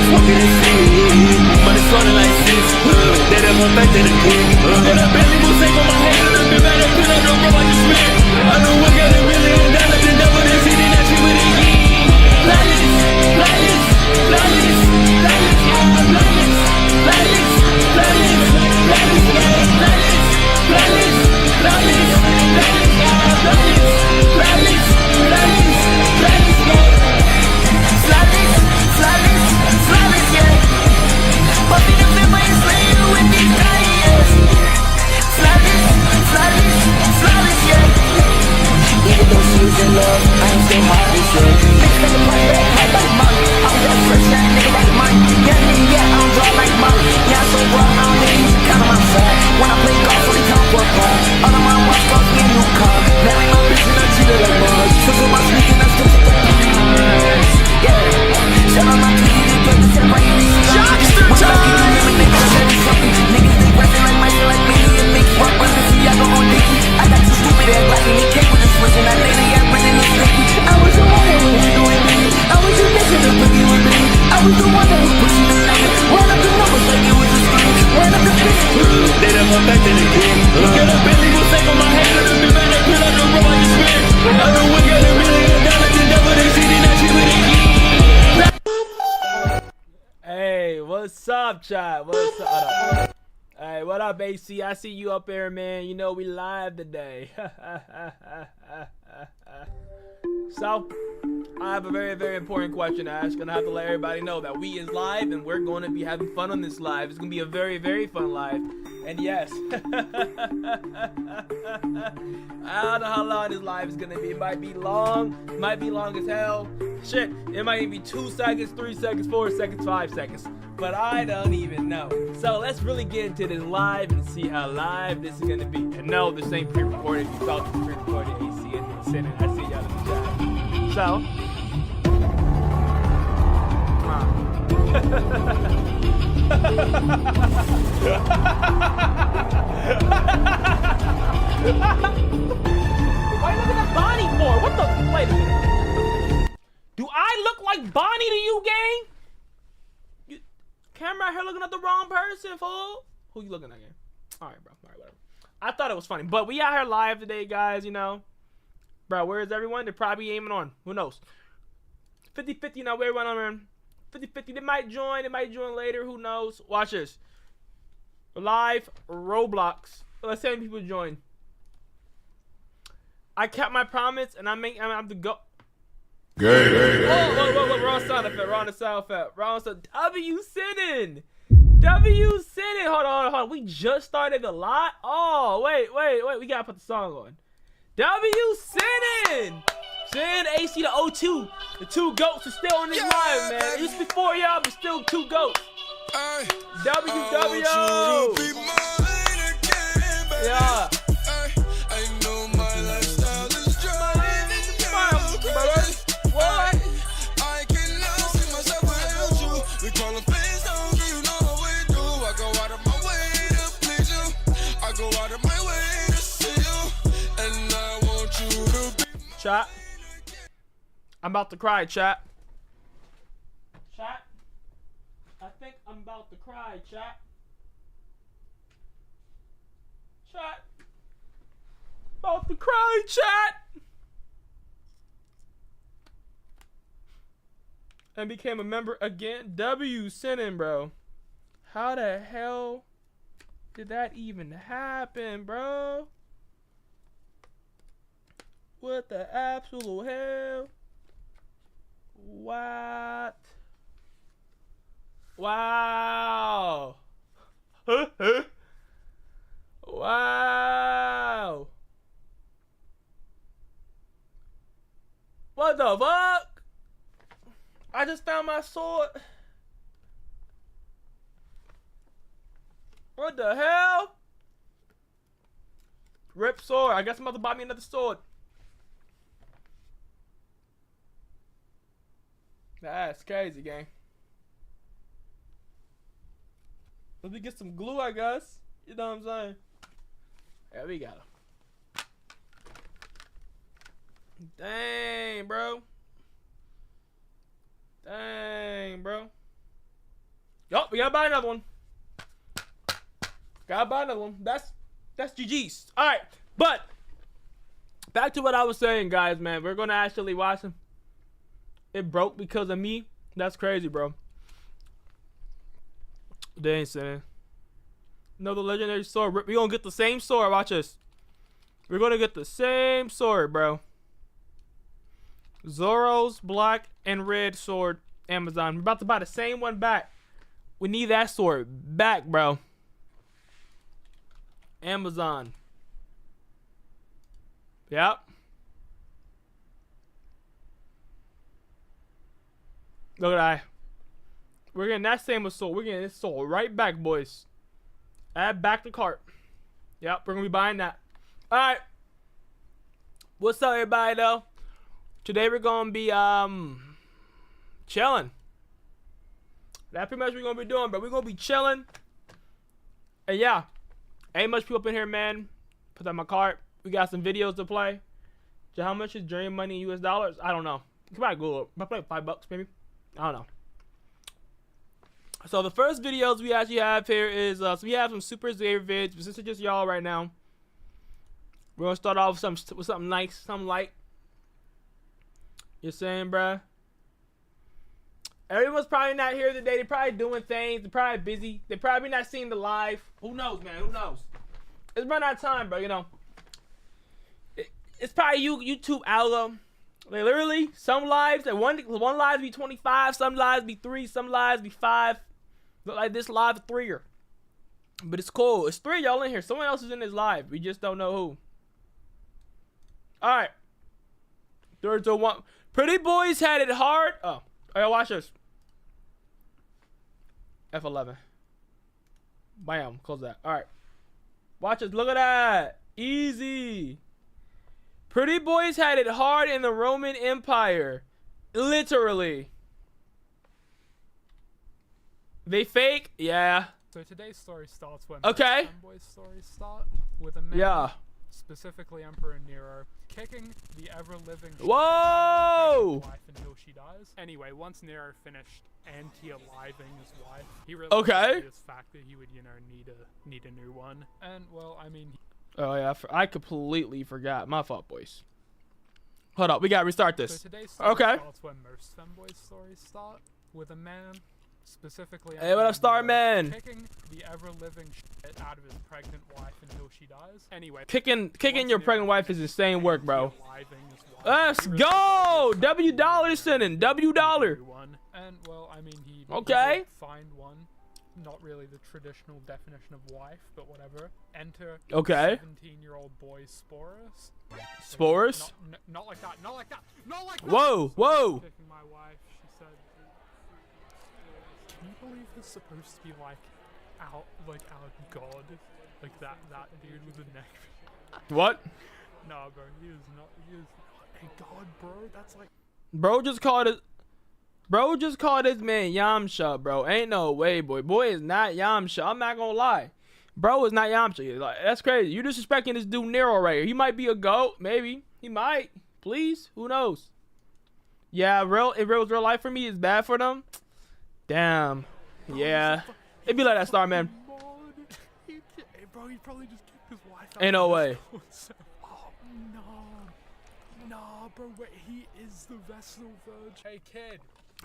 smoking and see. But it's sorta like this. They never think that it could. And I barely will take on my head. And I've been mad at put up the road I just spent. I know we got $1 million. The devil is hitting at you with a key. Flawless, flawless, flawless, flawless, flawless, flawless, flawless, flawless, flawless, flawless, flawless, flawless, flawless, flawless, flawless, flawless, yeah. But we the film is playing with these guys. Flawless, flawless, flawless, yeah. Even though she was in love, I ain't still modest, yeah. Bitch, take a punch back, high like mine. I'm that fresh, that nigga like mine. Yeah, I don't draw like mine. Yeah, so well, I don't need you count on my side. When I play golf, only count for a car. All of my watch cost me a new car. Now ain't my bitch and I treat her like mine. Took on my sneak and I still take the prize. Yeah, shout out my tweet, they put the set right in these Jockster time! Niggas, they rapping like Michael, like me, and make rock runs and see I go on dicky. I got too stupid ass black and they came with a switch and I later got rid of the sticky. I was the one that was doing me. I was your bitch and the boogie with me. I was the one that was pushing the nigga. Run up the numbers like it was a screen. Run up the bitch. They never back to the kid. Get a Billy will take on my head and the man that put up the road I just spent. I know we got $1 million. The devil they sitting at you with a key. Hey, what's up, chat? What's up? Hey, what up, AC? I see you up there, man. You know we live today. So, I have a very, very important question to ask. Gonna have to let everybody know that we is live and we're going to be having fun on this live. It's gonna be a very, very fun live. And yes, I don't know how long this live is gonna be. It might be long as hell. Shit, it might even be 2 seconds, 3 seconds, 4 seconds, 5 seconds. But I don't even know. So let's really get into this live and see how live this is gonna be. And no, this ain't pre-recorded. You felt it's pre-recorded. AC and Senate. I see y'all in the chat. So. Why are you looking at Bonnie for? What the? Wait a minute. Do I look like Bonnie to you, gang? Camera out here looking at the wrong person, fool. Who you looking at, gang? Alright, bro. Alright, whatever. I thought it was funny. But we out here live today, guys, you know. Bro, where is everyone? They're probably aiming on. Who knows? 50-50 now. Where everyone on, man? 50-50. They might join later. Who knows? Watch this. Live Roblox. Let's see how many people join. I kept my promise and I have to go. Whoa, wrong sound effect. Wrong sound effect. Wrong sound. W Sinning. Hold on. We just started the lot. Oh, wait. We gotta put the song on. W Sinning. Sin, AC, the O2. The 2 goats are still in this live, man. It used to be 4 y'all, but still 2 goats. WW. Yeah. Chat. I'm about to cry, chat. I think I'm about to cry, chat. About to cry, chat. And became a member again. W Sinning, bro. How the hell did that even happen, bro? What the absolute hell? What? Wow. Wow. What the fuck? I just found my sword. What the hell? Rip sword. I guess I'm about to buy me another sword. That's crazy, gang. Let me get some glue, I guess. You know what I'm saying? There we go. Dang, bro. Dang, bro. Yup, we gotta buy another one. Gotta buy another one. That's GG's. All right, but back to what I was saying, guys. Man, we're gonna actually watch them. It broke because of me. That's crazy, bro. They ain't saying. No, the legendary sword. We gonna get the same sword. Watch this. We're gonna get the same sword, bro. Zoro's black and red sword. Amazon. We're about to buy the same one back. We need that sword back, bro. Amazon. Yep. Look at that. We're getting that same sword. We're getting this sword right back, boys. Add back the cart. Yep, we're gonna be buying that. Alright. What's up, everybody, though? Today we're gonna be chilling. That's pretty much what we're gonna be doing, bro. We're gonna be chilling. And yeah. Ain't much people up in here, man. Put that in my cart. We got some videos to play. So how much is Dream Money in US dollars? I don't know. You can probably Google it. Probably $5, maybe. I don't know. So the first videos we actually have here is so we have some Super Xavier vids, but since it's just y'all right now, we're gonna start off with something nice, something light. You're saying, bruh? Everyone's probably not here today. They're probably doing things. They're probably busy. They're probably not seeing the live. Who knows, man? Who knows? It's run out of time, bro. You know. It's probably YouTube algo. Like literally, some lives, like one live be 25, some lives be 3, some lives be 5. Look like this live 3er. But it's cool. It's 3 y'all in here. Someone else is in this live. We just don't know who. Alright. 3, 2, 1. Pretty boys had it hard. Oh. Alright, watch this. F11. Bam. Close that. Alright. Watch this. Look at that. Easy. Pretty boys had it hard in the Roman Empire. Literally. They fake? Yeah. So today's story starts when okay. Fanboy's stories start with a man, specifically Emperor Nero, kicking the ever-living whoa wife until she dies. Anyway, once Nero finished anti-aliving his wife, he really this fact that he would, you know, need a new one. And well, I mean. Oh yeah, I completely forgot. My fault, boys. Hold up, we gotta restart this. So today's story starts when most Femboy stories start with a man, specifically. Hey, what up, Starman? Kicking the ever-living shit out of his pregnant wife until she dies. Anyway, kicking your pregnant wife is insane work, bro. Let's go, W dollar sending W dollar. And well, I mean, he find one. Not really the traditional definition of wife, but whatever. Enter 17-year-old boy Sporus. Sporus? Not like that. Not like that. Not like that. Whoa, whoa. Picking my wife, she said. Can you believe he's supposed to be like our god, like that dude with the neck? What? Nah, bro, he is not a god, bro. That's like. Bro just called this man Yamcha, bro. Ain't no way, boy. Boy is not Yamcha. I'm not gonna lie. Bro is not Yamcha. Like, that's crazy. You disrespecting this dude Nero right here. He might be a goat. Maybe. He might. Please. Who knows? Yeah, if it was real life for me, it's bad for them. Damn. Yeah. It'd be like that, Star Man. Hey, bro, he probably just kicked his wife out. Ain't no way. Oh, no. Nah, bro, wait, he is the Vestal Virgin. Hey, kid.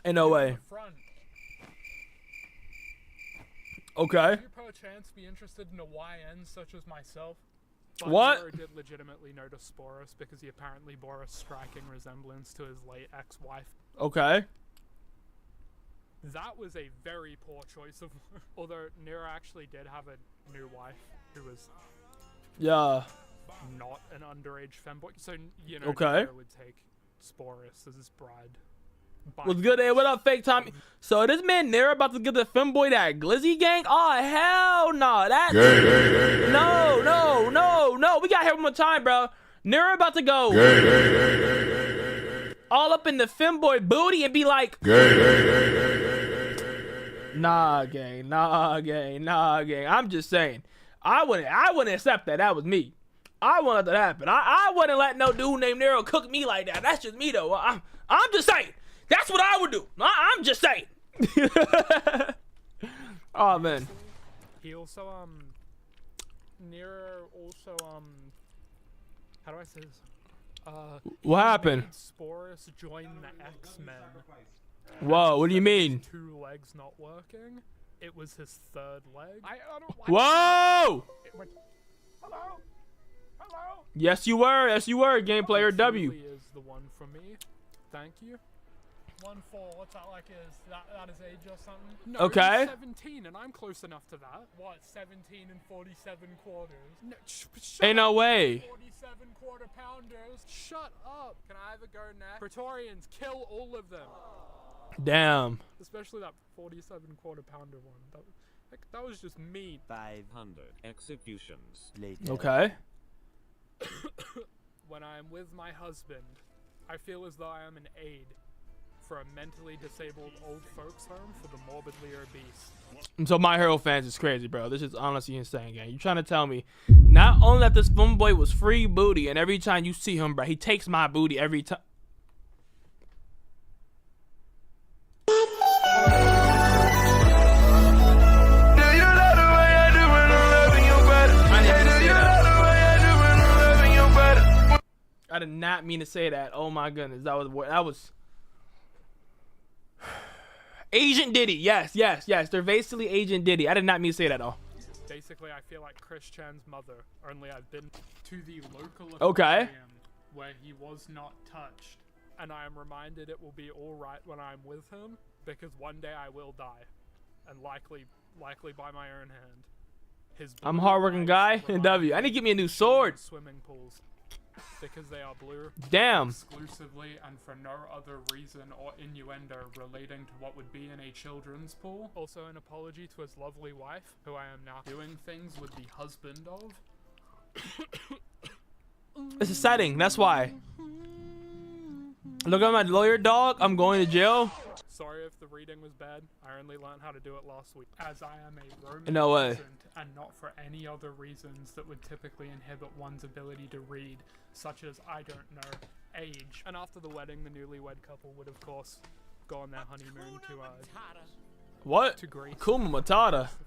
Ain't no way. Okay. Would you perchance be interested in a YN such as myself? But what? Nero did legitimately notice Sporus because he apparently bore a striking resemblance to his late ex-wife. Okay. That was a very poor choice of. Although Nero actually did have a new wife who was. Yeah. Not an underage femboy, so you know. Okay. Nero would take Sporus as his bride. What's good, hey? What up, fake Tommy? So this man Nero about to get the femboy that Glizzy gang? Oh hell no! That no. We got here one more time, bro. Nero about to go all up in the femboy booty and be like, nah, gang. I'm just saying, I wouldn't accept that. That was me. I wouldn't let that happen. I wouldn't let no dude named Nero cook me like that. That's just me though. I'm just saying. That's what I would do. I'm just saying. Oh man. He also how do I say this? What happened? Sporus joined the X-Men. Whoa, what do you mean? 2 legs not working. It was his 3rd leg. Whoa! Hello? Hello? Yes, you were. Yes, you were. Game player W. Is the one for me. Thank you. 1-4. What's that like? Is that his age or something? No, okay. He's 17, and I'm close enough to that. What? 17 and 47 quarters? No, ain't no way. 47 quarter-pounders. Shut up. Can I have a go next? Praetorians, kill all of them. Damn. Especially that 47 quarter-pounder one. That was just mean. 500 executions later. Okay. When I am with my husband, I feel as though I am an aide for a mentally disabled old folks home for the morbidly obese. So My Hero fans is crazy, bro. This is honestly insane, gang. You trying to tell me not only that this boy was free booty, and every time you see him, bro, he takes my booty every time. I did not mean to say that. Oh my goodness, that was Agent Diddy. Yes. They're basically Agent Diddy. I did not mean to say that at all. Basically, I feel like Chris Chan's mother. Only I've been to the local aquarium where he was not touched, and I am reminded it will be all right when I'm with him, because one day I will die, and likely by my own hand. I'm a hardworking guy in W. I need to get me a new sword. Swimming pools. Because they are blue. Damn. Exclusively and for no other reason or innuendo relating to what would be in a children's pool. Also an apology to his lovely wife, who I am now doing things with the husband of. It's a setting, that's why. Look at my lawyer dog, I'm going to jail. Sorry if the reading was bad. I only learned how to do it last week. As I am a Roman no way. And not for any other reasons that would typically inhibit one's ability to read, such as, I don't know, age. And after the wedding, the newlywed couple would, of course, go on their honeymoon what? To Greece. Hakuna Matata. Of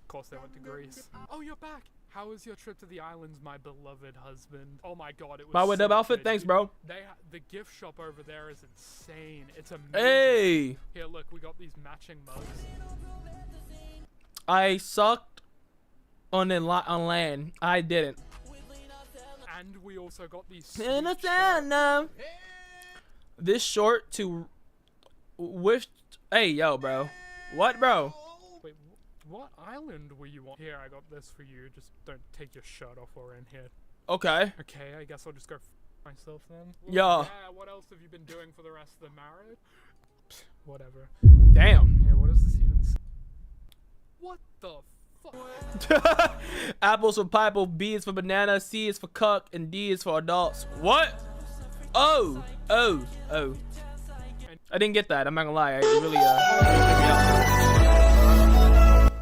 course they went to Greece. Oh, you're back! How was your trip to the islands, my beloved husband? Oh my god, it was my so outfit, good. thanks, bro. The gift shop over there is insane. It's amazing. Hey! Here, look, we got these matching mugs. I sucked on land. I didn't. And we also got these this short to with. Hey, yo, bro. What, bro? Wait, what island were you on? Here, I got this for you. Just don't take your shirt off while we're in here. Okay. Okay, I guess I'll just go myself then. Yeah. What else have you been doing for the rest of the marriage? Whatever. Damn. Yeah, what does this even say? What the fuck? Apples for pineapple, B is for banana, C is for cuck, and D is for adults. What? Oh. I didn't get that. I'm not gonna lie. It really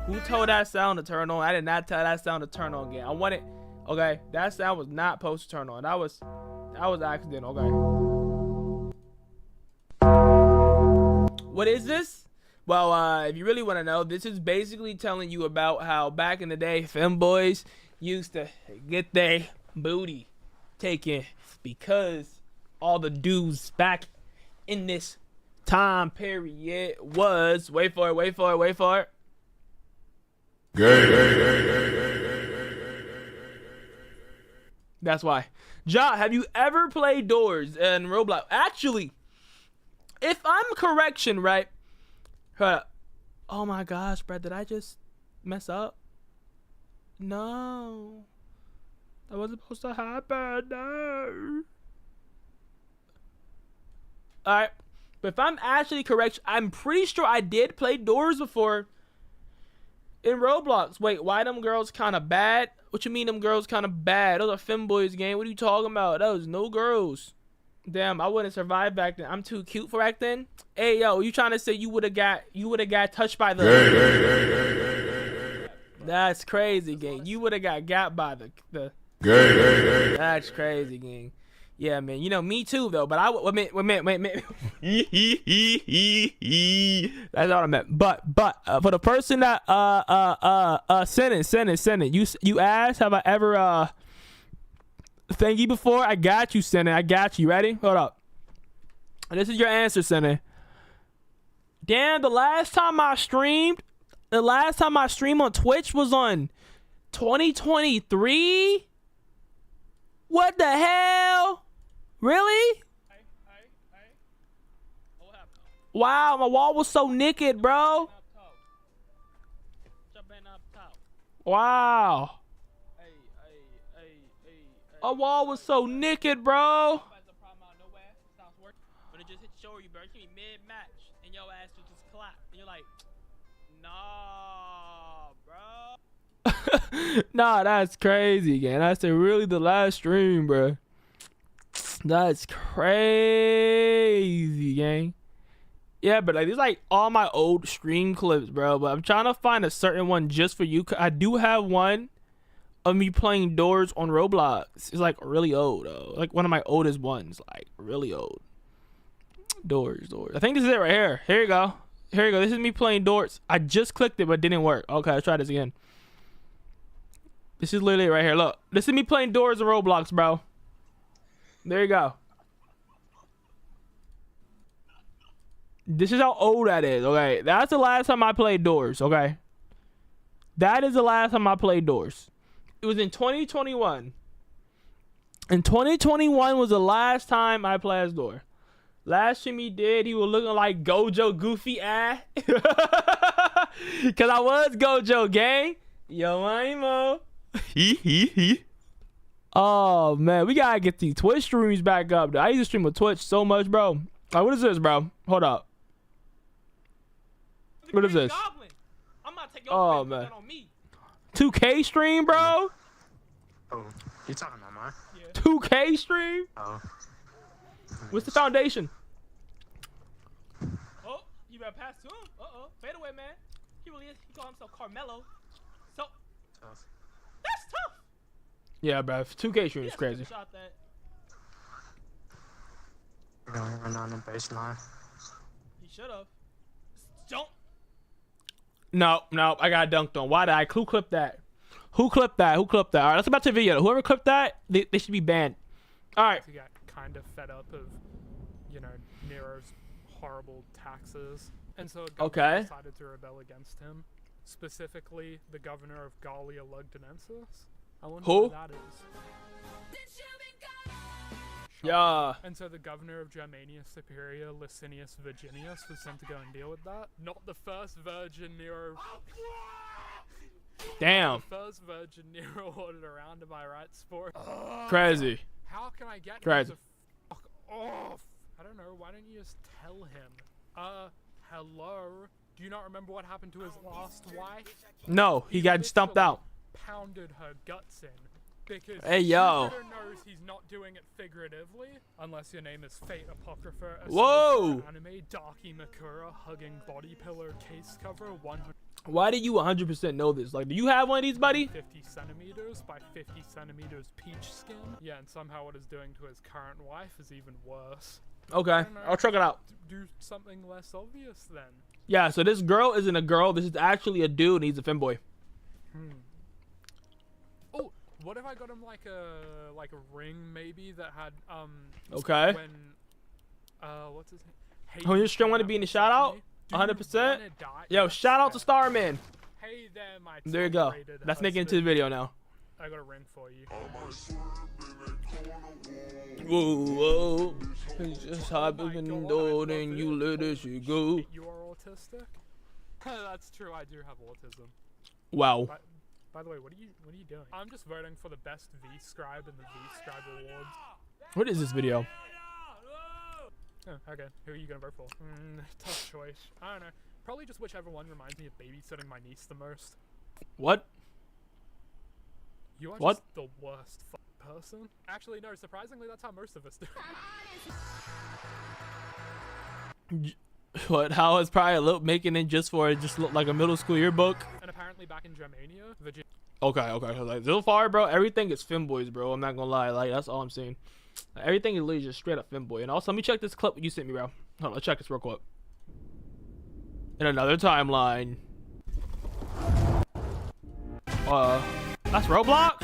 Who told that sound to turn on? I did not tell that sound to turn on again. I want it. Okay, that sound was not supposed to turn on. That was accident. Okay. What is this? Well, if you really want to know, this is basically telling you about how back in the day, femboys used to get their booty taken because all the dudes back in this time period was wait for it. That's why. Ja, have you ever played Doors in Roblox? Actually, if I'm correction, right? Oh my gosh, Brad, did I just mess up? No. That wasn't supposed to happen. No. Alright. But if I'm actually correct, I'm pretty sure I did play Doors before in Roblox. Wait, why them girls kind of bad? What you mean them girls kind of bad? Those are femboys game. What are you talking about? Those no girls. Damn, I wouldn't survive back then. I'm too cute for back then. Hey, yo, you trying to say you would have got touched by the? That's crazy, gang. You would have got by the. That's crazy, gang. Yeah, man. You know, me too, though. But wait. That's all I meant. But for the person that send it. You asked, have I ever thank you before? I got you, send it. I got you. Ready? Hold up. And this is your answer, send it. Damn, the last time I streamed on Twitch was on 2023. What the hell? Really? Wow, my wall was so naked, bro. Wow. My wall was so naked, bro. But it just hit show you, bro. You be mid-match, and your ass will just clap. And you're like, nah, bro. Nah, that's crazy, gang. That's really the last stream, bro. That's crazy, gang. Yeah, but like these like all my old stream clips, bro. But I'm trying to find a certain one just for you. I do have one of me playing Doors on Roblox. It's like really old, though. Like one of my oldest ones, like really old. Doors. I think this is it right here. Here you go. This is me playing Doors. I just clicked it, but it didn't work. Okay, let's try this again. This is literally right here. Look, this is me playing Doors on Roblox, bro. There you go. This is how old that is, okay? That's the last time I played Doors, okay? That is the last time I played Doors. It was in 2021. And 2021 was the last time I played as Door. Last stream he did, he was looking like Gojo goofy ass. Cause I was Gojo, gang. Yo, Imo. Oh man, we gotta get these Twitch streams back up, dude. I used to stream with Twitch so much, bro. Like, what is this, bro? Hold up. What is this? I'm about to take your Oh man. on me. 2K stream, bro? Oh, you talking about mine? 2K stream? Oh. What's the foundation? Oh, you better pass to him. Fade away, man. He really is. He called himself Carmelo. So Tough. that's tough. Yeah, bro. 2K stream is He crazy. shot that. You're gonna run on the baseline. He should have. Don't. No, I got dunked on. Why did I? Who clipped that? Who clipped that? All right, let's go back to the video. Whoever clipped that, they should be banned. All right. He got kind of fed up of, Nero's horrible taxes, and so a governor decided to rebel against him. Specifically, the governor of Gallia Lugdunensis. I wonder Who? who that is. Yeah. And so the governor of Germania Superior, Licinius Virginius, was sent to go and deal with that. Not the first virgin Nero. Damn. The first virgin Nero ordered around, am I right, sport? Crazy. How can I get him Crazy. to fuck off? I don't know, why don't you just tell him? Hello? Do you not remember what happened to his last wife? No, he got stumped out. Pounded her guts in. Because Hey, yo. Jupiter knows he's not doing it figuratively, unless your name is Fate Apocrypha, a Whoa! anime, Darky Makura, hugging body pillow case cover, 150 Why do you 100% know this? Like, do you have one of these, buddy? centimeters by 50 centimeters peach skin. Yeah, and somehow what it's doing to his current wife is even worse. Okay, I'll check it out. Do something less obvious then. Yeah, so this girl isn't a girl. This is actually a dude, and he's a femboy. Oh, what if I got him like a ring maybe that had Okay. when what's his name? Oh, you still want to be in the shout out? 100%. Yo, shout out to Starman. Hey there, my There you go. top-rated Let's make it into the husband. video now. I got a ring for you. Whoa, just hop Oh my in the God, I door love and it. you let it Holy go. shit, you are autistic? That's true. I do have autism. Wow. By the way, what are you doing? I'm just voting for the best V-Scribe in the V-Scribe Awards. What is this video? Oh, okay. Who are you gonna vote for? Tough choice. I don't know. Probably just whichever one reminds me of babysitting my niece the most. What? You are What? just the worst person. Actually, no. Surprisingly, that's how most of us do. What? How is probably making it just look like a middle school yearbook? And apparently, back in Germania, Virginia. Okay. So like so far, bro, everything is femboys, bro. I'm not gonna lie. Like that's all I'm saying. Everything is literally just straight up femboy. And also, let me check this clip you sent me, bro. Hold on, let's check this real quick. In another timeline. That's Roblox?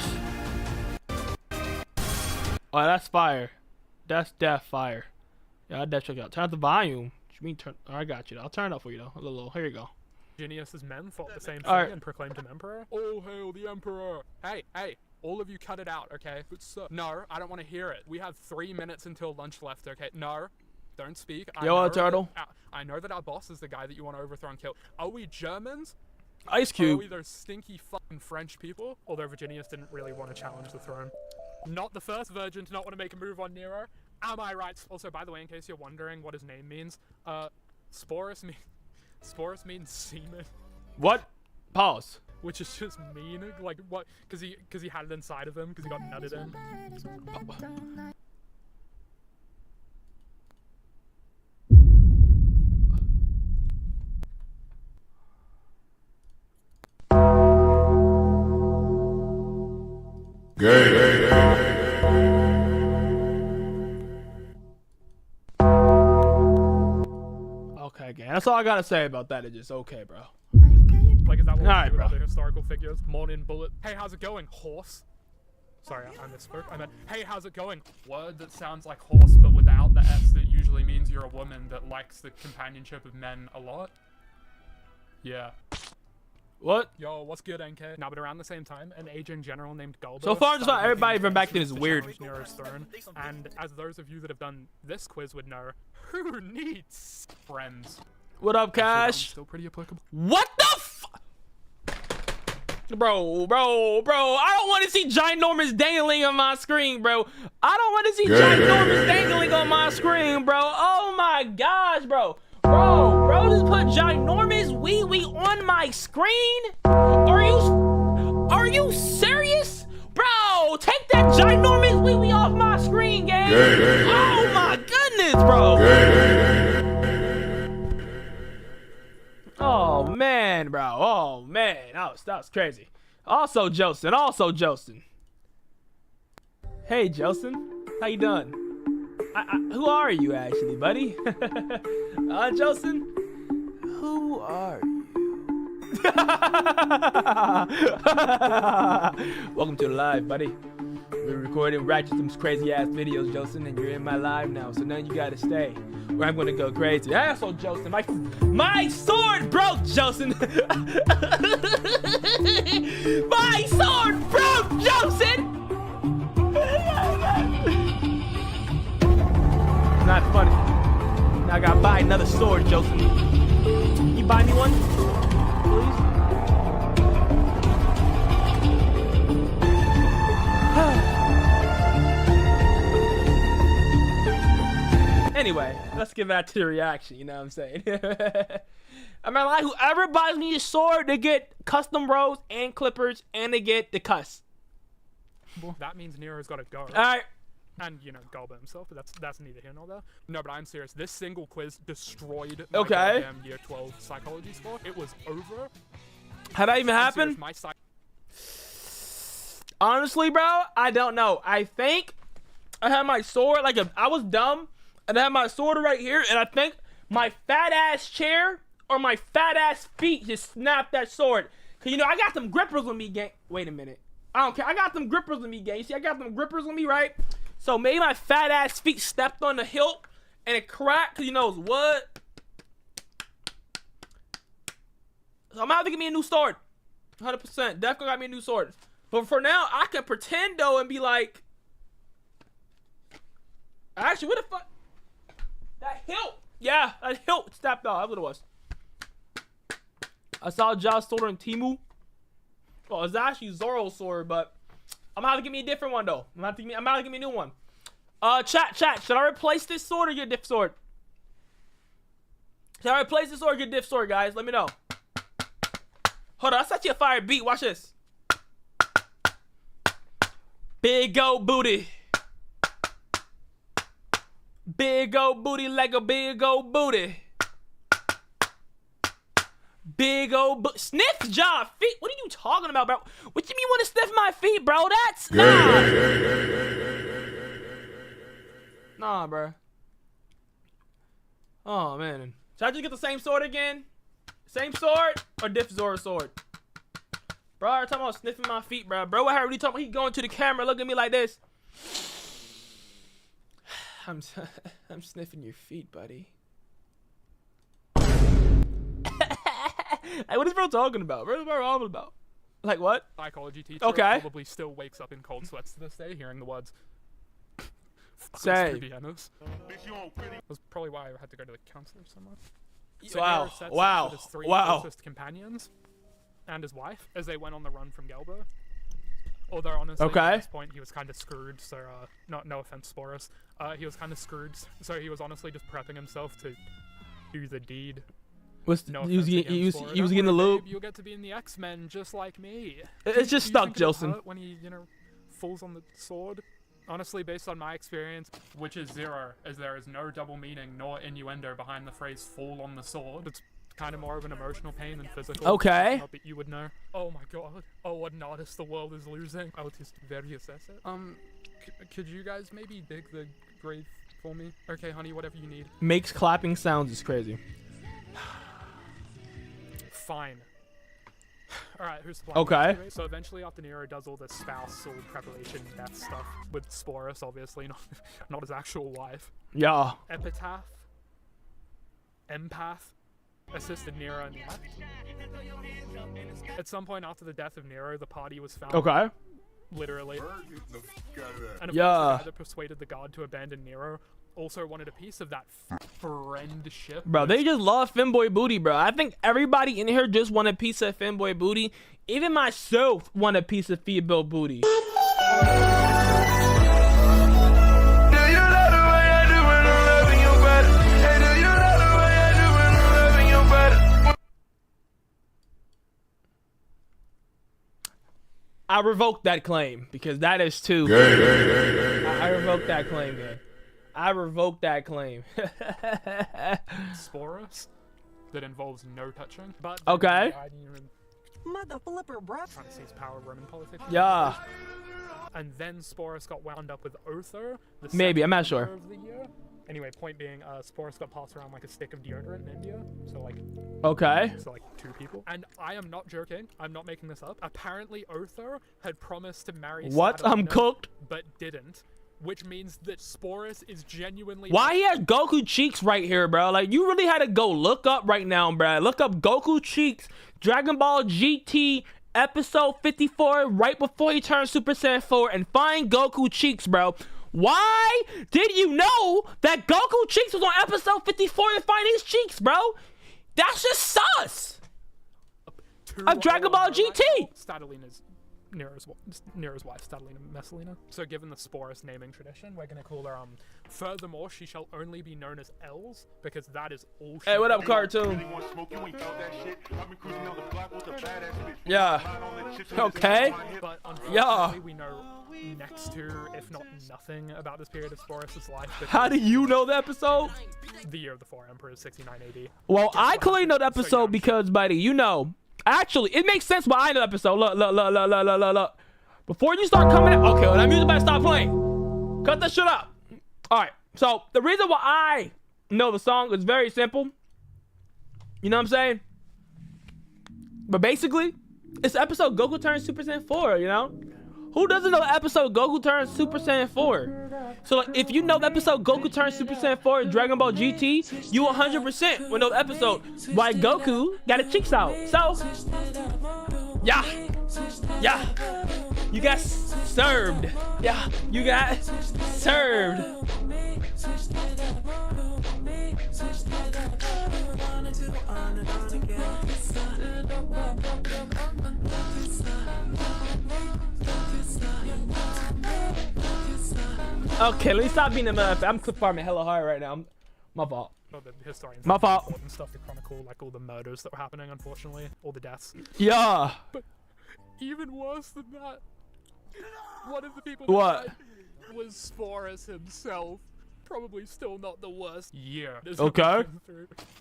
Oh, that's fire. That's death fire. Yeah, I'll definitely check it out. Turn up the volume. What you mean turn? Oh, I got you. I'll turn it up for you, though. A little. Here you go. Genius's men thought the same thing Alright. and proclaimed him emperor. All hail the emperor! Hey, all of you cut it out, okay? But sir, no, I don't want to hear it. We have 3 minutes until lunch left, okay? No, don't speak. Yo, turtle. I know that our boss is the guy that you want to overthrow and kill. Are we Germans? Ice Or are Cube. we those stinky fucking French people? Although Virginius didn't really want to challenge the throne. Not the first virgin to not want to make a move on Nero. Am I right? Also, by the way, in case you're wondering what his name means, Sporus means semen. What? Pause. Which is just mean, like what? Because he had it inside of him, because he got nutted in. Okay, gang. That's all I gotta say about that. It's just okay, bro. Like, is that what we Alright, do with bro. other historical figures? Morning Bullet. Hey, how's it going, horse? Sorry, I misspoke. I meant, hey, how's it going? Word that sounds like horse, but without the S that usually means you're a woman that likes the companionship of men a lot. Yeah. What? Yo, what's good, NK? Now, but around the same time, an aging general named Galbo. So far, just about started everybody looking from back into then is to weird. challenge Nero's throne. And as those of you that have done this quiz would know, who needs friends? What up, I'm sure that one's Cash? still pretty applicable. What the Bro, I don't want to see ginormous dangling on my screen, bro. I don't want to see ginormous dangling on my screen, bro. Oh my gosh, bro. Bro, just put ginormous wee on my screen? Are you serious? Bro, take that ginormous wee off my screen, gang. Oh my goodness, bro. Oh man, bro. Oh man, that was crazy. Also Jostin. Hey Jostin, how you doing? Who are you actually, buddy? Jostin, who are you? Welcome to the live, buddy. We're recording some crazy ass videos, Jostin, and you're in my live now, so now you gotta stay. Or I'm gonna go crazy. Asshole, Jostin. My sword broke, Jostin. My sword broke, Jostin. Not funny. Now I gotta buy another sword, Jostin. You buy me one, please? Anyway, let's get back to the reaction, you know what I'm saying? I mean, like, whoever buys me a sword, they get custom rows and clippers, and they get the cuss. That means Nero's got to go. Alright. And, you know, Galba himself, but that's neither here nor there. No, but I'm serious. This single quiz destroyed my Okay. goddamn year 12 psychology score. It was over. How'd that even happen? Honestly, bro, I don't know. I think I had my sword, I was dumb, and I had my sword right here, and I think my fat ass chair or my fat ass feet just snapped that sword. Cause you know, I got them grippers with me, gang. Wait a minute. I don't care. I got them grippers with me, gang. You see, I got them grippers with me, right? So maybe my fat ass feet stepped on the hilt and it cracked, cause you know it's wood. So I'm gonna have to get me a new sword. 100%. Definitely got me a new sword. But for now, I can pretend though and be like, actually, what the fuck? That hilt. Yeah, that hilt snapped off. That's what it was. I saw Josh's sword on Temu. Well, it's actually Zoro's sword, but I'm gonna have to give me a different one though. I'm gonna have to give me a new one. Chat. Should I replace this sword or get a different sword? Should I replace this sword or get a different sword, guys? Let me know. Hold on, I set you a fire beat. Watch this. Big old booty. Big old booty like a big old booty. Big old sniff job feet. What are you talking about, bro? What you mean you want to sniff my feet, bro? That's nah. Nah, bro. Oh man. Should I just get the same sword again? Same sword or different sword? Bro, every time I was sniffing my feet, bro. Bro, what really talking? He going to the camera, look at me like this. I'm sniffing your feet, buddy. Hey, what is bro talking about? What is bro talking about? Like what? Psychology teacher Okay. probably still wakes up in cold sweats to this day hearing the words. Say. That's probably why I had to go to the counselor so much. Wow. Nero sets Wow. up with his three Wow. closest companions and his wife as they went on the run from Gelbo. Although honestly, Okay. at this point he was kind of screwed. So no offense, Sporus. He was kind of screwed. So he was honestly just prepping himself to do the deed. No he was offense against getting Sporus. the Don't worry, loop. babe, you'll get to be in the X-Men just like me. It's just Do you stuck, think it'll Jilson. hurt when he, falls on the sword? Honestly, based on my experience, which is 0, as there is no double meaning nor innuendo behind the phrase "fall on the sword." It's kind of more of an emotional pain than physical. Okay. Not that you would know. Oh my god. Oh, what an artist the world is losing. I'll just very assess it. Could you guys maybe dig the grave for me? Okay, honey, whatever you need. Makes clapping sounds is crazy. Fine. Alright, who's the plan? Okay. So eventually after Nero does all the spousal preparation death stuff with Sporus, obviously, not his actual wife. Yeah. Epitaph, Empath, assisted Nero and left. At some point after the death of Nero, the party was found. Okay. Literally. And of Yeah. course, the guy that persuaded the guard to abandon Nero also wanted a piece of that friendship. Bro, they just love femboy booty, bro. I think everybody in here just want a piece of femboy booty. Even myself want a piece of female booty. I revoke that claim because that is too. I revoke that claim, man. I revoke that claim. Sporus that involves no touching. But Okay. Mother flipper, bruh. Trying to seize power of Roman politics. Yeah. And then Sporus got wound up with Otho. The Maybe, I'm second not sure. emperor of the year. Anyway, point being, Sporus got passed around like a stick of deodorant in India. So like 2 people. And I am not joking. I'm not making this up. Apparently Otho had promised to marry What? I'm Saturnina, cooked. but didn't. Which means that Sporus is genuinely. Why he has Goku cheeks right here, bro? Like, you really had to go look up right now, bro. Look up Goku cheeks, Dragon Ball GT episode 54, right before he turned Super Saiyan 4, and find Goku cheeks, bro. Why did you know that Goku cheeks was on episode 54 and find his cheeks, bro? That's just sus. Of Dragon Ball GT. Stadolina's Nero's wife, Stadolina Messalina. So given the Sporus naming tradition, we're gonna call her furthermore, she shall only be known as Els, because that is all she. Hey, what up, cartoon? Yeah. Okay. But Yeah. unfortunately, we know next to, if not nothing, about this period of Sporus' life. How do you know the episode? The year of the 4 Emperors, 69 AD. Well, I clearly know the episode because, buddy, you know. Actually, it makes sense why I know the episode. Look. Before you start coming in. Okay, well, that music better stop playing. Cut that shit up. All right. So, the reason why I know the song is very simple. You know what I'm saying? But basically, it's the episode Goku turns Super Saiyan 4, you know? Who doesn't know the episode Goku turns Super Saiyan 4? So, like, if you know the episode Goku turns Super Saiyan 4 in Dragon Ball GT, you 100% will know the episode why Goku got his cheeks out. So, yeah. You got served. Yeah, you got served. Okay, let me stop being a motherfucker. I'm clip farming hella hard right now. My fault. Well, the historians My have fault. important stuff to chronicle, like all the murders that were happening, unfortunately, all the deaths. Yeah. But even worse than that, one of the people What? that died was Sporus himself. Probably still not the worst year. Okay.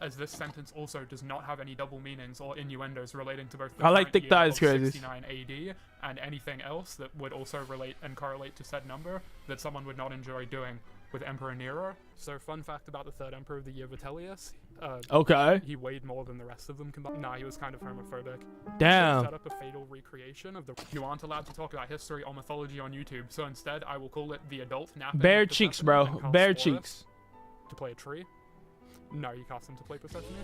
As this sentence also does not have any double meanings or innuendos relating to both the I like current thick year thighs, of crazy. 69 AD and anything else that would also relate and correlate to said number that someone would not enjoy doing with Emperor Nero. So fun fact about the third emperor of the year, Vitellius. Okay. He weighed more than the rest of them combined. Nah, he was kind of homophobic. Damn. Set up a fatal recreation of the. You aren't allowed to talk about history or mythology on YouTube, so instead I will call it the adult napping. Bare cheeks, bro. Bare cheeks. To play a tree. No, you cast him to play Persephone.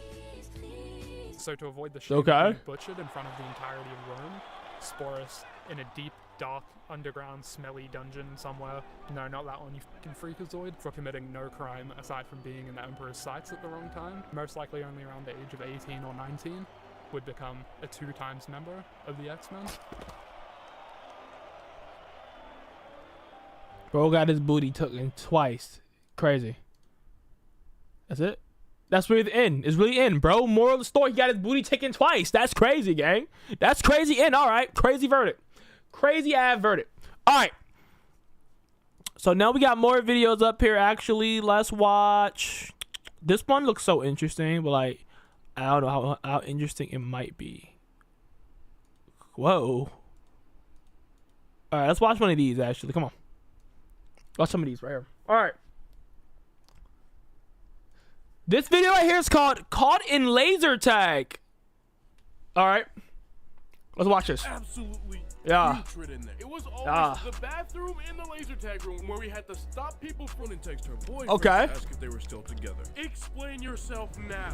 So to avoid the shame of being butchered in front of the entirety of Rome, Sporus, in a deep, dark, underground, smelly dungeon somewhere. No, not that one, you fucking freakazoid. For committing no crime aside from being in the Emperor's sights at the wrong time. Most likely only around the age of 18 or 19. Would become a 2-times member of the X-Men. Bro got his booty taken twice. Crazy. That's it? That's really the end. It's really end, bro. Moral of the story, he got his booty taken twice. That's crazy, gang. That's crazy end. All right. Crazy verdict. Crazy ass verdict. All right. So now we got more videos up here, actually. Let's watch. This one looks so interesting, but like, I don't know how interesting it might be. Whoa. All right. Let's watch one of these, actually. Come on. Watch some of these right here. All right. This video right here is called Caught in Laser Tag. All right. Let's watch this. Absolutely. Yeah. Putrid in there. It was always the bathroom in the laser tag room where we had to stop people from and text her boyfriend to ask if they were still together. Explain yourself now.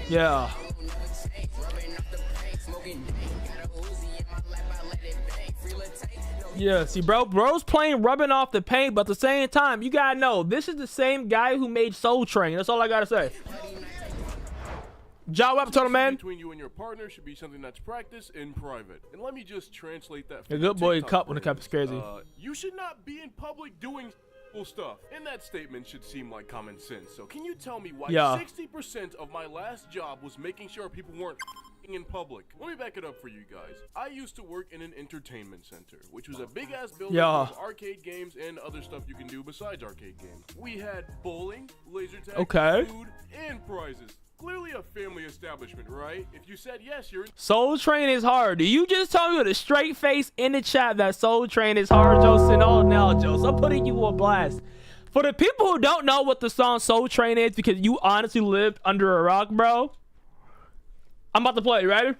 Yeah. Yeah, see, bro's playing rubbing off the paint, but at the same time, you gotta know, this is the same guy who made Soul Train. That's all I gotta say. Job up, total man. Between you and your partner should be something that's practiced in private. And let me just translate that for A good boy TikTok cup when the cup is crazy. You should not be in public doing cool stuff. And that statement should seem like common sense. So can you tell me why 60% of my last job was making sure people weren't in public? Let me back it up for you guys. I used to work in an entertainment center, which was a big ass building with arcade games and other stuff you can do besides arcade games. We had bowling, laser tag, food, and prizes. Clearly a family establishment, right? If you said yes, you're... Soul Train is hard. Do you just tell me with a straight face in the chat that Soul Train is hard, Joseph? Oh, now, Joseph, I'm putting you on blast. For the people who don't know what the song Soul Train is because you honestly lived under a rock, bro, I'm about to play. You ready?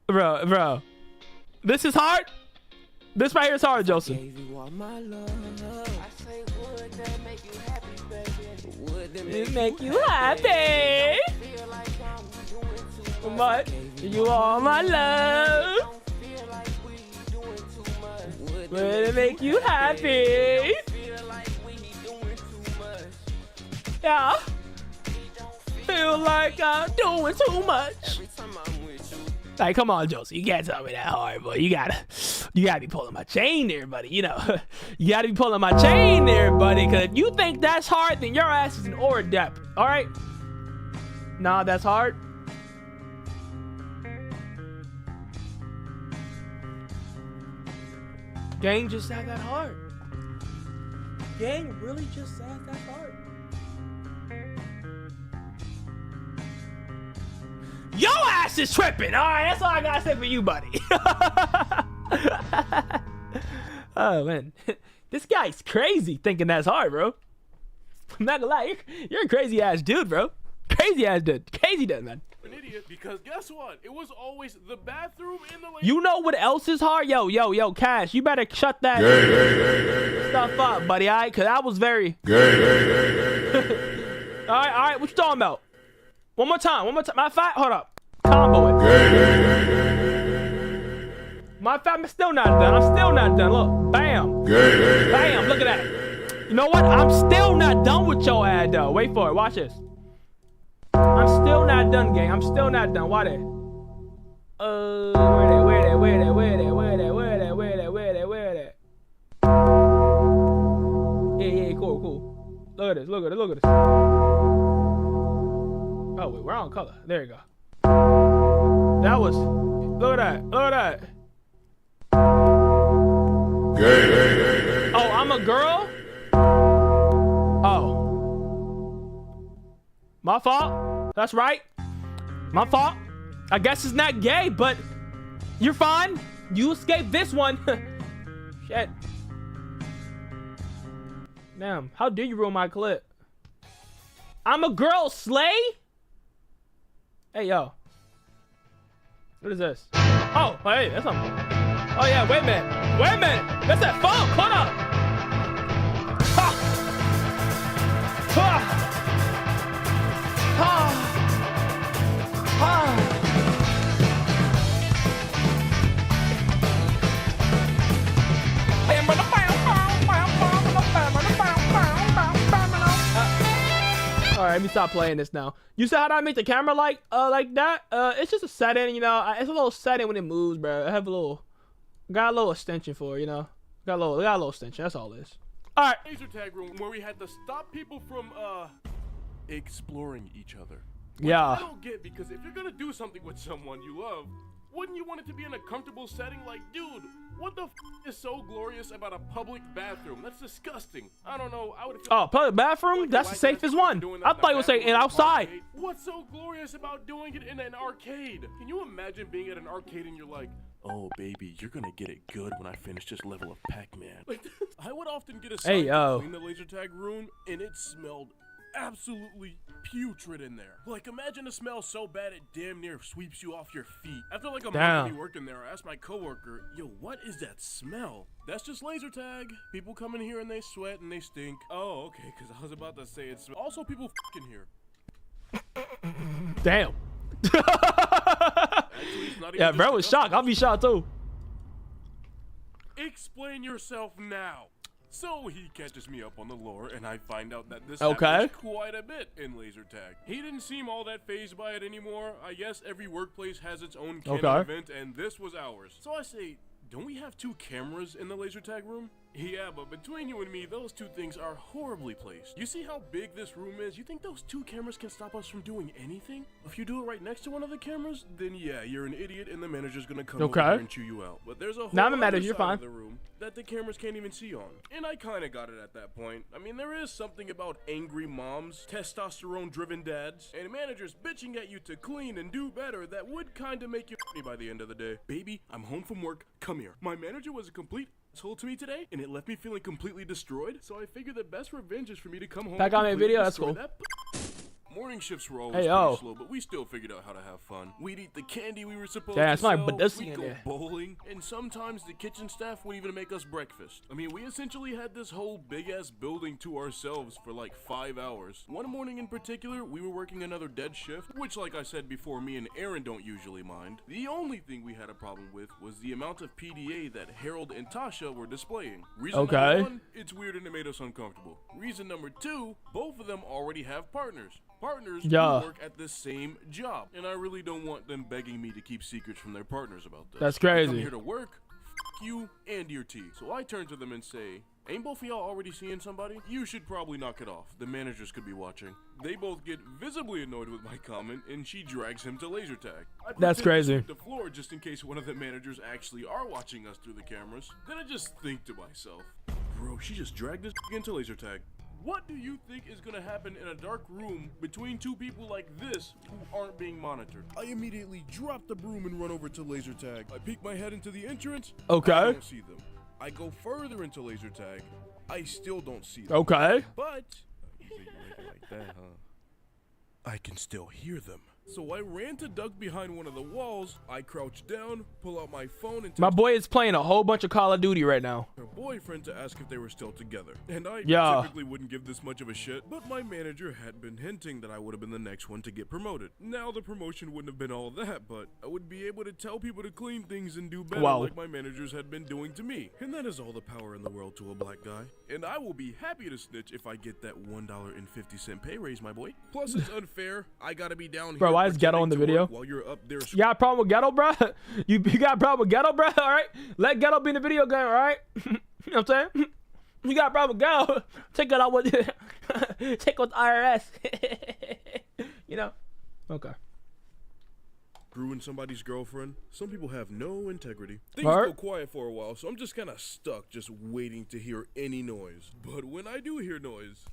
Bro. This is hard? This right here is hard, Joseph. It make you happy. But you are my love. Would it make you happy? Yeah. Feel like I'm doing too much. Like, come on, Josie. You can't tell me that hard, boy. You gotta be pulling my chain there, buddy. You know, you gotta be pulling my chain there, buddy. Cause if you think that's hard, then your ass is an aura depth. All right? Nah, that's hard. Gang just said that hard. Gang really just said that hard. Yo ass is tripping. All right, that's all I gotta say for you, buddy. Oh man, this guy's crazy thinking that's hard, bro. I'm not gonna lie, you're a crazy ass dude, bro. Crazy ass dude. Crazy dude, man. An idiot because guess what? It was always the bathroom in the. You know what else is hard? Yo, Cash, you better shut that stuff up, buddy. All right, cause I was very. All right, what you talking about? One more time. My fact, hold up. Combo it. My fact, I'm still not done. Look, bam. Bam, look at that. You know what? I'm still not done with your ad, though. Wait for it. Watch this. I'm still not done, gang. I'm still not done. Why that? Where that? Yeah, cool. Look at this. Oh, wait, we're on color. There you go. That was... Look at that. Oh, I'm a girl? Oh. My fault. That's right. My fault. I guess it's not gay, but you're fine. You escaped this one. Shit. Damn, how dare you ruin my clip? I'm a girl, Slay? Hey, yo. What is this? Oh, hey, that's something. Oh, yeah, wait a minute. Wait a minute. That's that phone. Hold up. Ha! Ha! Ha! Ha! All right, let me stop playing this now. You said how do I make the camera like that? It's just a setting, you know. It's a little setting when it moves, bro. I have got a little extension for it, you know. Got a little extension. That's all it is. All right. Laser tag room where we had to stop people from exploring each other. Which Yeah. I don't get, because if you're gonna do something with someone you love, wouldn't you want it to be in a comfortable setting? Like, dude, what the is so glorious about a public bathroom? That's disgusting. I don't know. I would. Oh, public bathroom? That's the safest one. I thought you would say in outside. What's so glorious about doing it in an arcade? Can you imagine being at an arcade and you're like, oh baby, you're gonna get it good when I finish this level of Pac-Man. Like, I would often get a sign to clean the laser tag room, and it smelled absolutely putrid in there. Like, imagine a smell so bad it damn near sweeps you off your feet. After like a month of me working there, I asked my coworker, yo, what is that smell? That's just laser tag. People come in here and they sweat and they stink. Oh, okay, because I was about to say it's also people in here. Damn. Actually, it's not even Yeah, bro was shocked. I'll be shocked too. Explain yourself now. So he catches me up on the lore, and I find out that this Okay. happens quite a bit in laser tag. He didn't seem all that fazed by it anymore. I guess every workplace has its own canon event, and this was ours. So I say, don't we have 2 cameras in the laser tag room? Yeah, but between you and me, those 2 things are horribly placed. You see how big this room is? You think those 2 cameras can stop us from doing anything? If you do it right next to one of the cameras, then yeah, you're an idiot and the manager's gonna come over here and chew you out. But there's a whole I'm a manager, other you're side fine. of the room that the cameras can't even see on. And I kinda got it at that point. I mean, there is something about angry moms, testosterone-driven dads, and managers bitching at you to clean and do better that would kinda make you horny by the end of the day. Baby, I'm home from work, come here. My manager was a complete asshole to me today, and it left me feeling completely destroyed, so I figured the best revenge is for me to come home. Back on my video, that's cool. Morning shifts were always pretty slow, but we still figured out how to have fun. We'd eat the candy we were supposed to sell, we'd go bowling, and sometimes the kitchen staff would even make us breakfast. I mean, we essentially had this whole big-ass building to ourselves for like 5 hours. One morning in particular, we were working another dead shift, which, like I said before, me and Aaron don't usually mind. The only thing we had a problem with was the amount of PDA that Harold and Tasha were displaying. Reason number 1, it's weird and it made us uncomfortable. Reason number 2, both of them already have partners. Partners who work at the same job, and I really don't want them begging me to keep secrets from their partners about this. That's crazy. I'm here to work, you and your tea. So I turn to them and say, ain't both of y'all already seeing somebody? You should probably knock it off. The managers could be watching. They both get visibly annoyed with my comment, and she drags him to laser tag. That's crazy. The floor just in case one of the managers actually are watching us through the cameras. Then I just think to myself, bro, she just dragged this into laser tag. What do you think is gonna happen in a dark room between 2 people like this who aren't being monitored? I immediately drop the broom and run over to laser tag. I peek my head into the entrance. I don't see them. I go further into laser tag. I still don't see them. But you make it like that, huh? I can still hear them. So I ran to duck behind one of the walls. I crouched down, pull out my phone, and my boy is playing a whole bunch of Call of Duty right now. Her boyfriend to ask if they were still together. And I typically wouldn't give this much of a shit, but my manager had been hinting that I would have been the next one to get promoted. Now the promotion wouldn't have been all that, but I would be able to tell people to clean things and do better like my managers had been doing to me. And that is all the power in the world to a black guy. And I will be happy to snitch if I get that $1.50 pay raise, my boy. Plus it's unfair. I gotta be down here. Bro, why is Ghetto in the video? While you're up there. You got a problem with Ghetto, bro? You got a problem with Ghetto, bro? All right, let Ghetto be in the video game, all right? You know what I'm saying? You got a problem with Ghetto? Take it out with take with IRS. You know? Okay. Ruin somebody's girlfriend. Some people have no integrity. Things go quiet for a while, so I'm just kind of stuck, just waiting to hear any noise. But when I do hear noise,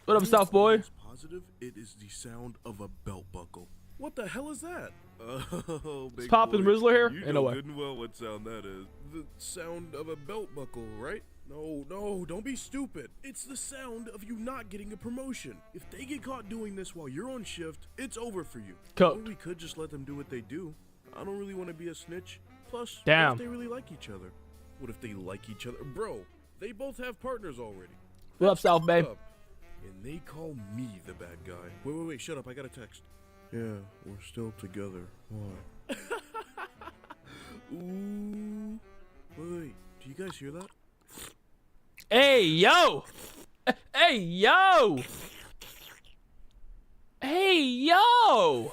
what up, South boy? Positive, it is the sound of a belt buckle. What the hell is that? Oh, big Poppin' boy. Rizzler here? You Ain't know no way. good and well what sound that is. the sound of a belt buckle, right? No, don't be stupid. It's the sound of you not getting a promotion. If they get caught doing this while you're on shift, it's over for you. Or we could just let them do what they do. I don't really want to be a snitch. Plus, what if they really like each other? What if they like each other? Bro, they both have partners already. What up, South Bay? And they call me the bad guy. Wait, shut up. I got a text. Yeah, we're still together. Why? Ooh. Wait, do you guys hear that? Hey, yo! Hey, yo! Hey, yo!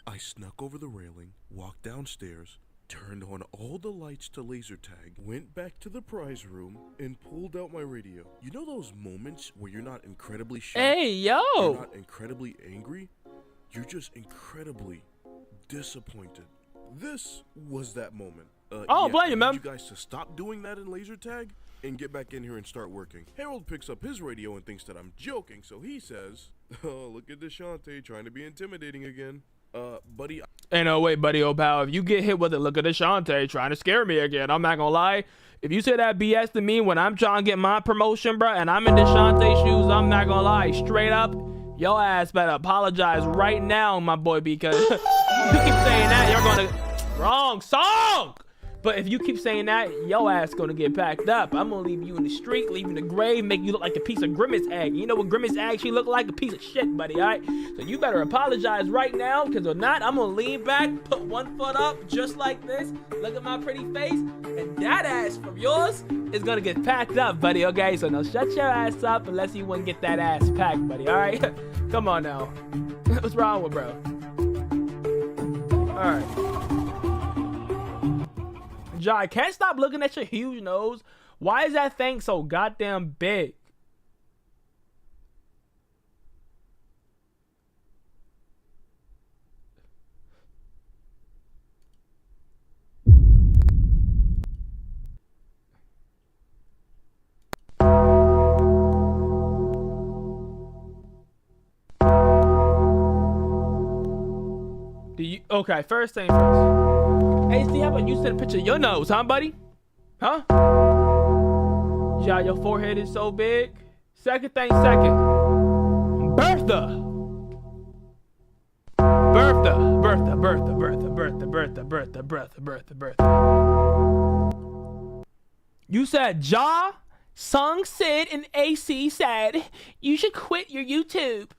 I snuck over the railing, walked downstairs, turned on all the lights to laser tag, went back to the prize room, and pulled out my radio. You know those moments where you're not incredibly shocked? Hey, yo! You're not incredibly angry? You're just incredibly disappointed. This was that moment. Blame you, man. You guys to stop doing that in laser tag and get back in here and start working. Harold picks up his radio and thinks that I'm joking, so he says, "Oh, look at Deshante trying to be intimidating again." Buddy. Ain't no way, buddy, oh pal. If you get hit with it, look at Deshante trying to scare me again. I'm not gonna lie. If you say that BS to me when I'm trying to get my promotion, bro, and I'm in Deshante's shoes, I'm not gonna lie. Straight up, your ass better apologize right now, my boy, because you keep saying that, you're gonna... Wrong song! But if you keep saying that, your ass gonna get packed up. I'm gonna leave you in the street, leave you in the grave, make you look like a piece of Grimace egg. You know what Grimace actually look like? A piece of shit, buddy, alright? So you better apologize right now, because if not, I'm gonna lean back, put one foot up, just like this, look at my pretty face, and that ass from yours is gonna get packed up, buddy, okay? So now shut your ass up unless you wanna get that ass packed, buddy, alright? Come on now. What's wrong with bro? Alright. I can't stop looking at your huge nose. Why is that thing so goddamn big? Okay, first thing first. Hey, see, how about you send a picture of your nose, huh, buddy? Huh? Yeah, your forehead is so big. Second thing second. Bertha. You said Ja, Sung, Sid, and AC said you should quit your YouTube.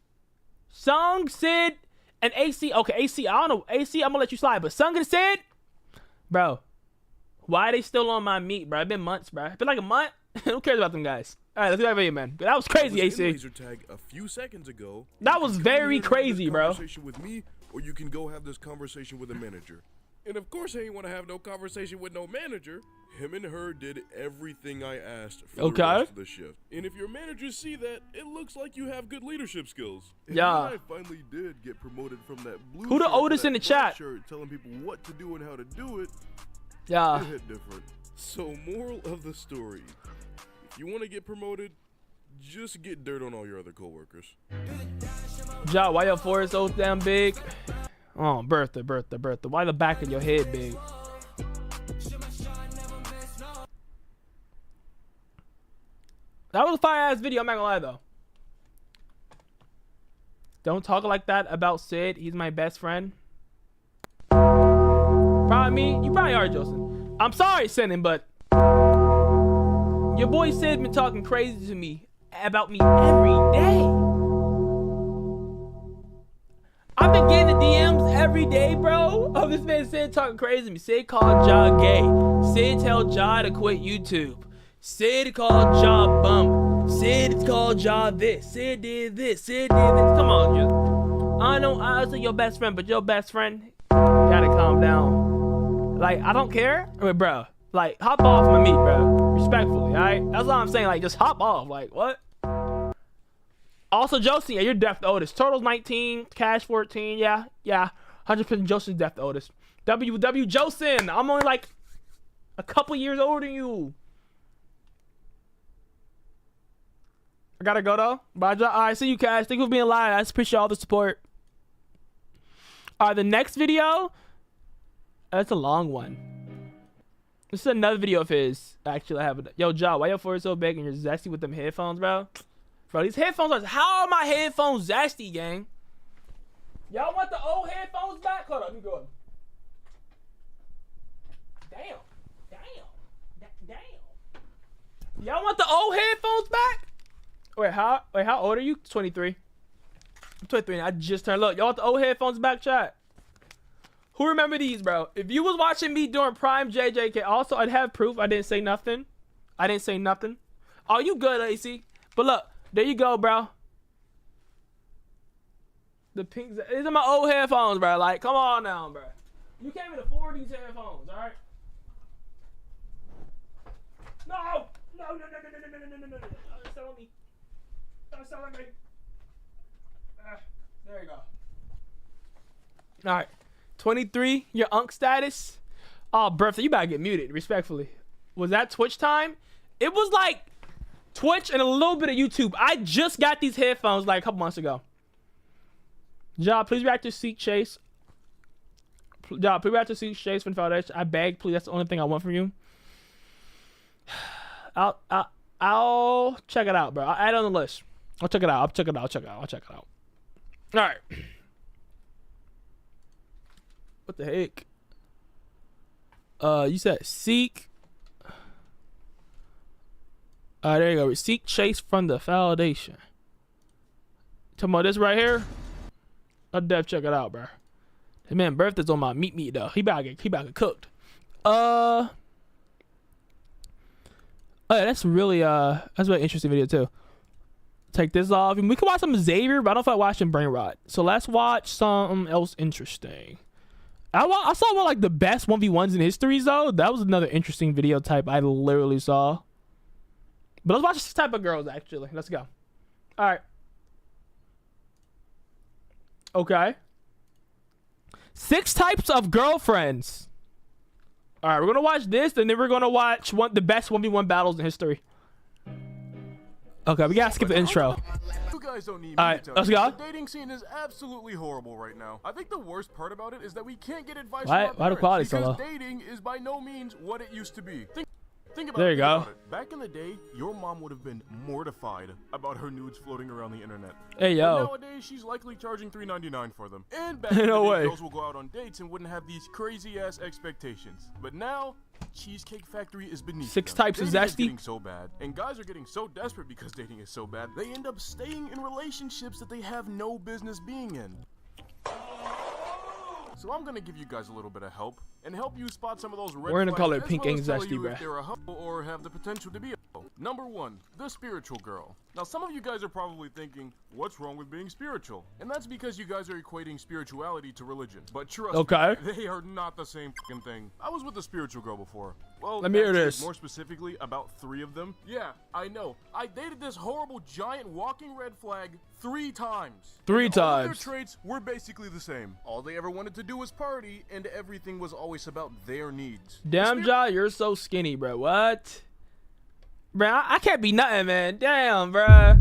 Sung, Sid, and AC. Okay, AC, I don't know. AC, I'm gonna let you slide, but Sung and Sid, bro, why are they still on my meat, bro? It's been months, bro. It's been like a month. Who cares about them guys? All right, let's get back to you, man. That was crazy, AC. Laser tag a few seconds ago. That was very crazy, bro. Conversation with me, or you can go have this conversation with a manager. And of course, I ain't want to have no conversation with no manager. Him and her did everything I asked for the rest of the shift. And if your managers see that, it looks like you have good leadership skills. And yeah. I finally did get promoted from that blue Who the oldest in the chat? Shirt, telling people what to do and how to do it. Yeah. It hit different. So, moral of the story: if you want to get promoted, just get dirt on all your other coworkers. Ja, why your forehead so damn big? Oh, Bertha. Why the back of your head big? That was a fire-ass video, I'm not gonna lie, though. Don't talk like that about Sid. He's my best friend. Probably me? You probably are, Joseph. I'm sorry, Sid, but your boy Sid been talking crazy to me about me every day. I've been getting the DMs every day, bro. Oh, this man Sid talking crazy to me. Sid called Ja gay. Sid told Ja to quit YouTube. Sid called Ja bum. Sid called Ja this. Sid did this. Sid did this. Come on, just. I know I was your best friend, but your best friend gotta calm down. Like, I don't care. I mean, bro, like, hop off my meat, bro. Respectfully, alright? That's all I'm saying. Like, just hop off. Like, what? Also, Josie, yeah, you're deaf the oldest. Turtles 19, Cash 14. Yeah. 100% Josie's deaf the oldest. WW Josin. I'm only like a couple years older than you. I gotta go though. Bye, all right, see you, Cash. Thank you for being live. I just appreciate all the support. The next video, That's a long one. This is another video of his. Actually, I have it. Yo, Ja, why your forehead so big and you're zesty with them headphones, bro? Bro, these headphones are. How are my headphones zesty, gang? Y'all want the old headphones back? Hold on, let me go. Damn. Y'all want the old headphones back? Wait, how old are you? 23. I'm 23 and I just turned. Look, y'all want the old headphones back, chat? Who remember these, bro? If you was watching me during Prime JJK, also I'd have proof. I didn't say nothing. Oh, you good, AC? But look, there you go, bro. The pink. These are my old headphones, bro. Like, come on now, bro. You can't even afford these headphones, all right? No. Don't sell on me. Don't sell on me. There you go. All right. 23, your unk status. Oh, birthday, you better get muted, respectfully. Was that Twitch time? It was like Twitch and a little bit of YouTube. I just got these headphones like a couple months ago. Ja, please react to Seek Chase. Ja, please react to Seek Chase from Foundation. I beg, please. That's the only thing I want from you. I'll check it out, bro. I'll add it on the list. I'll check it out. All right. What the heck? You said Seek. There you go. Seek Chase from the Foundation. Talking about this right here. I'll def check it out, bro. Hey, man, birthday's on my meat though. He about to get cooked. Oh, yeah, that's really interesting video too. Take this off. We can watch some Xavier, but I don't feel like watching Brain Rot. So let's watch something else interesting. I saw one like the best 1v1s in history though. That was another interesting video type I literally saw. But let's watch this type of girls actually. Let's go. All right. Okay. 6 types of girlfriends. All right, we're gonna watch this, and then we're gonna watch the best 1v1 battles in history. Okay, we gotta skip the intro. You guys don't need me All right, to tell let's you. go. The dating scene is absolutely horrible right now. I think the worst part about it is that we can't get advice Why from our the quality parents so low? because dating is by no means what it used to be. Think about There you go. about it. Back in the day, your mom would have been mortified about her nudes floating around the internet. Hey, But yo. nowadays, she's likely charging $3.99 for them. And back in the No day, way. girls will go out on dates and wouldn't have these crazy-ass expectations. But now, Cheesecake Factory is beneath 6 them. types of Dating is zesty. getting so bad, and guys are getting so desperate because dating is so bad, they end up staying in relationships that they have no business being in. So I'm gonna give you guys a little bit of help and help you spot some of those red We're gonna flags, call it as pink well as tell zesty, you bruh. if they're a hoe or have the potential to be a hoe. Number 1, the spiritual girl. Now some of you guys are probably thinking, what's wrong with being spiritual? And that's because you guys are equating spirituality to religion. But trust Okay. me, they are not the same fucking thing. I was with a spiritual girl before. Well, Let me hear actually, this. more specifically, about 3 of them. Yeah, I know. I dated this horrible giant walking red flag 3 times. 3 And all of their times. traits were basically the same. All they ever wanted to do was party, and everything was always about their needs. Damn, Ja, you're so skinny, bro. What? Bro, I can't be nothing, man. Damn, bruh.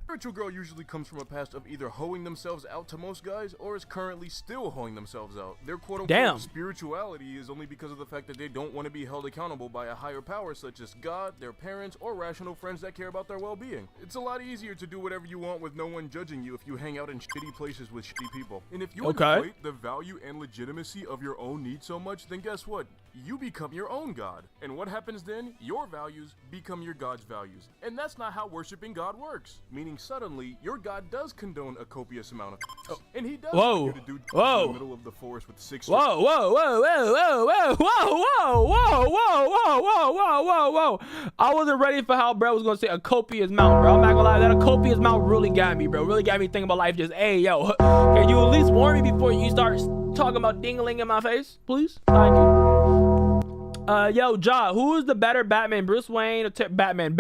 Spiritual girl usually comes from a past of either hoeing themselves out to most guys or is currently still hoeing themselves out. Their quote-unquote Damn. spirituality is only because of the fact that they don't want to be held accountable by a higher power such as God, their parents, or rational friends that care about their well-being. It's a lot easier to do whatever you want with no one judging you if you hang out in shitty places with shitty people. And if you Okay. equate the value and legitimacy of your own needs so much, then guess what? You become your own God. And what happens then? Your values become your God's values. And that's not how worshiping God works. Meaning suddenly, your God does condone a copious amount of and he does Whoa. want you to do Whoa. in the middle of the forest with 6 Whoa, whoa, whoa, whoa, whoa, whoa, whoa, whoa, whoa, whoa, whoa, whoa, whoa, whoa, whoa. I wasn't ready for how bro was gonna say a copious amount, bro. I'm not gonna lie, that a copious amount really got me, bro. Really got me thinking about life. Just, hey, yo, can you at least warn me before you start talking about dingling in my face, please? Thank you. Yo, Ja, who is the better Batman, Bruce Wayne or Batman?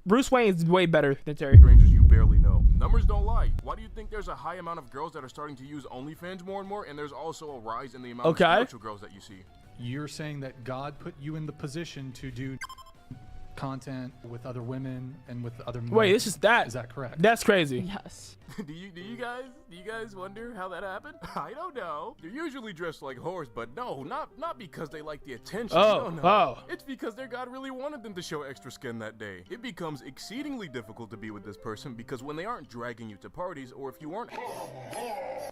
Bruce Wayne is way better than Terry. strangers you barely know. Numbers don't lie. Why do you think there's a high amount of girls that are starting to use OnlyFans more and more, and there's also a rise in the amount Okay. of spiritual girls that you see? You're saying that God put you in the position to do content with other women and with other men. Wait, this is that. Is that correct? That's crazy. Yes. Do you guys wonder how that happened? I don't know. They're usually dressed like whores, but no, not because they like the attention. Oh, no. oh. It's because their God really wanted them to show extra skin that day. It becomes exceedingly difficult to be with this person because when they aren't dragging you to parties, or if you aren't,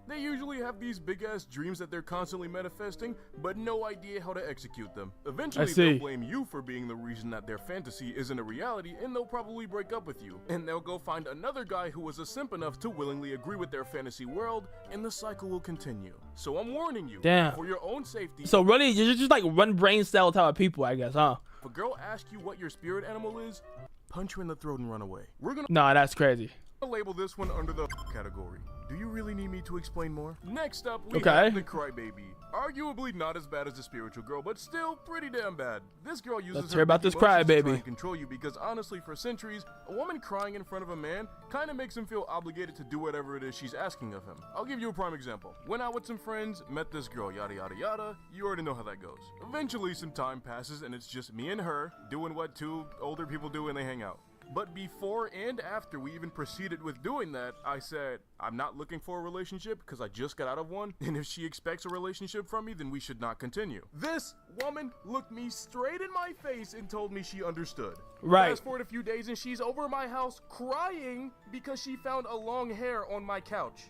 they usually have these big ass dreams that they're constantly manifesting, but no idea how to execute them. Eventually, they'll blame you for being the reason that their fantasy isn't a reality, and they'll probably break up with you. And they'll go find another guy who was a simp enough to willingly agree with their fantasy world, and the cycle will continue. So I'm warning you, for your own safety. So really, you're just like one brain cell type of people, I guess, huh? If a girl asks you what your spirit animal is, punch her in the throat and run away. We're gonna that's crazy. label this one under the category. Do you really need me to explain more? Next up, we have the crybaby. Arguably not as bad as the spiritual girl, but still pretty damn bad. This girl uses her about this emotions to try crybaby. and control you because honestly, for centuries, a woman crying in front of a man kind of makes him feel obligated to do whatever it is she's asking of him. I'll give you a prime example. Went out with some friends, met this girl, yada yada yada. You already know how that goes. Eventually, some time passes and it's just me and her doing what two older people do when they hang out. But before and after we even proceeded with doing that, I said, I'm not looking for a relationship because I just got out of one, and if she expects a relationship from me, then we should not continue. This woman looked me straight in my face and told me she understood. Right. Fast forward a few days and she's over my house crying because she found a long hair on my couch.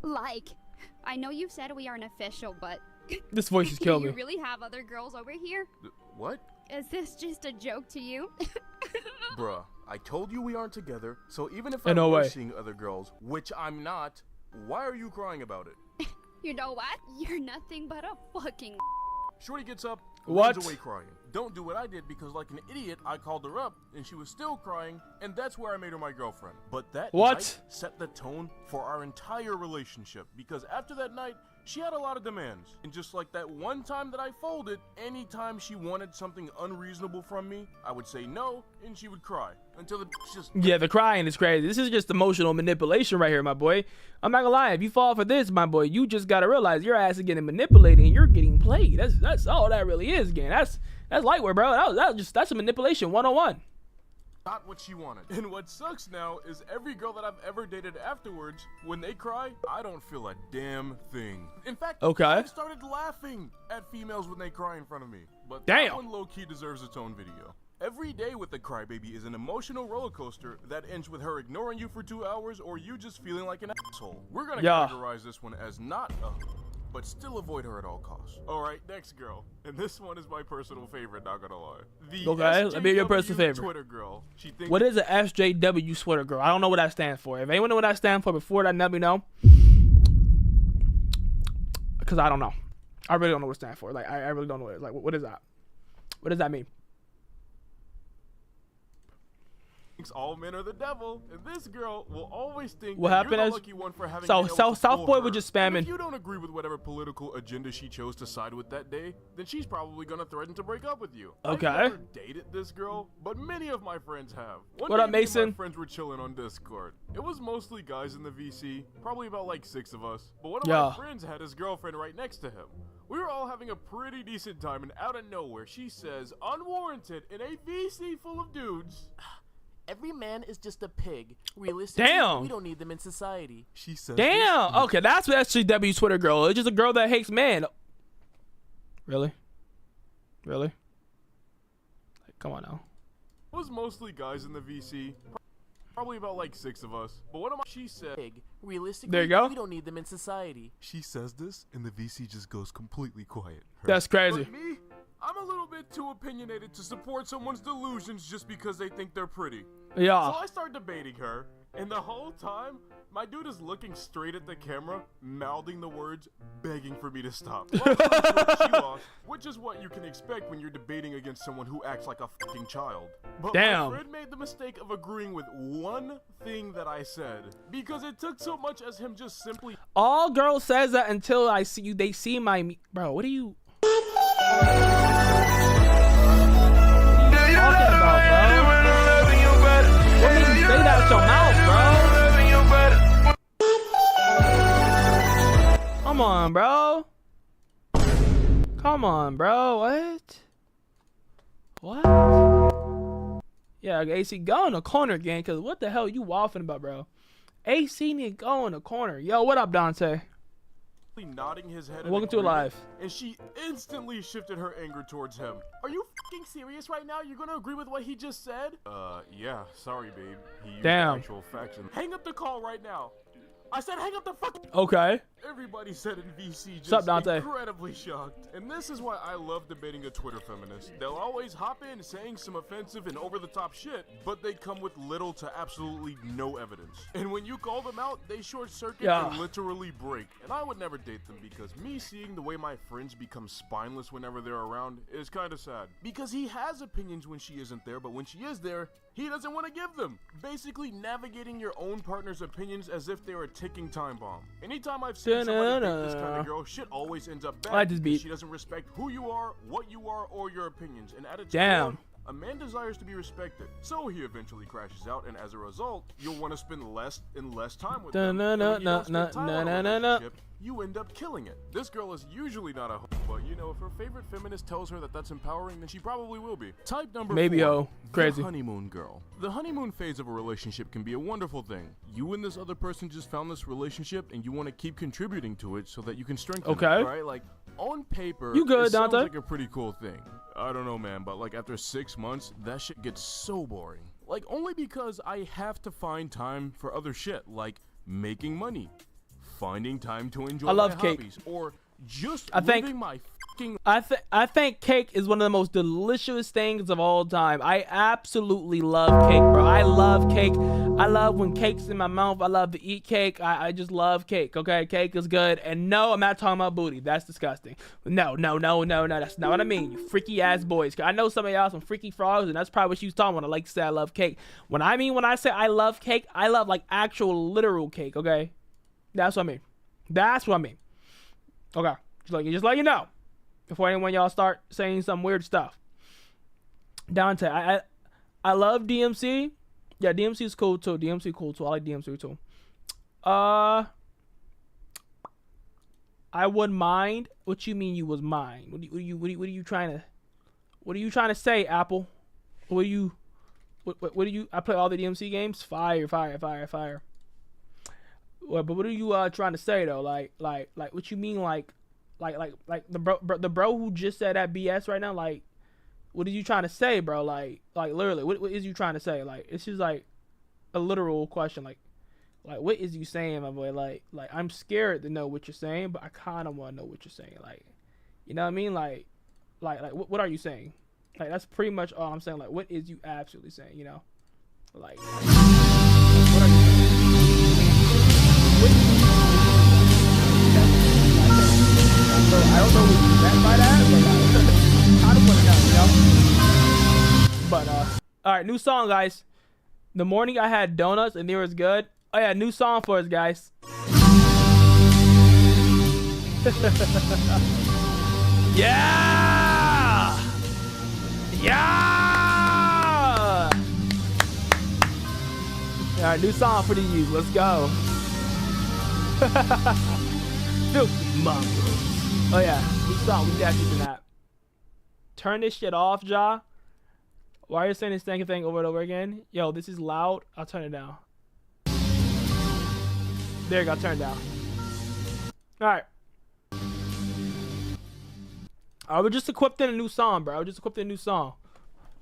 Like, I know you said we aren't official, but This voice is killing do me. you really have other girls over here? What? Is this just a joke to you? Bruh, I told you we aren't together, so even if No I'm way. seeing other girls, which I'm not, why are you crying about it? You know what? You're nothing but a fucking Shorty gets up, What? runs away crying. Don't do what I did because like an idiot, I called her up and she was still crying, and that's where I made her my girlfriend. But that night set the tone for our entire relationship because after that night, she had a lot of demands. And just like that one time that I folded, anytime she wanted something unreasonable from me, I would say no, and she would cry. Until the just... Yeah, the crying is crazy. This is just emotional manipulation right here, my boy. I'm not gonna lie. If you fall for this, my boy, you just gotta realize your ass is getting manipulated and you're getting played. That's all that really is, gang. That's light work, bro. That's a manipulation 101. Not what she wanted. And what sucks now is every girl that I've ever dated afterwards, when they cry, I don't feel a damn thing. In fact, I've started laughing at females when they cry in front of me. But that one low-key deserves its own video. Every day with the crybaby is an emotional roller coaster that ends with her ignoring you for 2 hours or you just feeling like an asshole. We're gonna categorize this one as not a but still avoid her at all costs. Alright, next girl. And this one is my personal favorite, not gonna lie. The let me hear your personal favorite. Twitter girl. She thinks What is an SJW Twitter girl? I don't know what that stands for. If anyone know what that stands for before that, let me know. Because I don't know. I really don't know what it stands for. Like, I really don't know what it is. Like, what is that? What does that mean? thinks all men are the devil, and this girl will always think what that happened you're the is lucky one for having South Boy was just spamming. And if you don't agree with whatever political agenda she chose to side with that day, then she's probably gonna threaten to break up with you. Okay. I've never dated this girl, but many of my friends have. One What day up, me and Mason? My friends were chilling on Discord. It was mostly guys in the VC, probably about like 6 of us. But one of my friends had his girlfriend right next to him. We were all having a pretty decent time, and out of nowhere, she says, unwarranted, in a VC full of dudes, every man is just a pig. Realistically, we don't need them in society. She says, damn. Okay, that's what SJW Twitter girl. It's just a girl that hates men. Really? Really? Like, come on now. It was mostly guys in the VC. Probably about like 6 of us. But one of my she said, realistically, there you go. We don't need them in society. She says this, and the VC just goes completely quiet. That's crazy. But me, I'm a little bit too opinionated to support someone's delusions just because they think they're pretty. Yeah. So I start debating her, and the whole time, my dude is looking straight at the camera, mouthing the words, begging for me to stop. She lost, which is what you can expect when you're debating against someone who acts like a fucking child. But my friend made the mistake of agreeing with one thing that I said, because it took so much as him just simply. All girls says that until I see you. They see my bro. What are you? What made you say that with your mouth, bro? Come on, bro. Come on, bro. What? What? Yeah, AC, go in the corner again, because what the hell you waffling about, bro? AC need to go in the corner. Yo, what up, Dante? Nodding his head. Welcome to Live. And she instantly shifted her anger towards him. Are you f***ing serious right now? You're gonna agree with what he just said? Yeah. Sorry, babe. He used actual facts. Hang up the call right now. I said hang up the fucking. Okay. Everybody said in VC just Sup, Dante? incredibly shocked. And this is why I love debating a Twitter feminist. They'll always hop in saying some offensive and over-the-top shit, but they come with little to absolutely no evidence. And when you call them out, they short-circuit and literally break. And I would never date them because me seeing the way my friends become spineless whenever they're around is kind of sad. Because he has opinions when she isn't there, but when she is there, he doesn't want to give them. Basically navigating your own partner's opinions as if they're a ticking time bomb. Anytime I've seen somebody date this kind of girl, shit always ends up bad. I just beat. She doesn't respect who you are, what you are, or your opinions. And at its core, a man desires to be respected. So he eventually crashes out, and as a result, you'll want to spend less and less time with them. You end up killing it. This girl is usually not a hoe, but you know, if her favorite feminist tells her that that's empowering, then she probably will be. Type number 4, crazy. the honeymoon girl. The honeymoon phase of a relationship can be a wonderful thing. You and this other person just found this relationship, and you want to keep contributing to it so that you can strengthen it, right? Like, on paper, it sounds like a pretty cool thing. I don't know, man, but like after 6 months, that shit gets so boring. Like, only because I have to find time for other shit, like making money, finding time to enjoy my hobbies, or just living my fucking. I think cake is one of the most delicious things of all time. I absolutely love cake, bro. I love cake. I love when cake's in my mouth. I love to eat cake. I just love cake. Okay, cake is good. And no, I'm not talking about booty. That's disgusting. No. That's not what I mean. You freaky ass boys. I know some of y'all some freaky frogs, and that's probably what she was talking about. I like to say I love cake. When I say I love cake, I love like actual literal cake. Okay, that's what I mean. That's what I mean. Okay, just let you know before anyone y'all start saying some weird stuff. Dante, I love DMC. Yeah, DMC is cool too. DMC cool too. I like DMC too. I wouldn't mind. What you mean you was mine? What are you trying to say, Apple? What do you? I play all the DMC games. Fire. Well, but what are you trying to say though? Like what you mean like the bro who just said that BS right now? Like, what are you trying to say, bro? Like literally, what is you trying to say? Like, it's just like a literal question. Like what is you saying, my boy? Like I'm scared to know what you're saying, but I kind of want to know what you're saying. Like, you know what I mean? Like what are you saying? Like, that's pretty much all I'm saying. Like, what is you absolutely saying? You know, like what are you saying? So I don't know what you meant by that, but I don't want to know, you know? But alright, new song, guys. The morning I had donuts and they was good. Oh yeah, new song for us, guys. Yeah! Alright, new song for the youth. Let's go. Filthy mongrels. Oh yeah, new song. We definitely do that. Turn this shit off, Ja. Why are you saying this stinking thing over and over again? Yo, this is loud. I'll turn it down. There you go. Turn it down. All right. I was just equipped in a new song, bro. All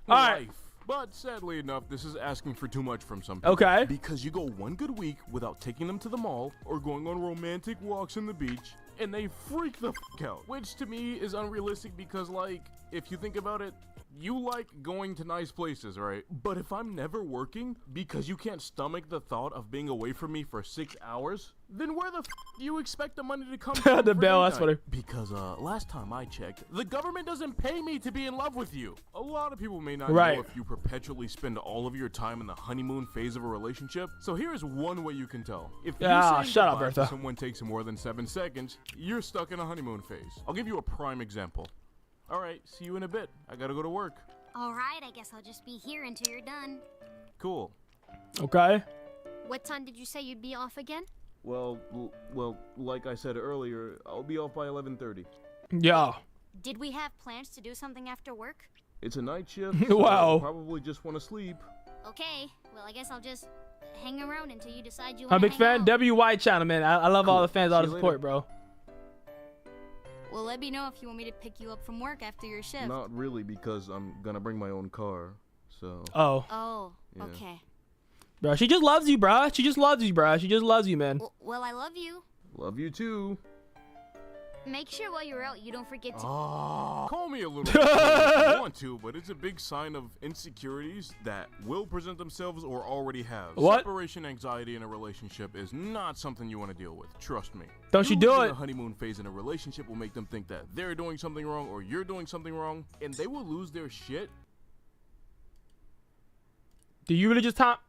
right. But sadly enough, this is asking for too much from some people. Okay. Because you go one good week without taking them to the mall or going on romantic walks on the beach, and they freak the f*** out. Which to me is unrealistic because, like, if you think about it, you like going to nice places, right? But if I'm never working because you can't stomach the thought of being away from me for 6 hours, then where the f*** do you expect the money to come from? The bell, that's funny. Because last time I checked, the government doesn't pay me to be in love with you. A lot of people may not know if you perpetually spend all of your time in the honeymoon phase of a relationship. So here's one way you can tell. If you say goodbye to someone takes more than 7 seconds, you're stuck in a honeymoon phase. I'll give you a prime example. All right, see you in a bit. I gotta go to work. All right, I guess I'll just be here until you're done. Cool. Okay. What time did you say you'd be off again? Well, like I said earlier, I'll be off by 11:30. Yeah. Did we have plans to do something after work? It's a night shift. So Wow. I'll probably just want to sleep. Okay, well, I guess I'll just hang around until you decide you I'm a want big fan. WY channel, man. I love all the fans, all the See you support, later. bro. Well, let me know if you want me to pick you up from work after your shift. Not really, because I'm gonna bring my own car. So. Oh. Oh, Yeah. okay. Bro, she just loves you, bro. She just loves you, bro. She just loves you, man. Well, I love you. Love you too. Make sure while you're out, you don't forget to... Call me a little bit if you want to, but it's a big sign of insecurities that will present themselves or already have. What? Separation anxiety in a relationship is not something you want to deal with. Trust me. Don't you do Losing it. The honeymoon phase in a relationship will make them think that they're doing something wrong or you're doing something wrong, and they will lose their shit. Do you really just top?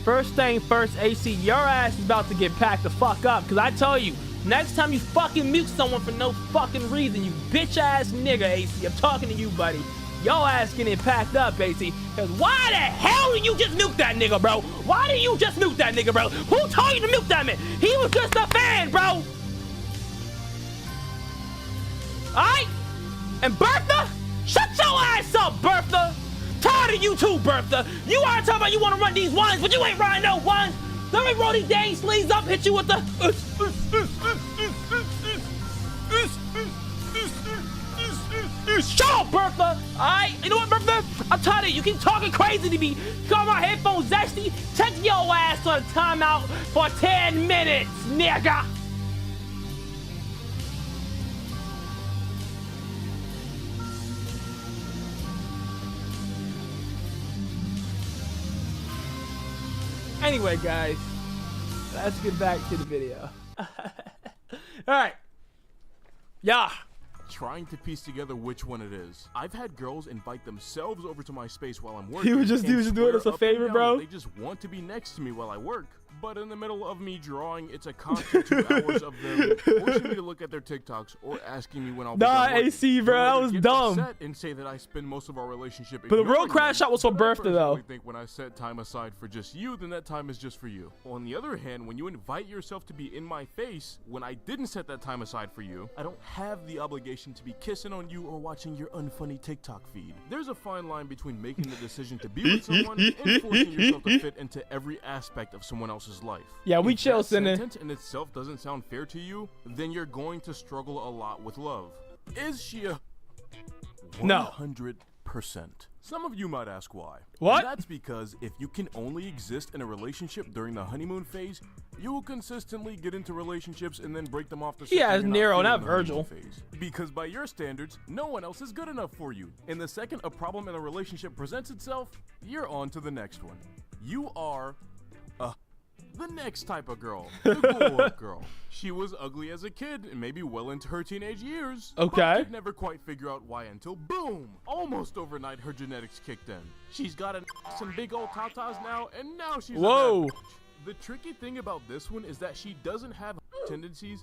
First thing first, AC, your ass is about to get packed the fuck up. Cause I tell you, next time you fucking mute someone for no fucking reason, you bitch ass nigga, AC. I'm talking to you, buddy. Your ass getting packed up, AC. Cause why the hell did you just mute that nigga, bro? Why did you just mute that nigga, bro? Who told you to mute that man? He was just a fan, bro. Alright? And Bertha? Shut your ass up, Bertha. Tired of you too, Bertha. You are talking about you want to run these ones, but you ain't running no ones. Let me roll these dang sleeves up, hit you with the... Shut up, Bertha. Alright? You know what, Bertha? I'm tired of you. You keep talking crazy to me. Got my headphones zesty. Take your ass on a timeout for 10 minutes, nigga. Anyway, guys, let's get back to the video. All right. Yeah. Trying to piece together which one it is. I've had girls invite themselves over to my space while I'm working. He was just doing us a favor, bro. They just want to be next to me while I work. But in the middle of me drawing, it's a constant 2 hours of them forcing me to look at their TikToks or asking me when I'll be done working. AC, bro, that was dumb. Upset and say that I spend most of our relationship. But the real ignoring crash them. out was for But I birthday, though. personally think when I set time aside for just you, then that time is just for you. On the other hand, when you invite yourself to be in my face when I didn't set that time aside for you, I don't have the obligation to be kissing on you or watching your unfunny TikTok feed. There's a fine line between making the decision to be with someone and forcing yourself to fit into every aspect of someone else's life. Yeah, we If chill, that Cindy. sentence in itself doesn't sound fair to you, then you're going to struggle a lot with love. Is she a No. 100%? Some of you might ask why. What? And that's because if you can only exist in a relationship during the honeymoon phase, you will consistently get into relationships and then break them off the He second has you're Nero, feeling not the honeymoon Virgil. phase. Because by your standards, no one else is good enough for you. And the second a problem in a relationship presents itself, you're on to the next one. You are the next type of girl, the glow-up girl. She was ugly as a kid and maybe well into her teenage years. Okay. But could never quite figure out why until boom, almost overnight her genetics kicked in. She's got an ass and big old tatas now, and now she's Whoa. a bad bitch. The tricky thing about this one is that she doesn't have tendencies,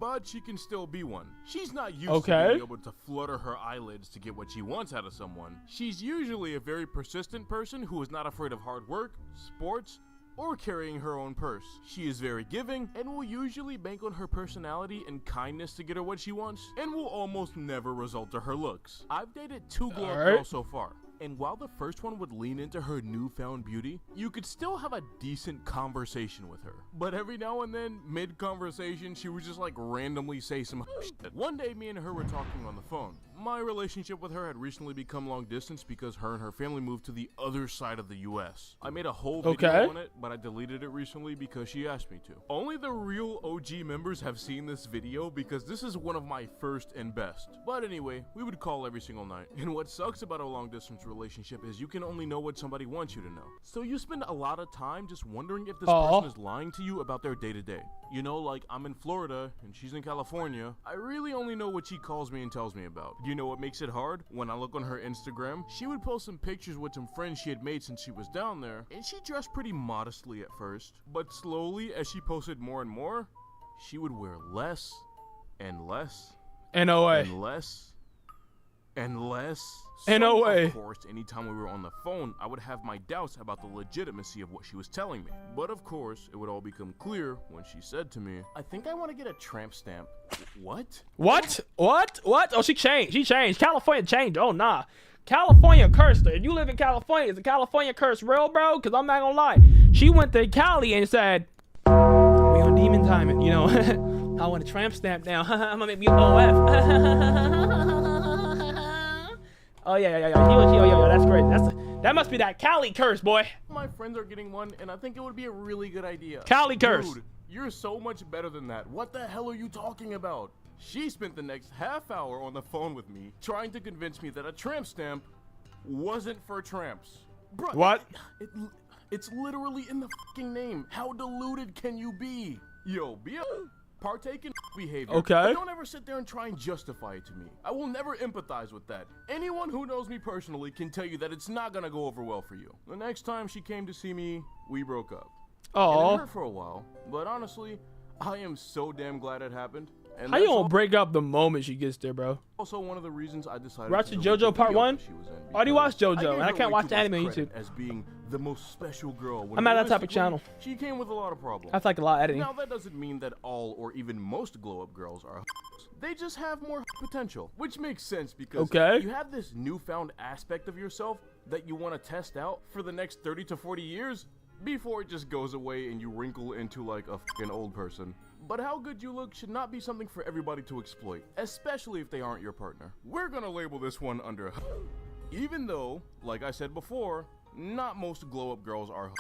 but she can still be one. She's not used to being able to flutter her eyelids to get what she wants out of someone. She's usually a very persistent person who is not afraid of hard work, sports, or carrying her own purse. She is very giving and will usually bank on her personality and kindness to get her what she wants, and will almost never result to her looks. I've dated 2 glow-up girls so far, and while the first one would lean into her newfound beauty, you could still have a decent conversation with her. But every now and then, mid-conversation, she would just like randomly say some shit. One day, me and her were talking on the phone. My relationship with her had recently become long distance because her and her family moved to the other side of the US. I made a whole video on it, but I deleted it recently because she asked me to. Only the real OG members have seen this video because this is one of my first and best. But anyway, we would call every single night. And what sucks about a long distance relationship is you can only know what somebody wants you to know. So you spend a lot of time just wondering if this person is lying to you about their day-to-day. You know, like I'm in Florida and she's in California. I really only know what she calls me and tells me about. You know what makes it hard? When I look on her Instagram, she would post some pictures with some friends she had made since she was down there, and she dressed pretty modestly at first. But slowly, as she posted more and more, she would wear less and less NOA. and less Unless, Ain't no way. Of course, anytime we were on the phone, I would have my doubts about the legitimacy of what she was telling me. But of course, it would all become clear when she said to me, I think I want to get a tramp stamp. What? What? Oh, she changed. California changed. Oh, nah. California cursed her. If you live in California, is the California curse real, bro? Because I'm not going to lie. She went to Cali and said, we on demon timing, you know. I want a tramp stamp now. I'm going to make me an OF. Oh, yeah. That's great. That must be that Cali curse, boy. My friends are getting one, and I think it would be a really good idea. Cali curse. Dude, you're so much better than that. What the hell are you talking about? She spent the next half hour on the phone with me trying to convince me that a tramp stamp wasn't for tramps. Bro, what? It's literally in the fucking name. How deluded can you be? Yo, partake in behavior. Okay. But don't ever sit there and try and justify it to me. I will never empathize with that. Anyone who knows me personally can tell you that it's not gonna go over well for you. The next time she came to see me, we broke up. Oh. It hurt for a while, but honestly, I am so damn glad it happened. And how you gonna break up the moment she gets there, bro? Also, one of the reasons I decided watching JoJo Part 1? I already watched JoJo, and I can't watch anime on YouTube. As being the most special girl. I'm at that type of channel. She came with a lot of problems. That's like a lot of editing. Now, that doesn't mean that all or even most glow-up girls are they just have more potential, which makes sense because you have this newfound aspect of yourself that you want to test out for the next 30 to 40 years before it just goes away and you wrinkle into like a fucking old person. But how good you look should not be something for everybody to exploit, especially if they aren't your partner. We're gonna label this one under even though, like I said before, not most glow-up girls are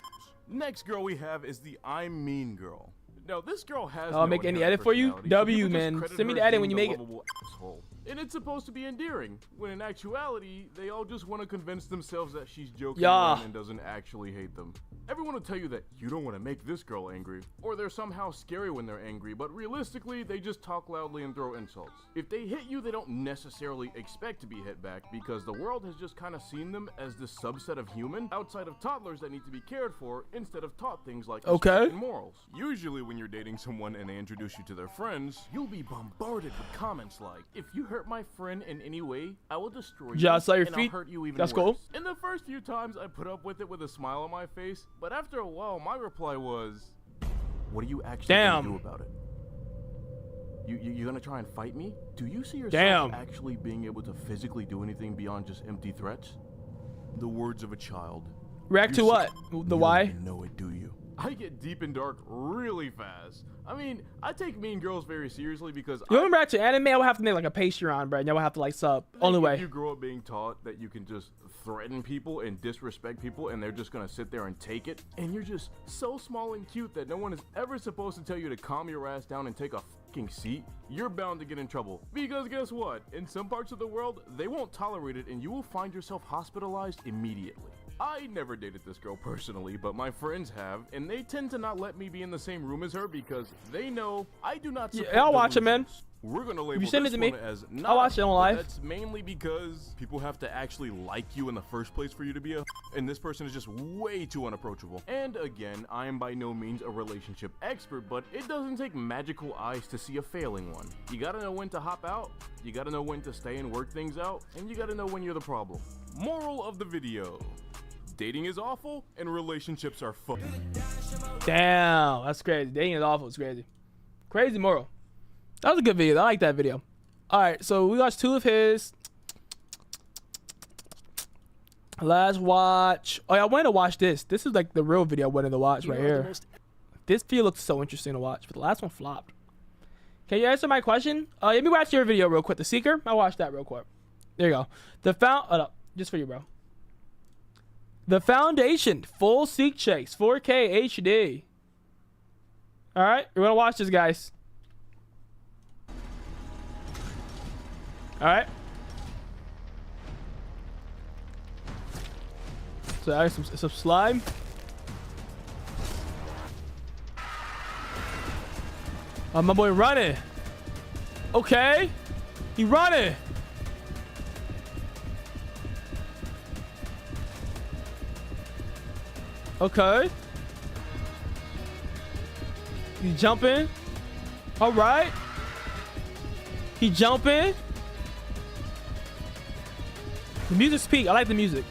Next girl we have is the I'm Mean girl. Now this girl has I'll make any edit for you? W, man. Send me the edit when you make it. Asshole. And it's supposed to be endearing, when in actuality, they all just want to convince themselves that she's joking around and doesn't actually hate them. Everyone will tell you that you don't want to make this girl angry, or they're somehow scary when they're angry, but realistically, they just talk loudly and throw insults. If they hit you, they don't necessarily expect to be hit back, because the world has just kind of seen them as this subset of human, outside of toddlers that need to be cared for, instead of taught things like respect and morals. Usually when you're dating someone and they introduce you to their friends, you'll be bombarded with comments like, if you hurt my friend in any way, I will destroy you and I'll hurt you even worse. Cool. In the first few times, I put up with it with a smile on my face, but after a while, my reply was, what are you actually gonna do about it? You gonna try and fight me? Do you see yourself actually being able to physically do anything beyond just empty threats? The words of a child. React to what? The why? You know it, do you? I get deep and dark really fast. I mean, I take Mean Girls very seriously because you remember to anime, I would have to make like a Patreon, bro. And I would have to like sub. Only way. You grow up being taught that you can just threaten people and disrespect people and they're just gonna sit there and take it. And you're just so small and cute that no one is ever supposed to tell you to calm your ass down and take a fucking seat. You're bound to get in trouble. Because guess what? In some parts of the world, they won't tolerate it and you will find yourself hospitalized immediately. I never dated this girl personally, but my friends have, and they tend to not let me be in the same room as her because they know I do not support I'll watch it, man. We're gonna label you send this it to one me, as not, I'll watch it on live. That's mainly because people have to actually like you in the first place for you to be a and this person is just way too unapproachable. And again, I am by no means a relationship expert, but it doesn't take magical eyes to see a failing one. You gotta know when to hop out, you gotta know when to stay and work things out, and you gotta know when you're the problem. Moral of the video. Dating is awful and relationships are fun. Damn, that's crazy. Dating is awful. It's crazy. Crazy moral. That was a good video. I like that video. All right, so we watched 2 of his. Let's watch. Oh, yeah, I wanted to watch this. This is like the real video I wanted to watch right here. This video looks so interesting to watch, but the last one flopped. Can you answer my question? Let me watch your video real quick. The Seeker. I'll watch that real quick. There you go. Just for you, bro. The Foundation, full seek checks, 4K HD. All right, we're gonna watch this, guys. All right. So I have some slime. Oh, my boy running. Okay, he running. Okay. He jumping. All right. He jumping. The music's peak. I like the music.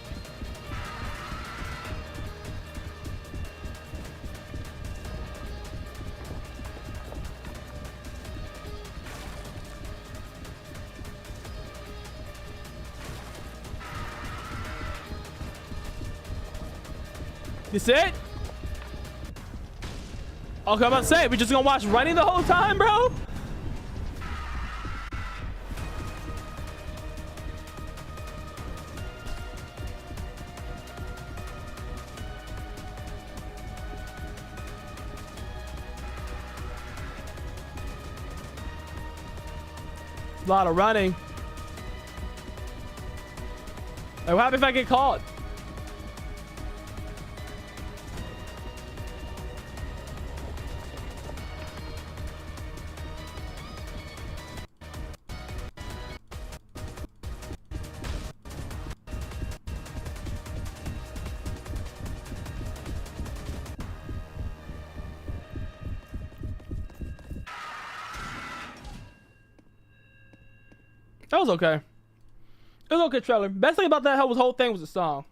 This it? Okay, I'm about to say, we're just gonna watch running the whole time, bro? A lot of running. Like, what happens if I get caught? That was okay. It was okay trailer. Best thing about that whole thing was the song.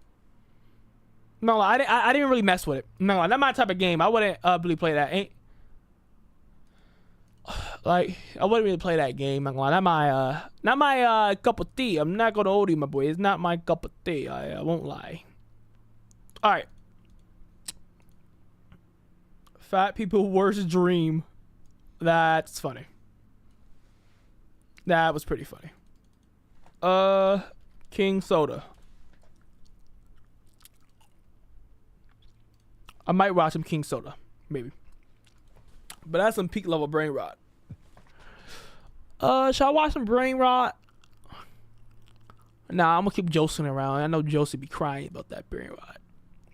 No, I didn't really mess with it. No, not my type of game. I wouldn't really play that. Like, I wouldn't really play that game. Not my cup of tea. I'm not gonna hold you, my boy. It's not my cup of tea. I won't lie. All right. Fat people worst dream. That's funny. That was pretty funny. King Soda. I might watch some King Soda, maybe. But that's some peak level brain rot. Shall I watch some brain rot? Nah, I'm gonna keep Josie around. I know Josie be crying about that brain rot.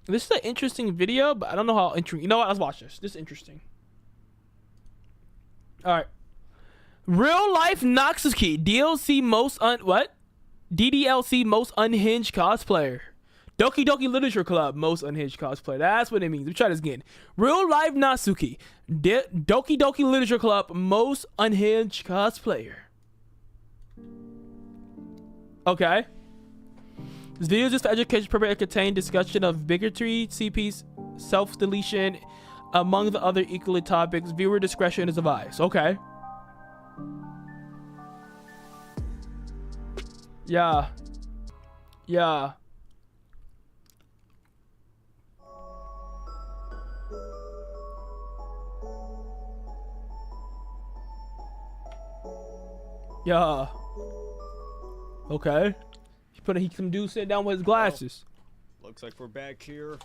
This is an interesting video, but I don't know how interesting. You know what? Let's watch this. This is interesting. All right. Real life Noxuki DLC most DDLC most unhinged cosplayer. Doki Doki Literature Club most unhinged cosplayer. That's what it means. Let me try this again. Real life Natsuki. Doki Doki Literature Club most unhinged cosplayer. Okay. This video is just for education purpose. It contains discussion of bigotry, CP's self-deletion, among the other equally topics. Viewer discretion is advised. Okay. Yeah. Yeah. Yeah. Okay. He some dude sitting down with his glasses. Well, looks like we're back here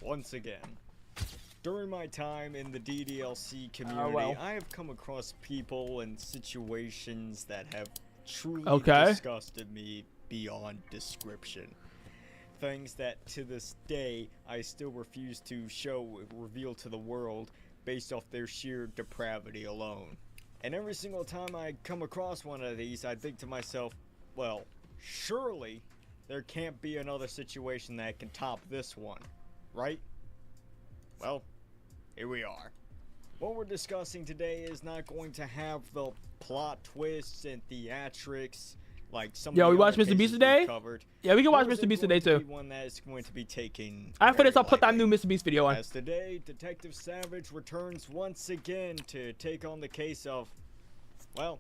once again. During my time in the DDLC community, I have come across people and situations that have truly disgusted me beyond description. Things that to this day I still refuse to reveal to the world based off their sheer depravity alone. And every single time I come across one of these, I think to myself, well, surely there can't be another situation that can top this one, right? Well, here we are. What we're discussing today is not going to have the plot twists and theatrics like some. Yo, we watch Mr. Beast today? Yeah, we can watch Mr. Beast today too. One that is going to be taken after this, I'll put that new Mr. Beast video on. As today, Detective Savage returns once again to take on the case of, well,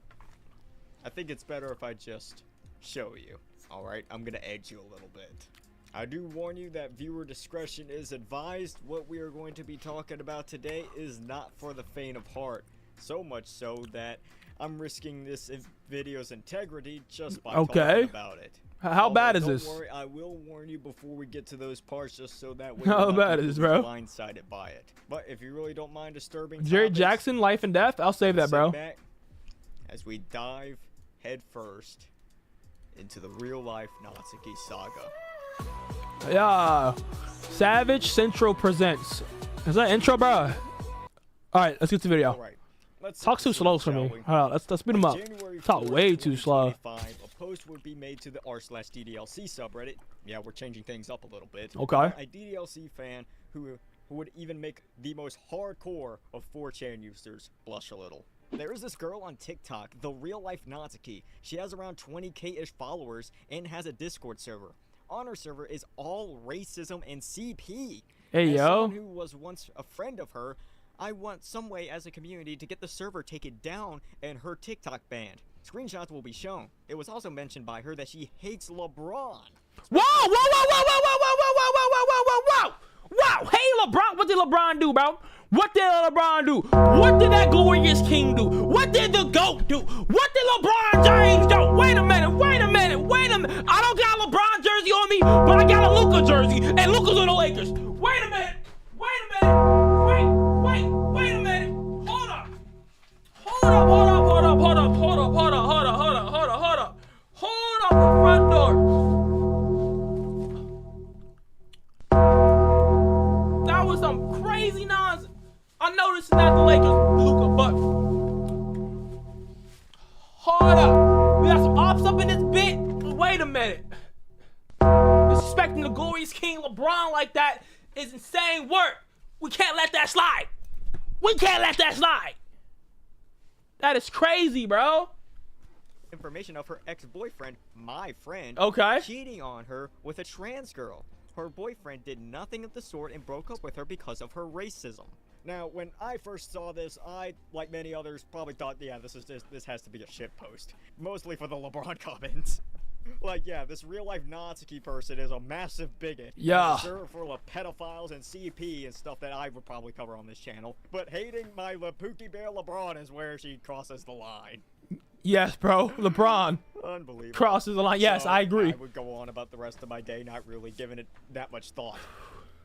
I think it's better if I just show you. Alright, I'm gonna edge you a little bit. I do warn you that viewer discretion is advised. What we are going to be talking about today is not for the faint of heart. So much so that I'm risking this video's integrity just by talking about it. How bad is this? Don't worry, I will warn you before we get to those parts just so that way how bad is this, bro? Blindsided by it. But if you really don't mind disturbing Jerry Jackson, Life and Death, I'll save that, bro. Back as we dive head first into the real life Natsuki saga. Yeah. Savage Central presents. Is that intro, bro? Alright, let's get to the video. Alright. Talk too slow for me. Alright, let's speed him up. Talk way too slow. A post would be made to the r/DDLC subreddit. Yeah, we're changing things up a little bit. Okay. A DDLC fan who would even make the most hardcore of 4chan users blush a little. There is this girl on TikTok, the real life Natsuki. She has around 20k-ish followers and has a Discord server. On her server is all racism and CP. Hey, as yo. someone who was once a friend of her, I want some way as a community to get the server taken down and her TikTok banned. Screenshots will be shown. It was also mentioned by her that she hates LeBron. Whoa, whoa, whoa, whoa, whoa, whoa, whoa, whoa, whoa, whoa, whoa, whoa, whoa, whoa. Wow, hey LeBron, what did LeBron do, bro? What did LeBron do? What did that glorious king do? What did the GOAT do? What did LeBron James do? Wait a minute, wait a minute, wait a minute. I don't got a LeBron jersey on me, but I got a Luka jersey, and Luka's on the Lakers. Wait a minute, wait a minute, wait a minute. Hold up. Hold up, hold up, hold up, hold up, hold up, hold up, hold up, hold up, hold up, hold up. Hold up the front door. That was some crazy nonsense. I know this is not the Lakers, Luka, but hold up. We got some ops up in this bit. Wait a minute. Disrespecting the glorious king LeBron like that is insane work. We can't let that slide. We can't let that slide. That is crazy, bro. Information of her ex-boyfriend, my friend, Okay. cheating on her with a trans girl. Her boyfriend did nothing of the sort and broke up with her because of her racism. Now, when I first saw this, I, like many others, probably thought, yeah, this has to be a shit post. Mostly for the LeBron comments. Like, yeah, this real-life Natsuki person is a massive bigot. Yeah. A server full of pedophiles and CP and stuff that I would probably cover on this channel. But hating my Pookie Bear LeBron is where she crosses the line. Yes, bro. LeBron Unbelievable. crosses the line. Yes, So, I agree. I would go on about the rest of my day not really giving it that much thought.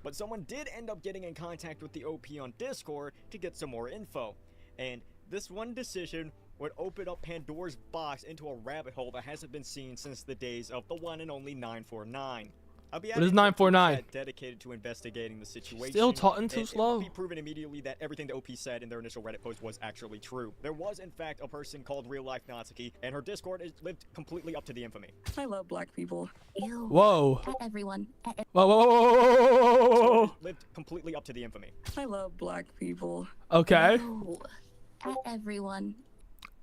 But someone did end up getting in contact with the OP on Discord to get some more info. And this one decision would open up Pandora's box into a rabbit hole that hasn't been seen since the days of the one and only 949. I'll be What is 949? dedicated to investigating the situation. Still talking too and slow. It will be proven immediately that everything the OP said in their initial Reddit post was actually true. There was, in fact, a person called Real Life Natsuki, and her Discord lived completely up to the infamy. I love black people. Ew. Whoa. At everyone. Whoa, whoa, whoa, whoa, whoa, whoa. Lived completely up to the infamy. I love black people. Okay. Ew. At everyone.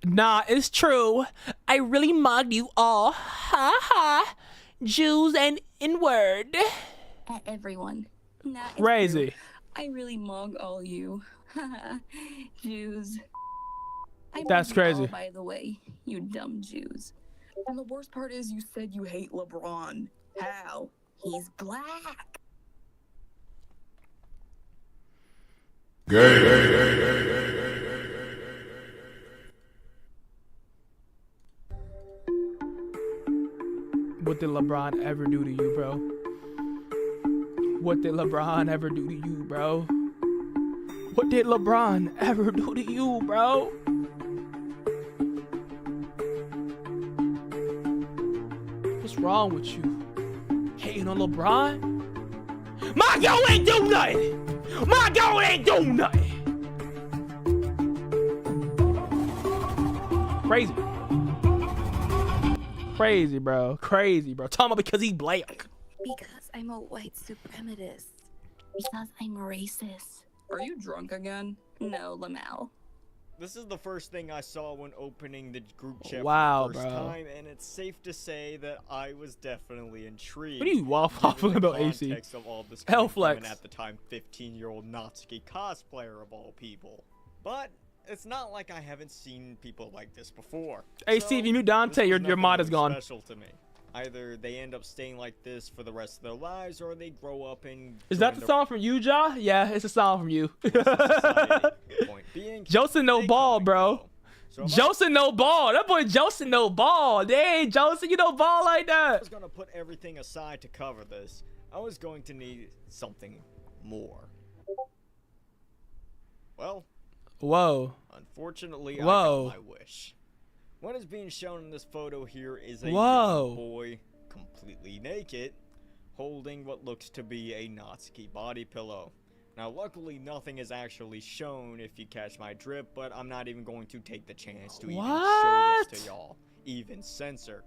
Nah, it's true. I really mugged you all. Ha ha. Jews and N-word. At everyone. Nah, it's Crazy. true. I really mug all you. Jews. I That's mug you all, crazy. by the way, you dumb Jews. And the worst part is you said you hate LeBron. How? He's black. What did LeBron ever do to you, bro? What did LeBron ever do to you, bro? What did LeBron ever do to you, bro? What's wrong with you? Hating on LeBron? My girl ain't do nothing! My girl ain't do nothing! Crazy. Crazy, bro. Crazy, bro. Talking about because he black. Because I'm a white supremacist. Because I'm racist. Are you drunk again? No, Lamau. This is the first thing I saw when opening the group chat Wow, for the first bro. time, and it's safe to say that I was definitely intrigued. What are you waffling given the about, AC? context of all this Hell coming from flex. an, at the time, 15-year-old Natsuki cosplayer of all people. But it's not like I haven't seen people like this before. AC, So, if you knew Dante, this your was mod is nothing gone. Special to me. Either they end up staying like this for the rest of their lives, or they grow up and Is that join the song from you, Ja? Yeah, it's a song from you. society. Point being, Joseph no they ball, come and bro. go. So if Joseph no ball. That boy Joseph no ball. Dang, Joseph, you don't ball like I that. was gonna put everything aside to cover this, I was going to need something more. Well, Whoa. unfortunately, Whoa. I got my wish. What is being shown in this photo here is a Whoa. young boy, completely naked, holding what looks to be a Natsuki body pillow. Now, luckily, nothing is actually shown if you catch my drift, but I'm not even going to take the chance to even show What? this to y'all, even censored.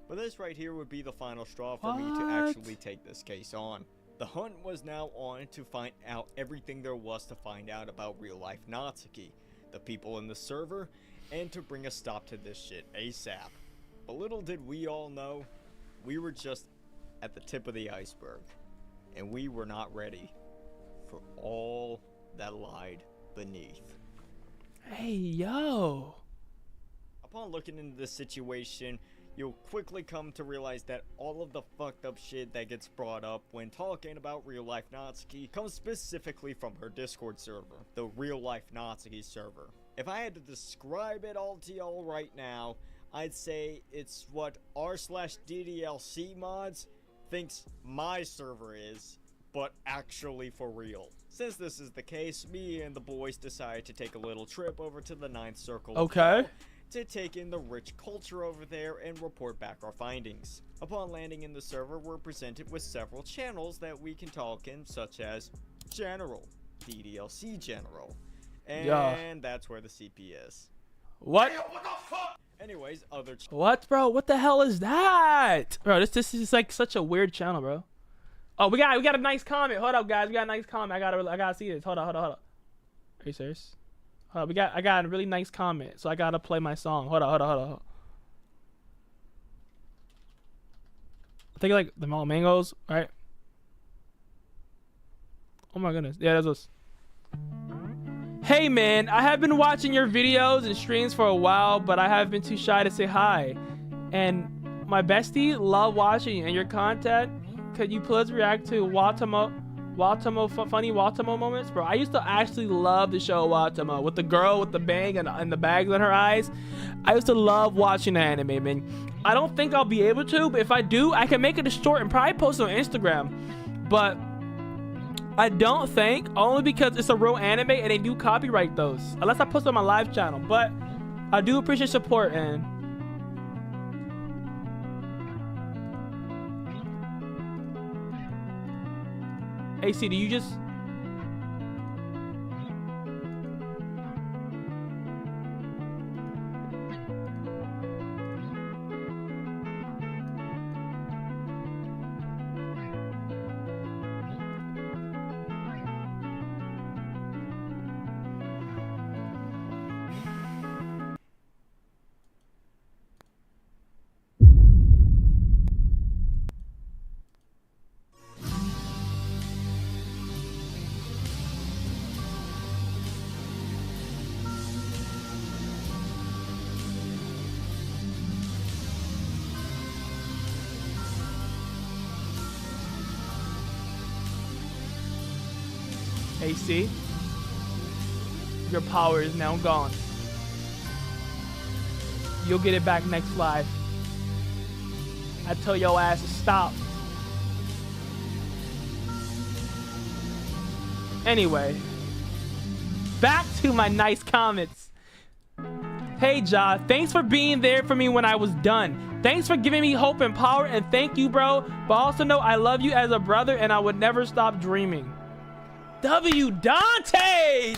But this right here would be the final straw for me to What? actually take this case on. The hunt was now on to find out everything there was to find out about real-life Natsuki. the people in the server, and to bring a stop to this shit ASAP. But little did we all know, we were just at the tip of the iceberg, and we were not ready for all that lied beneath. Hey, yo. Upon looking into this situation, you'll quickly come to realize that all of the fucked up shit that gets brought up when talking about Real Life Natsuki comes specifically from her Discord server, the Real Life Natsuki server. If I had to describe it all to y'all right now, I'd say it's what r/DDLC mods thinks my server is, but actually for real. Since this is the case, me and the boys decided to take a little trip over to the 9th Circle. Okay. To take in the rich culture over there and report back our findings. Upon landing in the server, we're presented with several channels that we can talk in, such as General, DDLC General, and that's where the CP is. What? Hey, what the fuck? Anyways, what, bro? What the hell is that, bro? This is like such a weird channel, bro. Oh, we got a nice comment. Hold up, guys. We got a nice comment. I gotta see this. Hold up. Are you serious? I got a really nice comment, so I gotta play my song. Hold on. I think like the mangoes, right? Oh my goodness, yeah, that's us. Hey man, I have been watching your videos and streams for a while, but I have been too shy to say hi. And my bestie love watching and your content. Could you please react to funny Watamo moments, bro? I used to actually love the show Watamo with the girl with the bang and the bags on her eyes. I used to love watching the anime, man. I don't think I'll be able to, but if I do, I can make it a short and probably post it on Instagram. But I don't think, only because it's a real anime and they do copyright those, unless I post it on my live channel. But I do appreciate support. And AC, do you just... AC, your power is now gone. You'll get it back next live. I tell your ass to stop. Anyway, back to my nice comments. Hey Ja, thanks for being there for me when I was done. Thanks for giving me hope and power, and thank you, bro. But also know I love you as a brother and I would never stop dreaming. W Dante,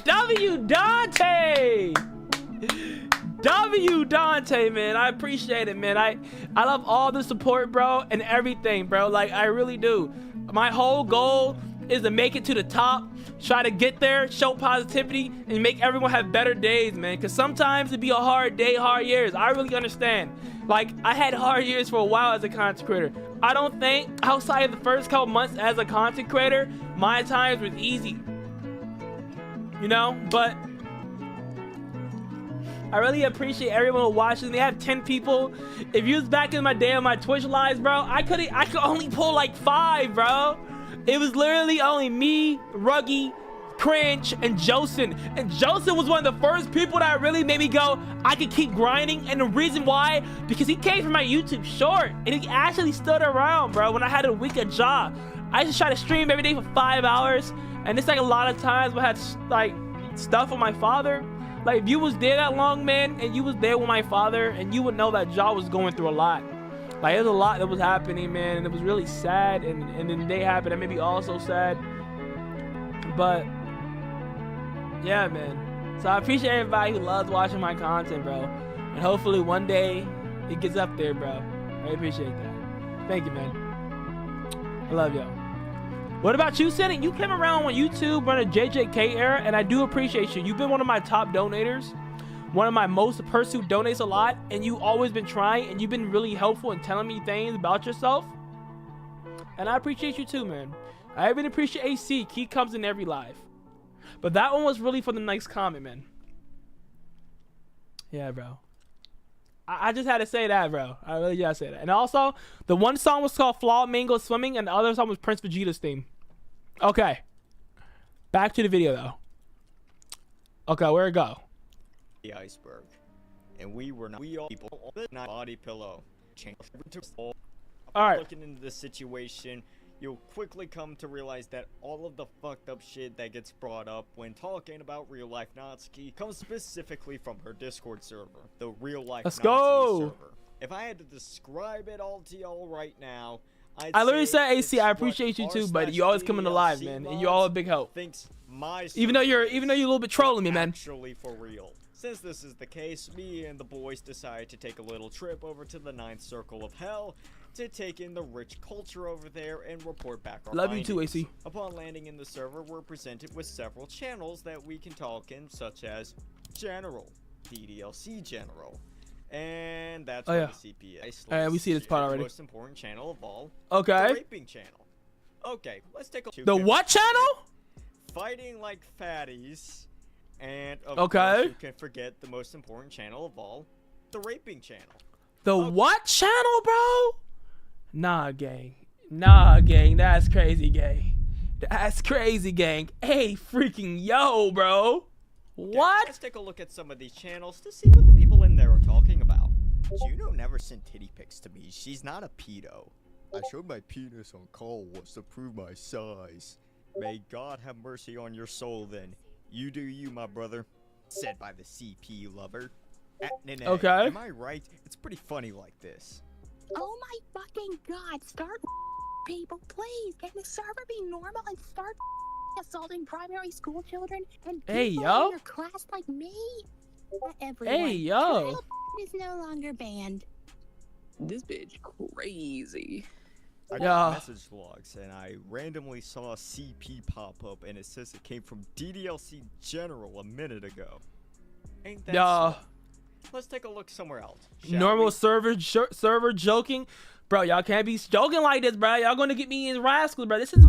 man. I appreciate it, man. I love all the support, bro, and everything, bro. Like, I really do. My whole goal is to make it to the top, try to get there, show positivity, and make everyone have better days, man. Because sometimes it'd be a hard day, hard years. I really understand. Like, I had hard years for a while as a content creator. I don't think outside of the first couple months as a content creator, my times was easy, you know. But I really appreciate everyone who watches. They have 10 people. If you was back in my day on my Twitch lives, bro, I could only pull like 5, bro. It was literally only me, Ruggy, Cringe, and Josen. And Josen was one of the first people that really made me go, I could keep grinding. And the reason why, because he came from my YouTube short, and he actually stood around, bro, when I had a weekend job. I just try to stream every day for 5 hours, and it's like a lot of times I had like stuff with my father. Like, if you was there that long, man, and you was there with my father, and you would know that Ja was going through a lot. Like, there's a lot that was happening, man, and it was really sad, and then the day happened, and maybe also sad. But yeah, man. So I appreciate everybody who loves watching my content, bro. And hopefully one day it gets up there, bro. I appreciate that. Thank you, man. I love y'all. What about you, Senate? You came around on YouTube running JJK era, and I do appreciate you. You've been one of my top donators, one of my most person who donates a lot, and you always been trying, and you've been really helpful in telling me things about yourself. And I appreciate you too, man. I even appreciate AC. He comes in every live. But that one was really for the next comment, man. Yeah, bro. I just had to say that, bro. I really gotta say that. And also, the one song was called Flawed Mango Swimming, and the other song was Prince Vegeta's theme. Okay. Back to the video, though. Okay, where'd it go? The iceberg. And we all people on the body pillow. Alright. Looking into the situation, you'll quickly come to realize that all of the fucked up shit that gets brought up when talking about Real Life Natsuki comes specifically from her Discord server, the Real Life Natsuki server. If I had to describe it all to y'all right now, I literally said AC, I appreciate you too, buddy. You always come in the live, man, and you're all a big help. Even though you're a little bit trolling me, man. Actually for real. Since this is the case, me and the boys decided to take a little trip over to the 9th Circle of Hell to take in the rich culture over there and report back our Love findings. You too, AC. Upon landing in the server, we're presented with several channels that we can talk in, such as General, DDLC General, and that's where the CPA. And we see this part already. The most important channel of all. Okay. The raping channel. Okay, let's take a look. The what channel? Fighting like fatties. And of course, you can forget the most important channel of all, the raping channel. The what channel, bro? Nah, gang. Nah, gang. That's crazy, gang. That's crazy, gang. Hey, freaking yo, bro. What? Let's take a look at some of these channels to see what the people in there are talking about. Juno never sent titty pics to me. She's not a pedo. I showed my penis on call once to prove my size. May God have mercy on your soul then. You do you, my brother. Said by the CP lover. Okay. Am I right? It's pretty funny like this. Oh my fucking god, start people, please. Can the server be normal and start assaulting primary school children and people in your class like me? Everyone. Hey, yo. Is no longer banned. This bitch crazy. I got message logs and I randomly saw a CP pop up and it says it came from DDLC General a minute ago. Ain't that Let's take a look somewhere else. Normal server joking, bro. Y'all can't be joking like this, bro. Y'all gonna get me in rascals, bro. This is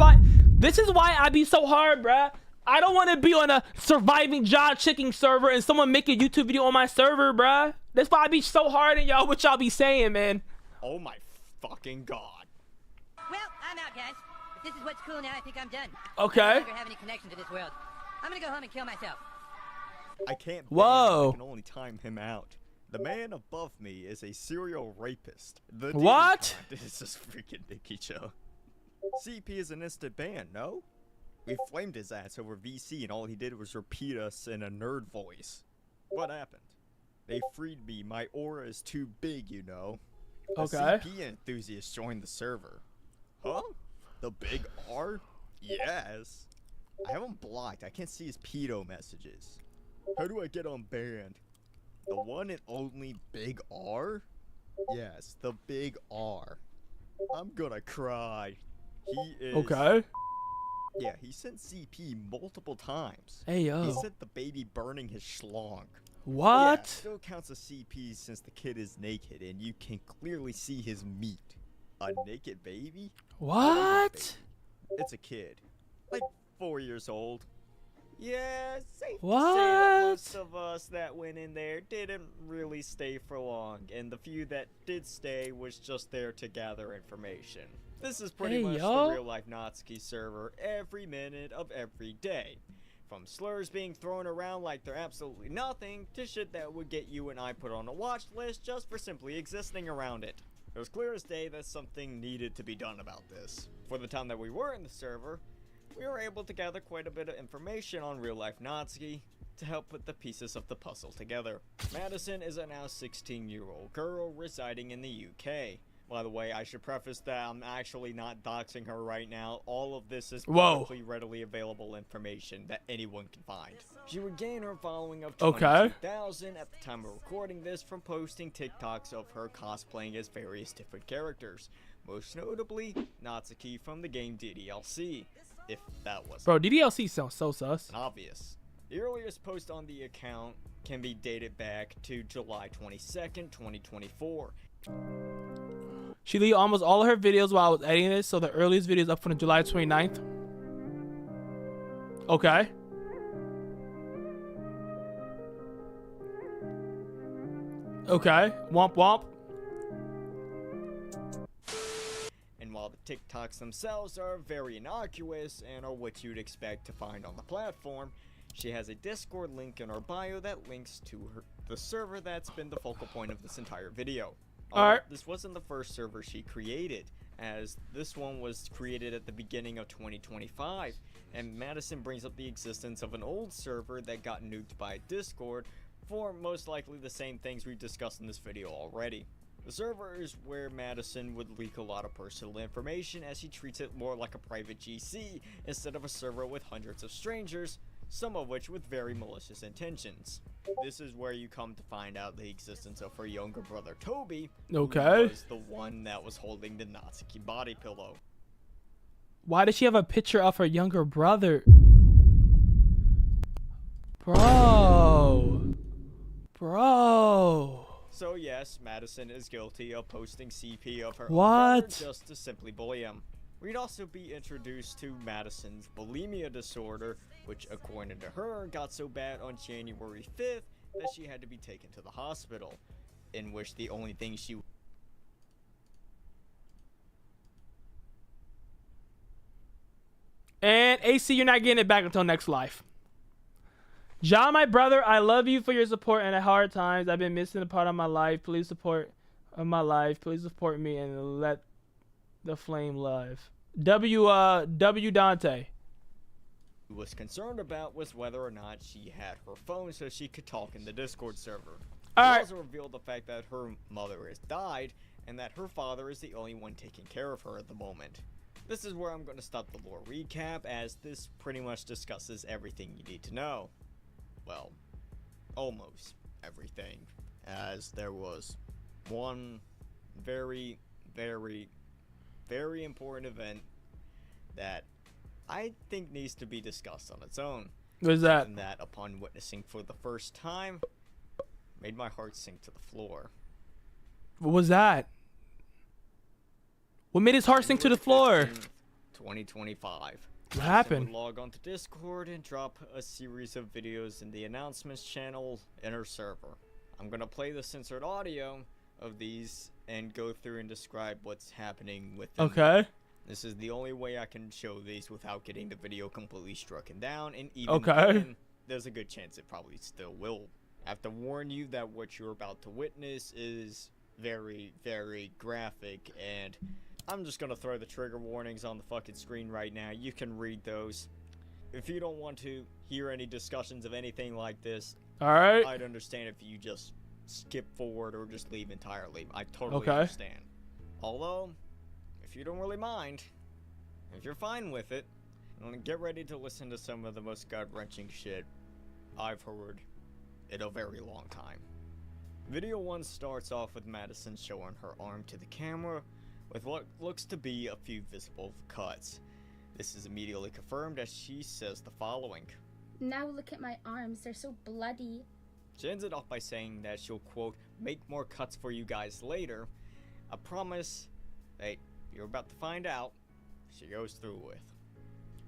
why I be so hard, bro. I don't want to be on a surviving job checking server and someone make a YouTube video on my server, bro. That's why I be so hard at y'all. What y'all be saying, man? Oh my fucking god. Well, I'm out, guys. If this is what's cool now, I think I'm done. Okay. I no longer have any connection to this world. I'm gonna go home and kill myself. I can't. Whoa. I can only time him out. The man above me is a serial rapist. What? This is freaking Nicky Joe. CP is an instant ban, no? We flamed his ass over VC and all he did was repeat us in a nerd voice. What happened? They freed me. My aura is too big, you know. Okay. A CP enthusiast joined the server. Huh? The big R? Yes. I have him blocked. I can't see his pedo messages. How do I get unbanned? The one and only Big R? Yes, the Big R. I'm gonna cry. He is... Okay. Yeah, he sent CP multiple times. Hey, yo. He sent the baby burning his schlong. What? Yeah, still counts as CP since the kid is naked and you can clearly see his meat. A naked baby? What? Baby. It's a kid. Like 4 years old. Yeah, safe to say What? that most of us that went in there didn't really stay for long, and the few that did stay was just there to gather information. This is pretty much the Real Life Natsuki server every minute of every day. From slurs being thrown around like they're absolutely nothing, to shit that would get you and I put on a watch list just for simply existing around it. It was clear as day that something needed to be done about this. For the time that we were in the server, we were able to gather quite a bit of information on Real Life Natsuki to help put the pieces of the puzzle together. Madison is a now 16-year-old girl residing in the UK. By the way, I should preface that I'm actually not doxing her right now. All of this is publicly readily available information that anyone can find. She would gain her following of 22,000 at the time of recording this from posting TikToks of her cosplaying as various different characters. most notably Natsuki from the game DDLC, if that was Bro, DDLC sounds so sus. obvious. The earliest post on the account can be dated back to July 22nd, 2024. She deleted almost all of her videos while I was editing this, so the earliest video is up from the July 29th. Okay. Okay. Womp womp. And while the TikToks themselves are very innocuous and are what you'd expect to find on the platform, she has a Discord link in her bio that links to the server that's been the focal point of this entire video. Alright. This wasn't the first server she created, as this one was created at the beginning of 2025, and Madison brings up the existence of an old server that got nuked by Discord for most likely the same things we've discussed in this video already. The server is where Madison would leak a lot of personal information, as she treats it more like a private GC instead of a server with hundreds of strangers, some of which with very malicious intentions. This is where you come to find out the existence of her younger brother Toby, Okay. who was the one that was holding the Natsuki body pillow. Why does she have a picture of her younger brother? Bro. Bro. So yes, Madison is guilty of posting CP of her own What? brother just to simply bully him. We'd also be introduced to Madison's bulimia disorder, which according to her got so bad on January 5th that she had to be taken to the hospital, in which the only thing she And AC, you're not getting it back until next life. John, my brother, I love you for your support and at hard times. I've been missing a part of my life. Please support Please support me and let the flame live. W Dante. was concerned about was whether or not she had her phone so she could talk in the Discord server. Alright. It also revealed the fact that her mother has died and that her father is the only one taking care of her at the moment. This is where I'm going to stop the lore recap, as this pretty much discusses everything you need to know. Well, almost everything, as there was one very, very, very important event that I think needs to be discussed on its own. What is that? And that, upon witnessing for the first time, made my heart sink to the floor. What was that? What made his heart sink to the floor? 2025. What happened? Would log onto Discord and drop a series of videos in the announcements channel in her server. I'm gonna play the censored audio of these and go through and describe what's happening with them. Okay. This is the only way I can show these without getting the video completely struck down, and even then, there's a good chance it probably still will. I have to warn you that what you're about to witness is very, very graphic, and I'm just gonna throw the trigger warnings on the fucking screen right now. You can read those. If you don't want to hear any discussions of anything like this, alright, I'd understand if you just skip forward or just leave entirely. I totally understand. Although, if you don't really mind, if you're fine with it, get ready to listen to some of the most gut-wrenching shit I've heard in a very long time. Video 1 starts off with Madison showing her arm to the camera with what looks to be a few visible cuts. This is immediately confirmed as she says the following. Now look at my arms, they're so bloody. She ends it off by saying that she'll, quote, make more cuts for you guys later. A promise that you're about to find out she goes through with.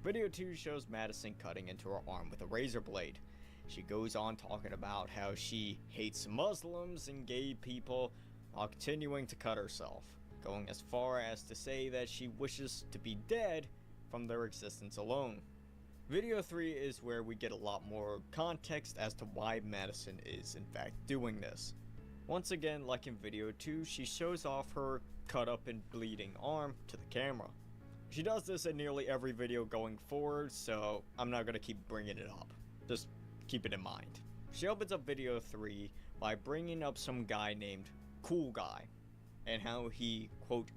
Video 2 shows Madison cutting into her arm with a razor blade. She goes on talking about how she hates Muslims and gay people while continuing to cut herself, going as far as to say that she wishes to be dead from their existence alone. Video 3 is where we get a lot more context as to why Madison is in fact doing this. Once again, like in video 2, she shows off her cut up and bleeding arm to the camera. She does this in nearly every video going forward, so I'm not going to keep bringing it up. Just keep it in mind. She opens up video 3 by bringing up some guy named Cool Guy, and how he, quote,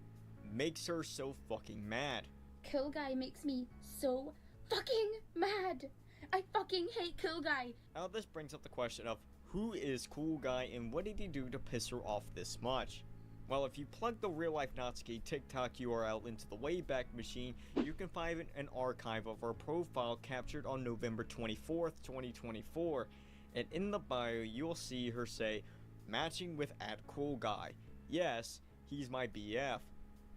makes her so fucking mad. Cool Guy makes me so fucking mad. I fucking hate Cool Guy. Now this brings up the question of who is Cool Guy and what did he do to piss her off this much? Well, if you plug the Real Life Natsuki TikTok URL into the Wayback Machine, you can find an archive of her profile captured on November 24th, 2024. And in the bio, you'll see her say, matching with @CoolGuy. Yes, he's my BF.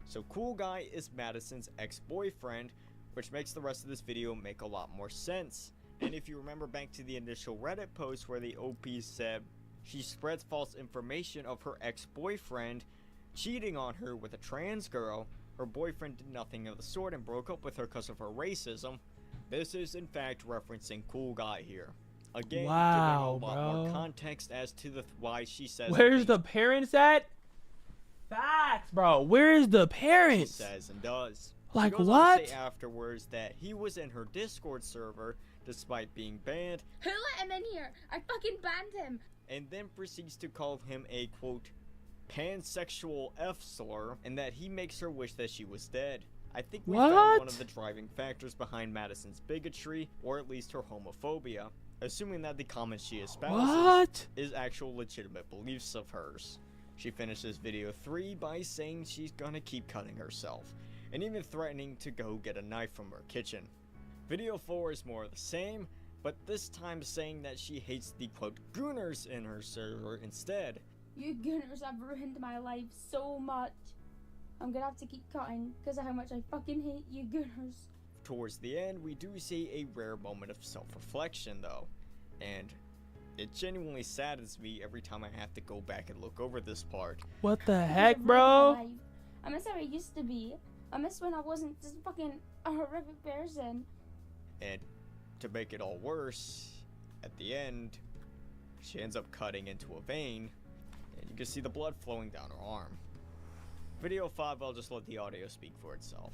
So Cool Guy is Madison's ex-boyfriend, which makes the rest of this video make a lot more sense. And if you remember back to the initial Reddit post where the OP said she spreads false information of her ex-boyfriend cheating on her with a trans girl, her boyfriend did nothing of the sort and broke up with her because of her racism, this is in fact referencing Cool Guy here. Again, wow, giving a lot more context as to why she says. Where's the parents at? Facts, bro. Where is the parents? She says and does. Like she goes what? On to say afterwards that he was in her Discord server despite being banned. Who let him in here? I fucking banned him. And then proceeds to call him a quote pansexual F-slur, and that he makes her wish that she was dead. I think we found one of the driving factors behind Madison's bigotry, or at least her homophobia, assuming that the comments she espouses is actual legitimate beliefs of hers. She finishes video 3 by saying she's gonna keep cutting herself, and even threatening to go get a knife from her kitchen. Video 4 is more of the same, but this time saying that she hates the quote gooners in her server instead. You gooners have ruined my life so much. I'm gonna have to keep cutting because of how much I fucking hate you gooners. Towards the end, we do see a rare moment of self-reflection though, and it genuinely saddens me every time I have to go back and look over this part. What the heck, bro? I miss how I used to be. I miss when I wasn't just fucking a horrific person. And to make it all worse, at the end, she ends up cutting into a vein, and you can see the blood flowing down her arm. Video 5, I'll just let the audio speak for itself.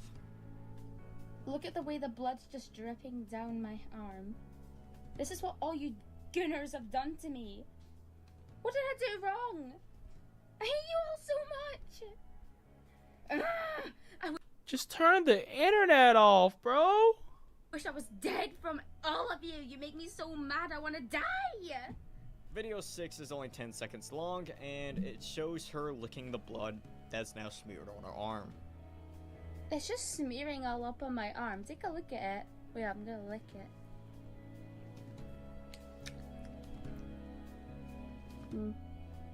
Look at the way the blood's just dripping down my arm. This is what all you gooners have done to me. What did I do wrong? I hate you all so much. Just turn the internet off, bro. Wish I was dead from all of you. You make me so mad I want to die. Video 6 is only 10 seconds long, and it shows her licking the blood that's now smeared on her arm. It's just smearing all up on my arm. Take a look at it. Wait, I'm gonna lick it.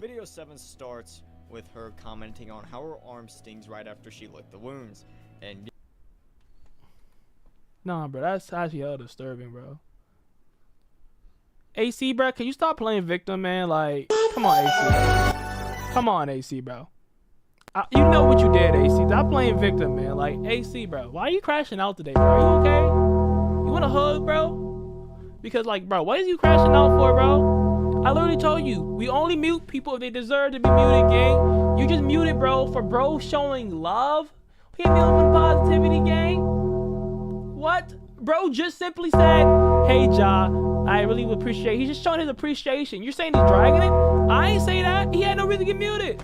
Video 7 starts with her commenting on how her arm stings right after she licked the wounds, and nah, bro, that's actually hella disturbing, bro. AC, bro, can you stop playing victim, man? Like, come on, AC. Come on, AC, bro. You know what you did, AC. Stop playing victim, man. Like, AC, bro, why are you crashing out today, bro? Are you okay? You want a hug, bro? Because, like, bro, what is you crashing out for, bro? I literally told you, we only mute people if they deserve to be muted, gang. You just muted, bro, for bro showing love. We ain't dealing with positivity, gang. What? Bro just simply said, hey, Ja, I really would appreciate. He's just showing his appreciation. You're saying he's dragging it? I ain't say that. He had no reason to get muted.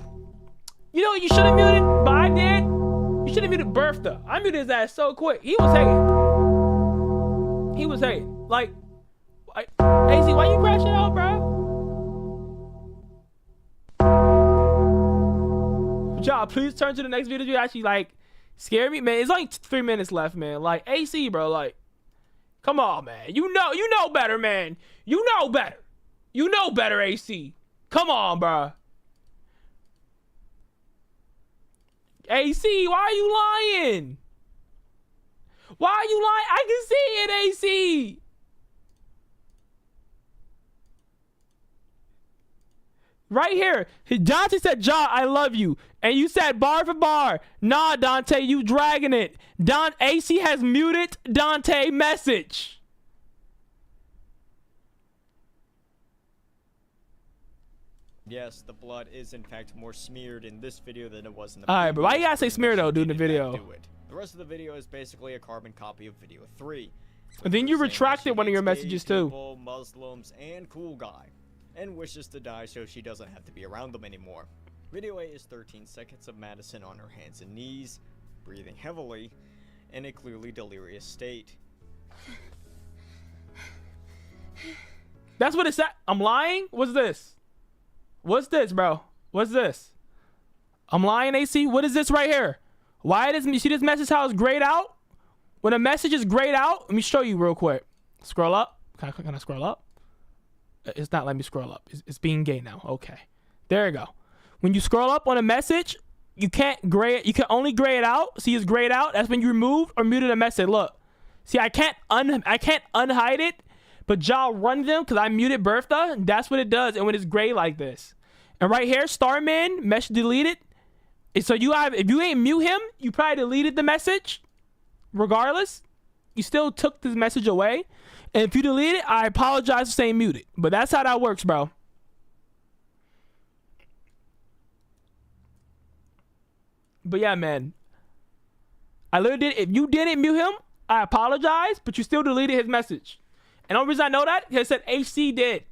You know what you should have muted, but I did? You should have muted Bertha. I muted his ass so quick. He was hating. He was hating. Like, AC, why you crashing out, bro? Ja, please turn to the next video. You actually, like, scare me, man. It's only 3 minutes left, man. Like, AC, bro, like, come on, man. You know better, man. You know better. You know better, AC. Come on, bro. AC, why are you lying? Why are you lying? I can see it, AC. Right here, Dante said, Ja, I love you. And you said bar for bar. Nah, Dante, you dragging it. AC has muted Dante message. yes, the blood is in fact more smeared in this video than it was in the Alright, but why you gotta say smear though, dude, in the video? The rest of the video is basically a carbon copy of video 3. And then you retracted one of your messages too. People, Muslims, and Cool Guy, and wishes to die so she doesn't have to be around them anymore. Video 8 is 13 seconds of Madison on her hands and knees, breathing heavily, in a clearly delirious state. That's what it said. I'm lying? What's this? What's this, bro? What's this? I'm lying, AC. What is this right here? Why does you see this message how it's grayed out? When a message is grayed out, let me show you real quick. Scroll up. Can I scroll up? It's not letting me scroll up. It's being gay now. Okay. There you go. When you scroll up on a message, you can't gray it. You can only gray it out. See, it's grayed out. That's when you remove or muted a message. Look. See, I can't unhide it, but y'all run them because I muted Bertha. That's what it does. And when it's gray like this. And right here, Starman, message deleted. So if you ain't mute him, you probably deleted the message. Regardless, you still took this message away. And if you delete it, I apologize for saying muted. But that's how that works, bro. But yeah, man. I literally did. If you didn't mute him, I apologize. But you still deleted his message. And the only reason I know that, he said HC did.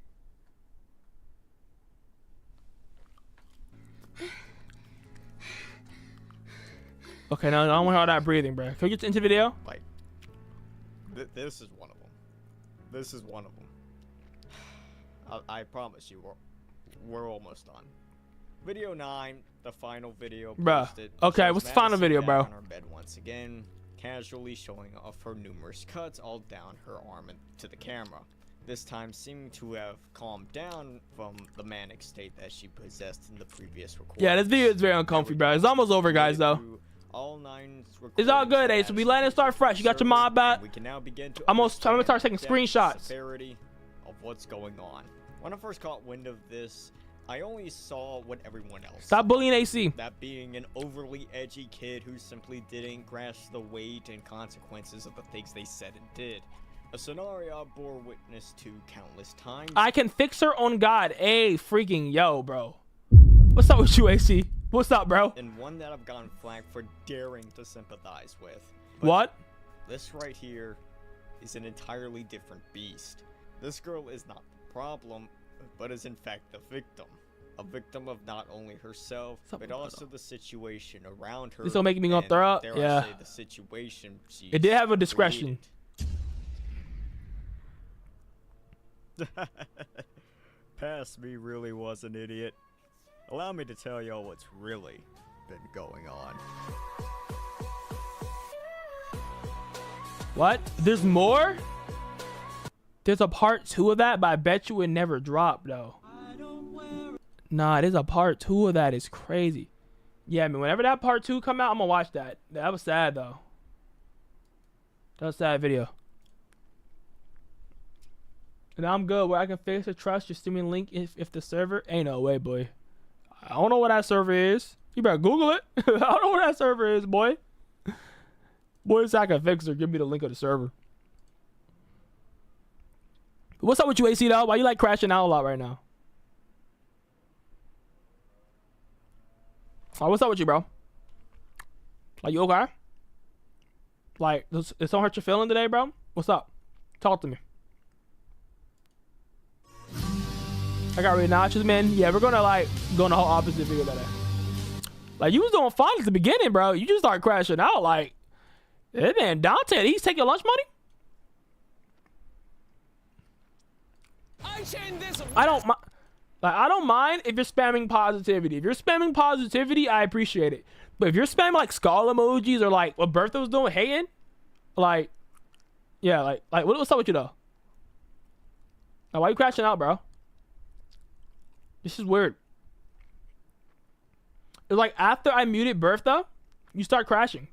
Okay, no, I don't want all that breathing, bro. Can we get into the video? Like, this is one of them. This is one of them. I promise you, we're almost done. Video 9, the final video. Bruh. Okay, what's the final video, bro? On her bed once again, casually showing off her numerous cuts all down her arm and to the camera. This time seeming to have calmed down from the manic state that she possessed in the previous recording. Yeah, this video is very uncomfy, bro. It's almost over, guys, though. It's all good, Ace. We let it start fresh. You got your mod back. We can now begin to I'm gonna start taking screenshots. Severity of what's going on. When I first caught wind of this, I only saw what everyone else. Stop bullying AC. That being an overly edgy kid who simply didn't grasp the weight and consequences of the things they said and did. A scenario I bore witness to countless times. I can fix her on God. Hey, freaking yo, bro. What's up with you, AC? What's up, bro? And one that I've gotten flagged for daring to sympathize with. But what? This right here is an entirely different beast. This girl is not the problem, but is in fact the victim. A victim of not only herself, but also the situation around her. This will make me gonna throw up. Yeah. I say the situation it did have a discretion. Past me really was an idiot. Allow me to tell y'all what's really been going on. What? There's more? There's a part 2 of that, but I bet you it never dropped, though. Nah, there's a part 2 of that. It's crazy. Yeah, I mean, whenever that part 2 come out, I'm gonna watch that. That was sad, though. That was a sad video. And I'm good where I can fix the trust. Just send me a link if the server. Ain't no way, boy. I don't know what that server is. You better Google it. I don't know what that server is, boy. Boy, so I can fix her. Give me the link of the server. What's up with you, AC, though? Why you like crashing out a lot right now? Like, what's up with you, bro? Like, you okay? Like, does something hurt your feeling today, bro? What's up? Talk to me. I got rid of notches, man. Yeah, we're gonna like go in the whole opposite video today. Like, you was doing fine at the beginning, bro. You just start crashing out. Like, hey, man, Dante, he's taking your lunch money. I don't mind if you're spamming positivity. If you're spamming positivity, I appreciate it. But if you're spamming like skull emojis or like what Bertha was doing, hating, like, yeah, like what's up with you though? Like, why you crashing out, bro? This is weird. It's like after I muted Bertha, you start crashing.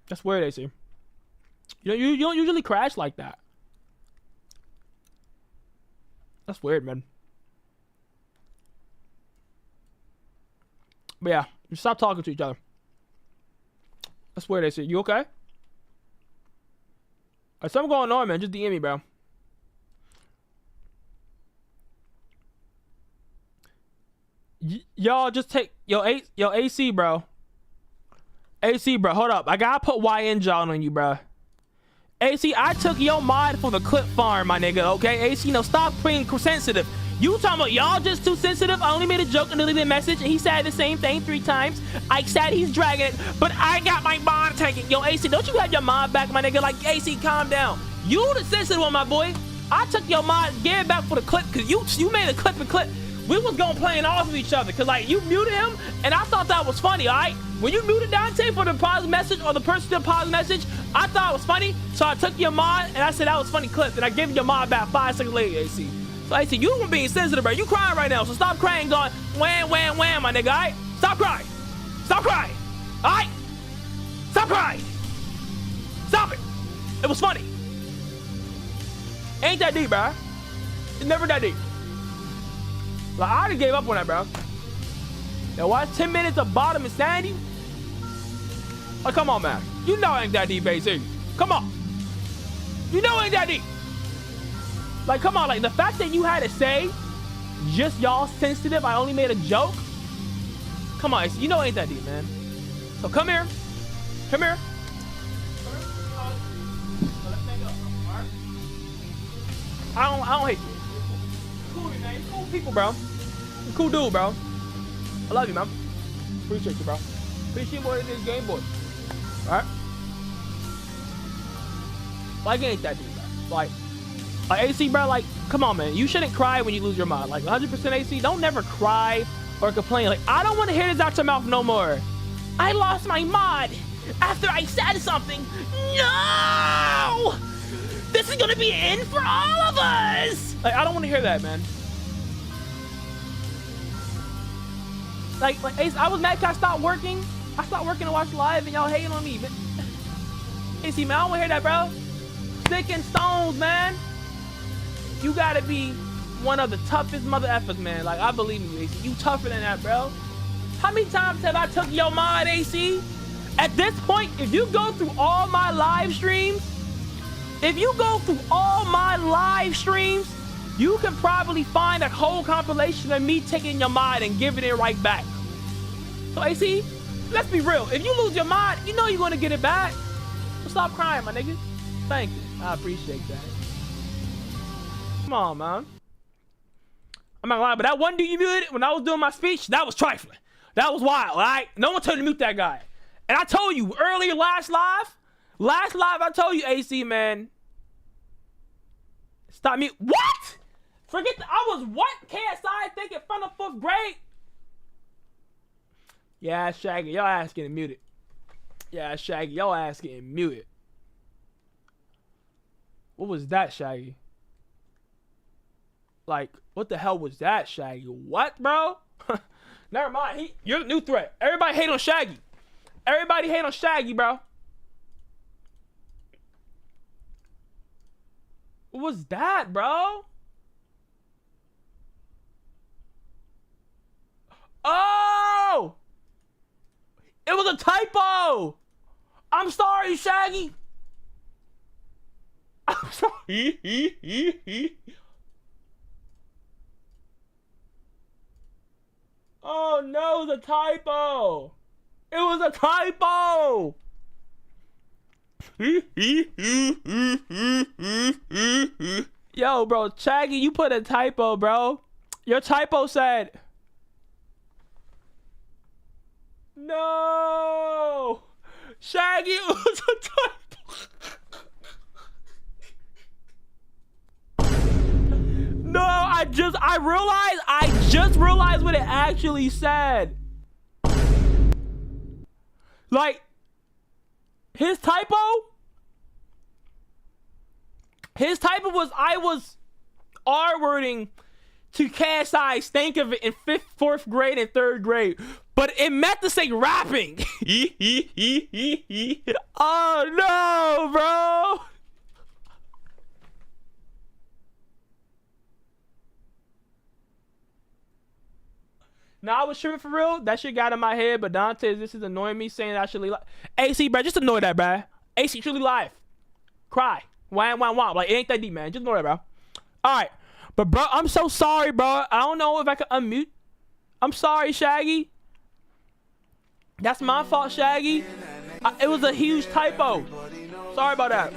That's weird, AC. You don't usually crash like that. That's weird, man. But yeah, just stop talking to each other. That's weird, AC. You okay? There's something going on, man. Just DM me, bro. Y'all just take yo AC, bro. AC, bro, hold up. I gotta put YN John on you, bro. AC, I took your mod for the clip farm, my nigga. Okay, AC, no, stop being sensitive. You talking about y'all just too sensitive? I only made a joke and deleted a message, and he said the same thing 3 times. I said he's dragging it, but I got my mod taken. Yo, AC, don't you have your mod back, my nigga? Like, AC, calm down. You the sensitive one, my boy. I took your mod, gave it back for the clip, because you made a clip and clip. we was gonna playing off of each other, cause like you muted him, and I thought that was funny. All right, when you muted Dante for the positive message or the person to positive message, I thought it was funny, so I took your mod and I said that was funny clip, and I gave your mod back 5 seconds later. AC, so AC, you were being sensitive, bro. You crying right now, so stop crying, going wham, wham, wham, my nigga. All right, stop crying, stop crying. All right, stop crying, stop it. It was funny. Ain't that deep, bro? It's never that deep. Like, I already gave up on that, bro. Now watch 10 minutes of bottom insanity. Oh, come on, man. You know it ain't that deep, AC. Come on. You know it ain't that deep. Like, come on. Like, the fact that you had to say, just y'all sensitive, I only made a joke. Come on, AC. You know it ain't that deep, man. So come here. Come here. I don't hate you. Cool, man. Cool people, bro. You're cool dude, bro. I love you, man. Appreciate you, bro. Appreciate you more than this Game Boy. Alright? Like, it ain't that deep, bro. Like AC, bro, like, come on, man. You shouldn't cry when you lose your mod. Like, 100% AC, don't never cry or complain. Like, I don't want to hear this out your mouth no more. I lost my mod after I said something. No! This is gonna be in for all of us! Like, I don't want to hear that, man. Like Ace, I was mad because I stopped working. I stopped working to watch live and y'all hating on me. But AC, man, I don't want to hear that, bro. Stick and stones, man. You gotta be one of the toughest mother effers, man. Like, I believe in you, AC. You tougher than that, bro. How many times have I took your mod, AC? At this point, if you go through all my live streams, you can probably find a whole compilation of me taking your mod and giving it right back. So AC, let's be real. If you lose your mod, you know you're gonna get it back. So stop crying, my nigga. Thank you. I appreciate that. Come on, man. I'm not gonna lie, but that one dude you muted when I was doing my speech, that was trifling. That was wild, all right? No one told you to mute that guy. And I told you earlier, last live, I told you, AC, man. Stop mute. What? Forget I was what? KSI thinking front of 4th grade? Yeah, Shaggy, your ass getting muted. Yeah, Shaggy, your ass getting muted. What was that, Shaggy? Like, what the hell was that, Shaggy? What, bro? Never mind. You're the new threat. Everybody hate on Shaggy. Everybody hate on Shaggy, bro. What was that, bro? Oh! It was a typo! I'm sorry, Shaggy. I'm sorry. Oh no, it was a typo. It was a typo. Yo, bro, Shaggy, you put a typo, bro. Your typo said... No! Shaggy, it was a typo. No, I just realized what it actually said. Like, his typo was I was R-wording to KSI stank of it in 5th, 4th grade, and 3rd grade. But it meant to say rapping. Oh no, bro. Nah, I was tripping for real. That shit got in my head, but Dante, this is annoying me saying that I should leave. AC, bro, just ignore that, bro. AC, truly live. Cry. Wham, wham, wham. Like, it ain't that deep, man. Just ignore that, bro. Alright. But, bro, I'm so sorry, bro. I don't know if I can unmute. I'm sorry, Shaggy. That's my fault, Shaggy. It was a huge typo. Sorry about that.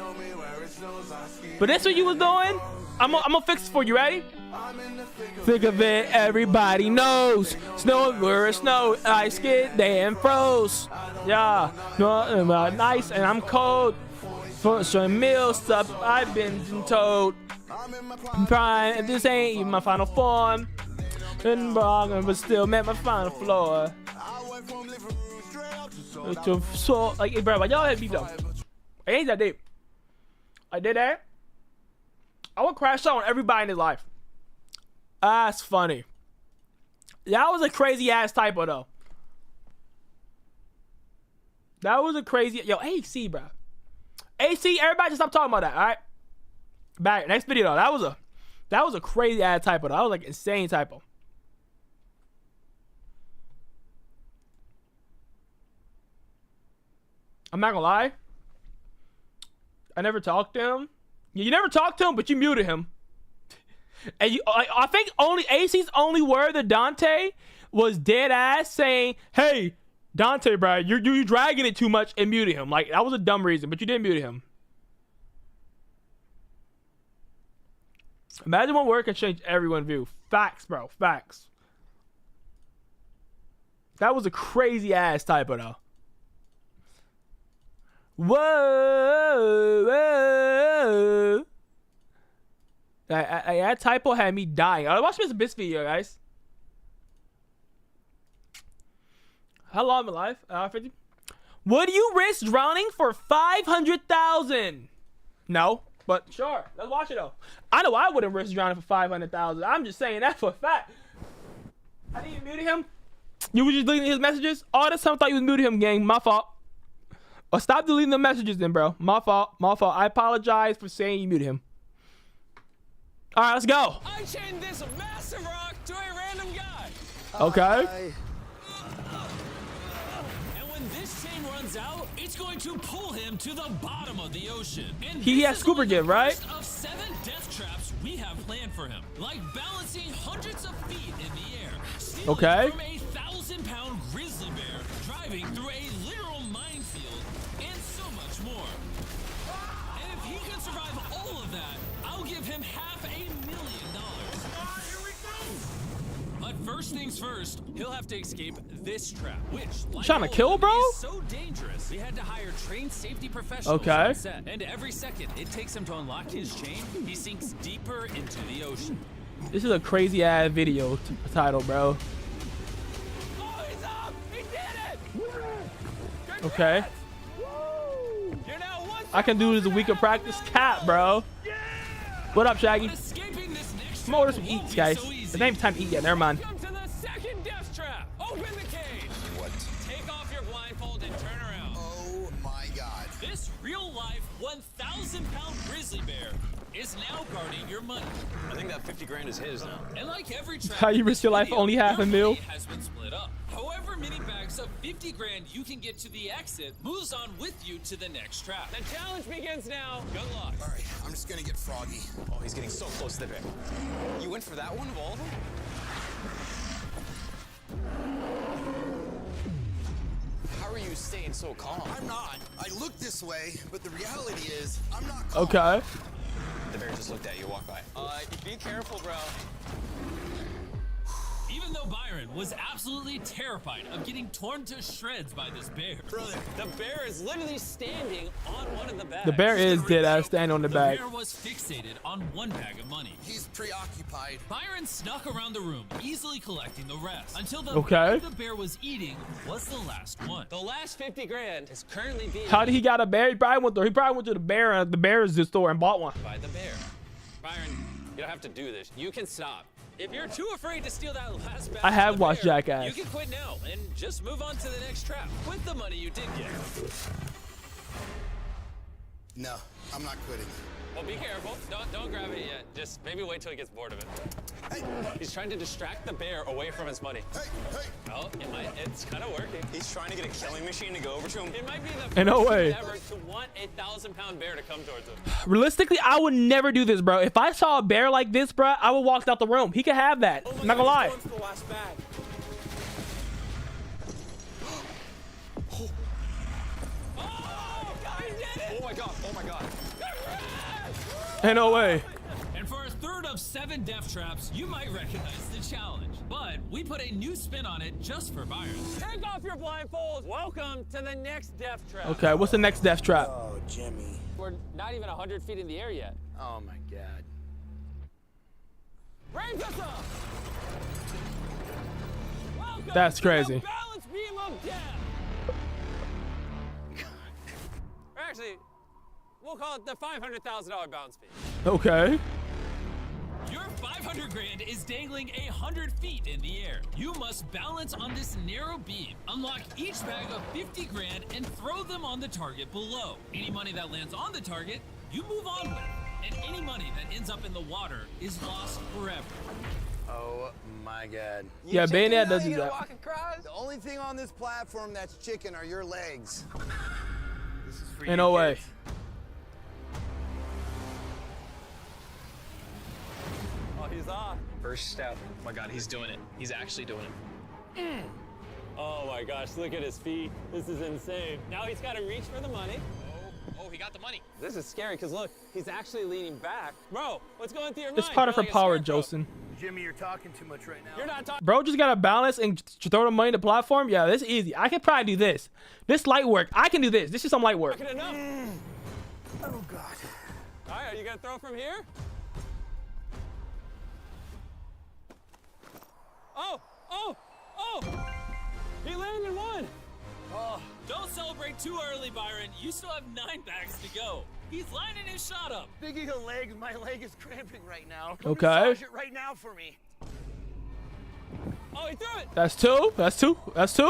But that's what you was doing? I'm gonna fix it for you. Ready? Think of it, everybody knows. Snow where it snows, ice skid, they and froze. Yeah, no, nice and I'm cold. For some meal stuff I've been told. I'm trying, this ain't even my final form. in Brooklyn, but still met my final floor. So, like, bro, y'all had beef though. It ain't that deep. I did that. I would crash out on everybody in his life. That's funny. That was a crazy ass typo though. That was a crazy. Yo, AC, bro. AC, everybody just stop talking about that, all right? Back next video though. That was a crazy ass typo though. That was like insane typo. I'm not gonna lie. I never talked to him. You never talked to him, but you muted him. And you, I think only AC's only word to Dante was dead ass saying, "Hey, Dante, bro, you dragging it too much," and muted him. Like that was a dumb reason, but you didn't mute him. Imagine one word can change everyone's view. Facts, bro. Facts. That was a crazy ass typo though. Whoa, whoa. That typo had me dying. I watched Mr. Beast video, guys. How long am I alive? 50. Would you risk drowning for 500,000? No, but sure. Let's watch it though. I know I wouldn't risk drowning for 500,000. I'm just saying that for a fact. I didn't mute him. You were just deleting his messages. All this time I thought you was muting him, gang. My fault. Or stop deleting the messages then, bro. My fault. My fault. I apologize for saying you muted him. All right, let's go. I chained this massive rock to a random guy. Okay. And when this chain runs out, it's going to pull him to the bottom of the ocean. And He has scuba gear, right? of 7 death traps we have planned for him, like balancing hundreds of feet in the air, stealing Okay. from a 1,000-pound grizzly bear, driving through a literal minefield, and so much more. And if he can survive all of that, I'll give him $500,000. Here we go. But first things first, he'll have to escape this trap, which like Trying to all kill, of them, bro? is so dangerous. We had to hire trained safety professionals Okay. on set, and every second it takes him to unlock his chain, he sinks deeper into the ocean. This is a crazy ass video title, bro. Oh, he's up! He did it! Okay. You're now one I can do this a week of practice. Cap, bro. What up, Shaggy? escaping this next I'm gonna order some trap won't eats, be guys. so easy. The name's time to eat yet. Never mind. Welcome to the second death trap. Open the cage. What? Take off your blindfold and turn around. Oh my god. This real-life 1,000-pound grizzly bear is now guarding your money. I think that 50 grand is his now. And like every trap How you in risk this your life video, only half your a mil? money has been split up. However many bags of 50 grand you can get to the exit moves on with you to the next trap. The challenge begins now. Good luck. All right, I'm just gonna get froggy. Oh, he's getting so close to the bear. You went for that one of all of them? How are you staying so calm? I'm not. I look this way, but the reality is, I'm not calm. Okay. The bear just looked at you, walk by. Be careful, bro. Even though Byron was absolutely terrified of getting torn to shreds by this bear. Brother, the bear is literally standing on one of the bags. The bear is dead ass standing on the bag. bear was fixated on one bag of money. He's preoccupied. Byron snuck around the room, easily collecting the rest, until the Okay. bag the bear was eating was the last one. The last 50 grand is currently being How did he got a bear? He probably went to the bear's store and bought one. by the bear. Byron, you don't have to do this. You can stop. If you're too afraid to steal that last bag, I have from the watched bear, Jackass. You can quit now and just move on to the next trap with the money you did get. No, I'm not quitting. Well, be careful. Don't grab it yet. Just maybe wait till he gets bored of it. Hey. He's trying to distract the bear away from his money. Hey, hey. Oh, it's kind of working. He's trying to get a killing machine to go over to him. It might be the In no first way. human ever to want a 1,000-pound bear to come towards him. Realistically, I would never do this, bro. If I saw a bear like this, bro, I would walk out the room. He could have that. I'm not gonna lie. Oh my god, oh my god. Ain't no way. And for a third of 7 death traps, you might recognize the challenge. But we put a new spin on it just for Byron. Take off your blindfolds. Welcome to the next death trap. Okay, what's the next death trap? Oh, Jimmy. We're not even 100 feet in the air yet. Oh my god. Raise us up! That's crazy. Balance beam of death. Or actually, we'll call it the $500,000 balance beam. Okay. Your 500 grand is dangling 100 feet in the air. You must balance on this narrow beam, unlock each bag of 50 grand, and throw them on the target below. Any money that lands on the target, you move on with. And any money that ends up in the water is lost forever. Oh my God. Yeah, Bayonet does do that. Walk across? The only thing on this platform that's chicken are your legs. This is for In no way. Oh, he's off. First step. Oh my God, he's doing it. He's actually doing it. Oh my gosh, look at his feet. This is insane. Now he's got to reach for the money. Oh, he got the money. This is scary because look, he's actually leaning back. Bro, what's going through your It's mind? part of her Like a power, scarecrow. Jolson. Jimmy, you're talking too much right now. You're not talking. Bro just gotta balance and throw the money in the platform. Yeah, this is easy. I can probably do this. This light work. I can do this. This is some light work. Enough. Oh God. All right, are you gonna throw from here? Oh! He landed one. Oh, don't celebrate too early, Byron. You still have 9 bags to go. He's lining his shot up. Speaking of legs, my leg is cramping right now. Okay. Massage it right now for me. Oh, he threw it. That's 2. That's 2. That's 2.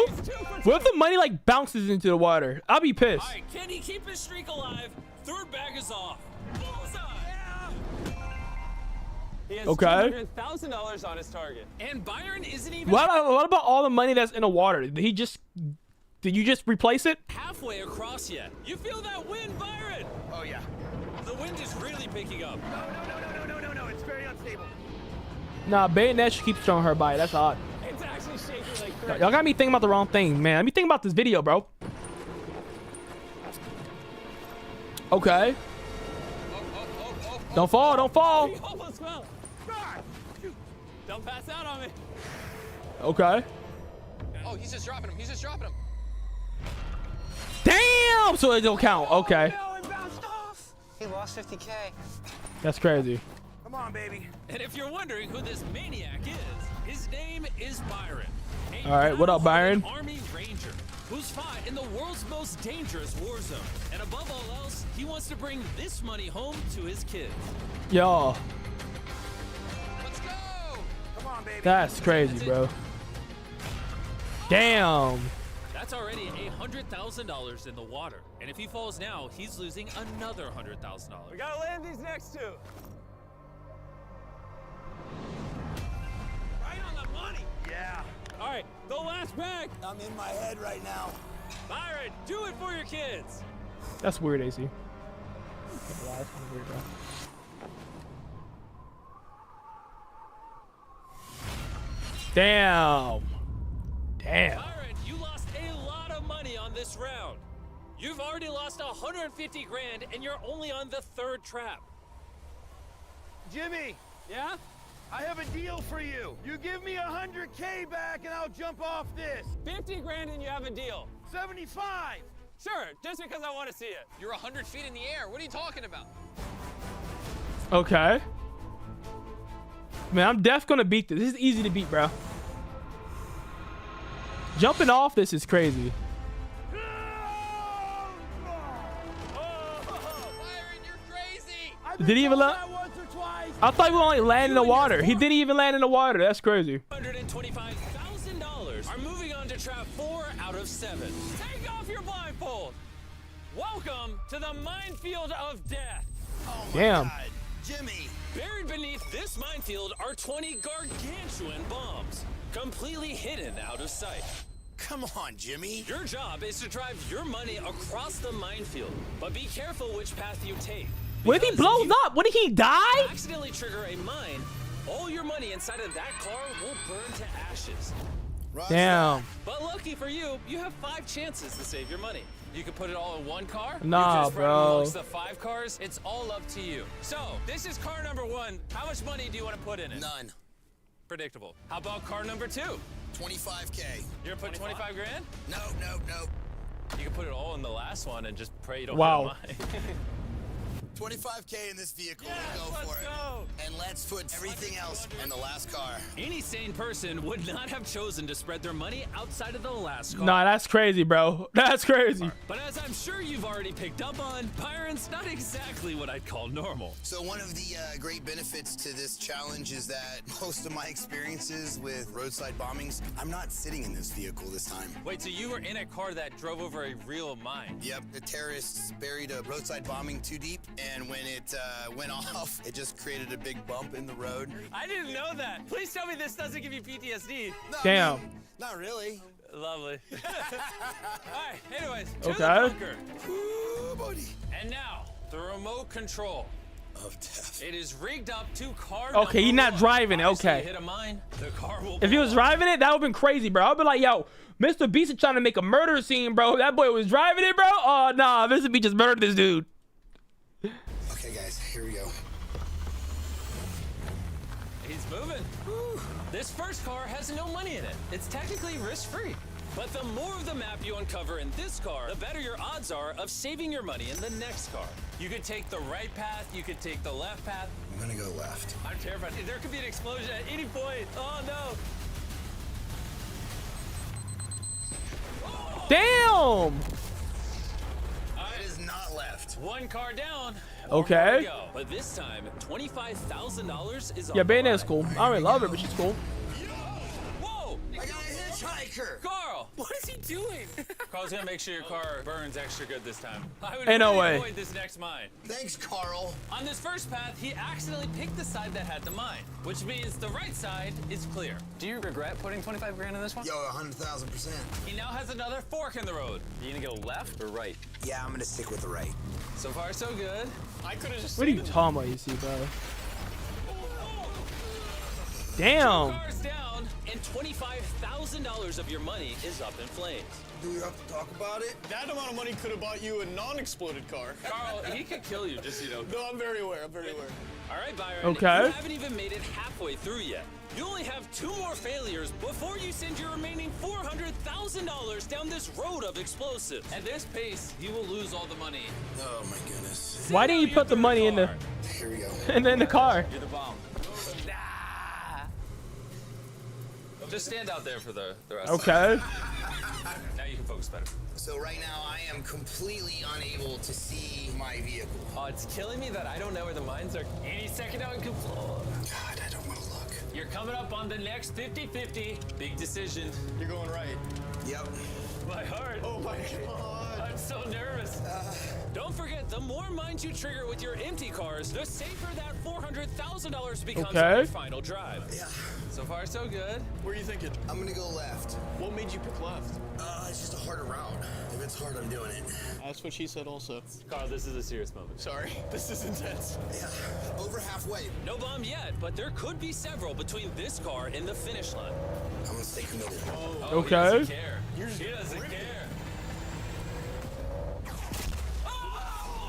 What if the money like bounces into the water? I'll be pissed. All right, can he keep his streak alive? Third bag is off. Bullseye. He has Okay. $200,000 on his target. And Byron isn't even What about all the money that's in the water? Did you just replace it? halfway across yet. You feel that wind, Byron? Oh yeah. The wind is really picking up. No. It's very unstable. Nah, Bayonet should keep showing her body. That's odd. It's actually shaking like crazy. Y'all got me thinking about the wrong thing, man. Let me think about this video, bro. Okay. Don't fall. Don't fall. He almost fell. Don't pass out on me. Okay. Oh, he's just dropping him. He's just dropping him. Damn! So it don't count. Okay. No, it bounced off. He lost 50K. That's crazy. Come on, baby. And if you're wondering who this maniac is, his name is Byron. All right, what up, Byron? Army Ranger who's fought in the world's most dangerous war zone. And above all else, he wants to bring this money home to his kids. Yo. Let's go. Come on, baby. That's crazy, bro. Damn. That's already $100,000 in the water. And if he falls now, he's losing another $100,000. We gotta land these next two. Right on the money. Yeah. All right, the last bag. I'm in my head right now. Byron, do it for your kids. That's weird, AC. Damn. Damn. Byron, you lost a lot of money on this round. You've already lost 150 grand and you're only on the 3rd trap. Jimmy. Yeah? I have a deal for you. You give me 100K back and I'll jump off this. 50 grand and you have a deal. 75. Sure, just because I want to see it. You're 100 feet in the air. What are you talking about? Okay. Man, I'm def gonna beat this. This is easy to beat, bro. Jumping off this is crazy. Byron, you're crazy. Did he even land? I thought he would only land in the water. He didn't even land in the water. That's crazy. $125,000 are moving on to trap 4 out of 7. Take off your blindfold. Welcome to the minefield of death. Oh my Damn. God. Jimmy. Buried beneath this minefield are 20 gargantuan bombs, completely hidden out of sight. Come on, Jimmy. Your job is to drive your money across the minefield, but be careful which path you take. What if he blows up? What if he die? Accidentally trigger a mine, all your money inside of that car will burn to ashes. Damn. But lucky for you, you have 5 chances to save your money. You can put it all in one car. Nah, you can spread it bro. amongst the 5 cars. It's all up to you. So, this is car number 1. How much money do you want to put in it? None. Predictable. How about car number 2? 25K. You're gonna put 25 grand? No. You can put it all in the last one and just pray you don't Wow. hit a mine. 25K in this vehicle. We'll go for it. And let's put everything else in the last car. Any sane person would not have chosen to spread their money outside of the last car. Nah, that's crazy, bro. That's crazy. But as I'm sure you've already picked up on, Byron's not exactly what I'd call normal. So one of the great benefits to this challenge is that most of my experiences with roadside bombings, I'm not sitting in this vehicle this time. Wait, so you were in a car that drove over a real mine? Yep, the terrorists buried a roadside bombing too deep, and when it went off, it just created a big bump in the road. I didn't know that. Please tell me this doesn't give you PTSD. No, Damn. I mean, not really. Lovely. All right, anyways, to Okay. the bunker. Ooh, buddy. And now, the remote control. Of death. It is rigged up to car Okay, he's not driving it. Obviously, Okay. hit a mine, the car will If he was driving it, that would have been crazy, bro. I'd be like, yo, Mr. Beast is trying to make a murder scene, bro. That boy was driving it, bro. Oh, nah, Mr. Beast just murdered this dude. Okay, guys, here we go. He's moving. Whew. This first car has no money in it. It's technically risk-free. But the more of the map you uncover in this car, the better your odds are of saving your money in the next car. You could take the right path, you could take the left path. I'm gonna go left. I'm terrified. There could be an explosion at any point. Oh, no. Damn. It is not left. One car down. Okay. One more to go. But this time, $25,000 is on Yeah, the Bayonet's line. cool. I don't really love her, but she's cool. Whoa! I got a hitchhiker. Carl! What is he doing? Carl's gonna make sure your car burns extra good this time. I would Ain't no really way. avoid this next mine. Thanks, Carl. On this first path, he accidentally picked the side that had the mine, which means the right side is clear. Do you regret putting 25 grand in this one? Yo, 100,000%. He now has another fork in the road. You gonna go left or right? Yeah, I'm gonna stick with the right. So far, so good. I could have just. What are you talking about, you see, bro? Damn. Cars down, and $25,000 of your money is up in flames. Do we have to talk about it? That amount of money could have bought you a non-exploded car. Carl, he could kill you, just so you know. No, I'm very aware. I'm very aware. All right, Byron. Okay. You haven't even made it halfway through yet. You only have 2 more failures before you send your remaining $400,000 down this road of explosives. At this pace, you will lose all the money. Oh my goodness. Why didn't you put the money in the Here we go. and then the car? You're the bomb. Just stand out there for the rest. Okay. Now you can focus better. So right now I am completely unable to see my vehicle. Oh, it's killing me that I don't know where the mines are. Any second now, it could blow. God, I don't want to look. You're coming up on the next 50-50. Big decision. You're going right. Yep. My heart. Oh my god. I'm so nervous. Don't forget, the more mines you trigger with your empty cars, the safer that $400,000 becomes on Okay. your final drive. Yeah. So far, so good. Where are you thinking? I'm gonna go left. What made you pick left? It's just a harder route. If it's hard, I'm doing it. That's what she said also. Carl, this is a serious moment. Sorry. This is intense. Yeah, over halfway. No bomb yet, but there could be several between this car and the finish line. I'm gonna stay committed. Oh, Okay. He doesn't care. He doesn't care.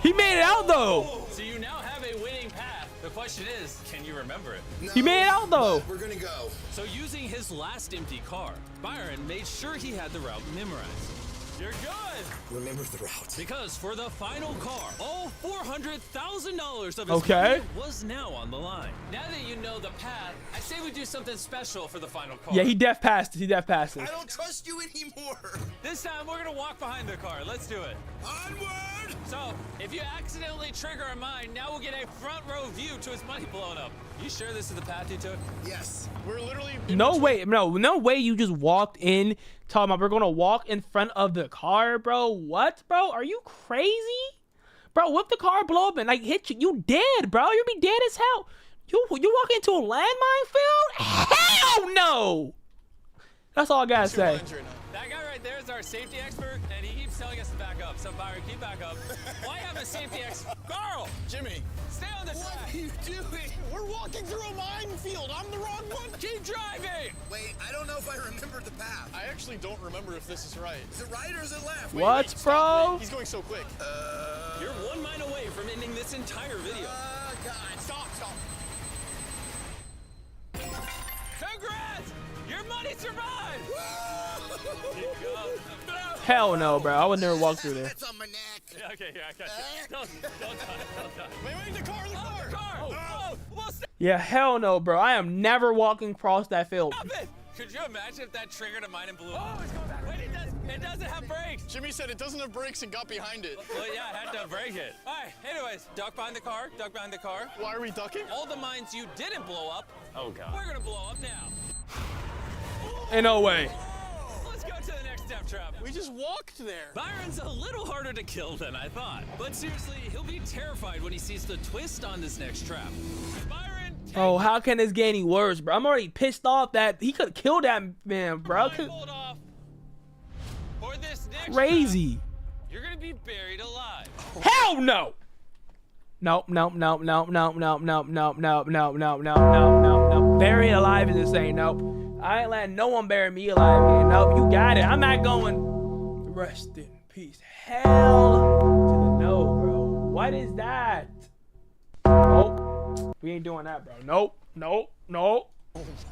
He made it out though. So you now have a winning path. The question is, can you remember it? No, He made it out though. but we're gonna go. So using his last empty car, Byron made sure he had the route memorized. You're good! Remember the route. Because for the final car, all $400,000 of his Okay. money was now on the line. Now that you know the path, I say we do something special for the final car. Yeah, he def passed it. He def passed it. I don't trust you anymore. This time we're gonna walk behind the car. Let's do it. Onward! So, if you accidentally trigger a mine, now we'll get a front row view to his money blown up. You sure this is the path you took? Yes. We're literally. No way, no way you just walked in talking about we're gonna walk in front of the car, bro. What, bro? Are you crazy? Bro, what if the car blow up and like hit you? You dead, bro. You'll be dead as hell. You walk into a landmine field? Hell no! That's all I gotta say. That guy right there is our safety expert, and he keeps telling us to back up. So, Byron, keep back up. Why have a safety expert? Carl! Jimmy. Stay on the track. What are you doing? We're walking through a minefield. I'm the wrong one. Keep driving! Wait, I don't know if I remember the path. I actually don't remember if this is right. Is it right or is it left? What, bro? He's going so quick. You're 1 mile away from ending this entire video. God. Stop. Congrats! Your money survived! Here you go. Hell no, bro. I would never walk through there. That's on my neck. Yeah, okay, here, I got you. Don't die. Wait, the car, the car! Oh, Yeah, hell no, bro. I am never walking across that field. Stop it! Could you imagine if that triggered a mine and blew up? Oh, it's going back. Wait, it doesn't have brakes. Jimmy said it doesn't have brakes and got behind it. Well, yeah, I had to brake it. All right, anyways, duck behind the car, duck behind the car. Why are we ducking? All the mines you didn't blow up, oh god, we're gonna blow up now. Ain't no way. Let's go to the next death trap. We just walked there. Byron's a little harder to kill than I thought. But seriously, he'll be terrified when he sees the twist on this next trap. Byron! Oh, how can this get any worse, bro? I'm already pissed off that he could kill that man, bro. For this next Crazy. trap, you're gonna be buried alive. Hell no! Nope. Buried alive is insane. Nope. I ain't letting no one bury me alive, man. Nope, you got it. I'm not going. Rest in peace. Hell to the no, bro. What is that? Nope. We ain't doing that, bro. Nope. Oh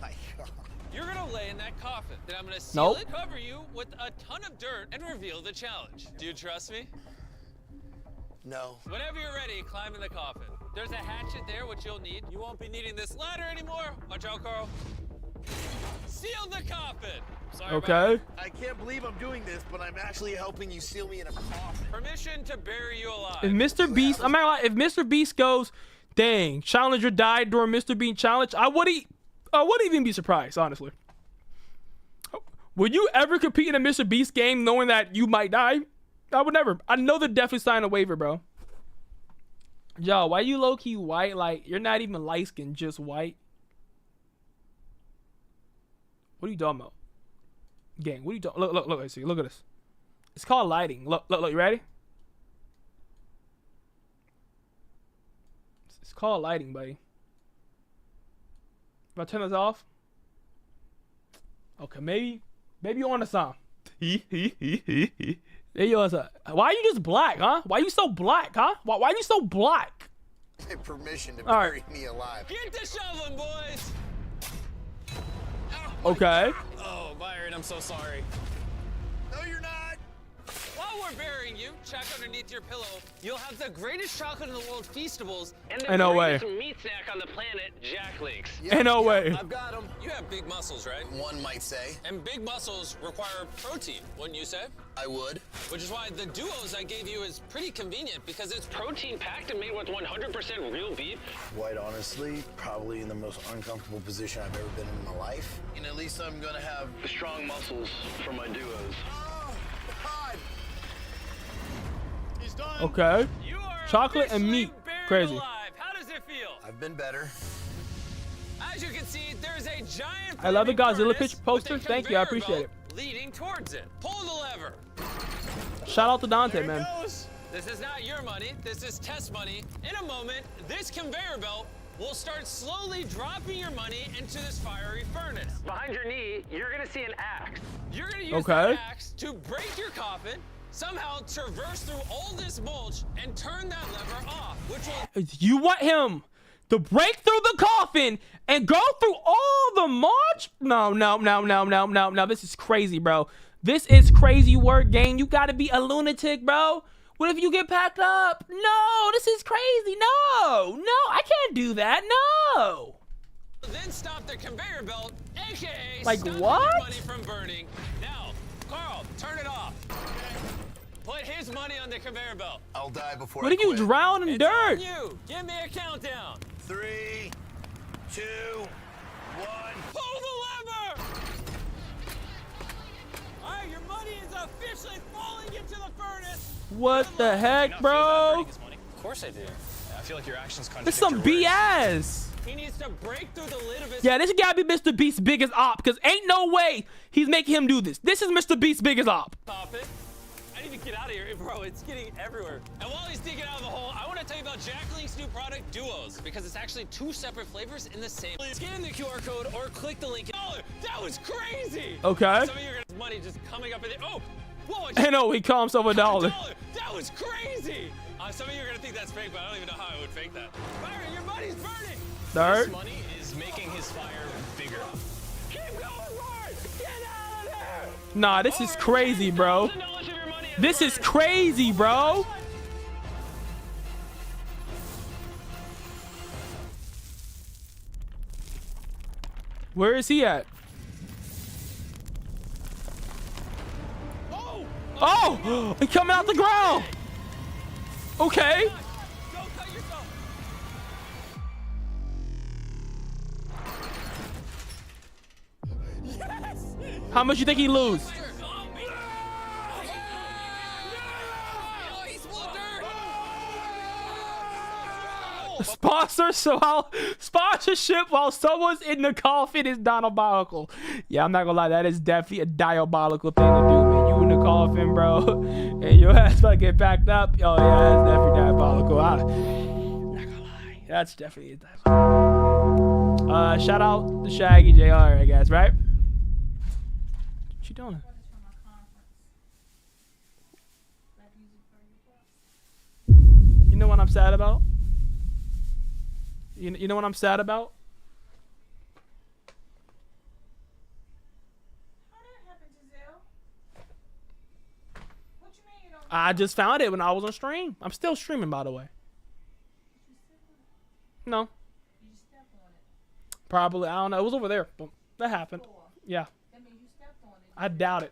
my god. You're gonna lay in that coffin. Then I'm gonna seal it, cover you with a ton of dirt, and reveal the challenge. Do you trust me? No. Whenever you're ready, climb in the coffin. There's a hatchet there, which you'll need. You won't be needing this ladder anymore. Watch out, Carl. Seal the coffin. Sorry okay. I can't believe I'm doing this, but I'm actually helping you seal me in a coffin. Permission to bury you alive. If Mr. Beast, I'm not gonna lie, if Mr. Beast goes, dang, Challenger died during Mr. Beast challenge, I wouldn't even be surprised, honestly. Would you ever compete in a Mr. Beast game knowing that you might die? I would never. I know they're definitely signing a waiver, bro. Yo, why you low-key white? Like, you're not even light-skinned, just white. What are you talking about? Gang, what are you talking? Look, let's see. Look at this. It's called lighting. Look, you ready? It's called lighting, buddy. If I turn this off. Okay, maybe you on to something. There you are. Why are you just black, huh? Why are you so black, huh? Why are you so black? Permission to bury me alive. Get the shoveling, boys. Okay. Oh, Byron, I'm so sorry. No, you're not. While we're burying you, check underneath your pillow. You'll have the greatest chocolate in the world, Feastables, and the greatest meat snack on the planet, Jack Links. Ain't no way. I've got them. You have big muscles, right? One might say. And big muscles require protein, wouldn't you say? I would. Which is why the Duos I gave you is pretty convenient because it's protein-packed and made with 100% real beef. Quite honestly, probably in the most uncomfortable position I've ever been in my life. And at least I'm gonna have strong muscles for my Duos. Oh, God. He's done. Okay. Chocolate and meat. Crazy. Alive. How does it feel? I've been better. As you can see, there's a giant I love the Godzilla picture poster. Thank you. I appreciate it. Leading towards it. Pull the lever. Shout out to Dante, man. This is not your money. This is test money. In a moment, this conveyor belt will start slowly dropping your money into this fiery furnace. Behind your knee, you're gonna see an axe. You're gonna use that axe to break your coffin, somehow traverse through all this mulch, and turn that lever off, which will... You want him to break through the coffin and go through all the mulch? No. This is crazy, bro. This is crazy work, gang. You gotta be a lunatic, bro. What if you get packed up? No, this is crazy. No, I can't do that. No. Then stop the conveyor belt, aka like stop what? Your money from burning. Now, Carl, turn it off. Put his money on the conveyor belt. I'll die before What if you drown in dirt? On you. Give me a countdown. 3, 2, 1. Pull the lever! Alright, your money is officially falling into the furnace. What the heck, bro? Of course I do. I feel like your actions contradict This is some BS. He needs to break through the lid of his... Yeah, this gotta be Mr. Beast's biggest op, because ain't no way he's making him do this. This is Mr. Beast's biggest op. Stop it. I need to get out of here, bro. It's getting everywhere. And while he's digging out of the hole, I want to tell you about Jack Link's new product, Duos, because it's actually 2 separate flavors in the same. Scan the QR code or click the link. Oh, that was crazy. Okay. Some of you are gonna money just coming up in there. Oh, whoa. I know, he called himself $1. That was crazy. Some of you are gonna think that's fake, but I don't even know how I would fake that. Byron, your money's burning. Dirt. This money is making his fire bigger. Keep going, Rory. Nah, this is crazy, bro. This is crazy, bro. Where is he at? Oh, he coming out the ground. Okay. How much you think he lose? Sponsor, sponsorship while someone's in the coffin is diabolical. Yeah, I'm not gonna lie, that is definitely a diabolical thing to do, man. You in the coffin, bro, and your ass about to get backed up. Oh yeah, that's definitely diabolical. I'm not gonna lie, that's definitely diabolical. Shout out to Shaggy JR, I guess, right? What you doing? You know what I'm sad about? You know what I'm sad about? I just found it when I was on stream. I'm still streaming, by the way. No. Probably. I don't know. It was over there. But that happened. Yeah. I doubt it.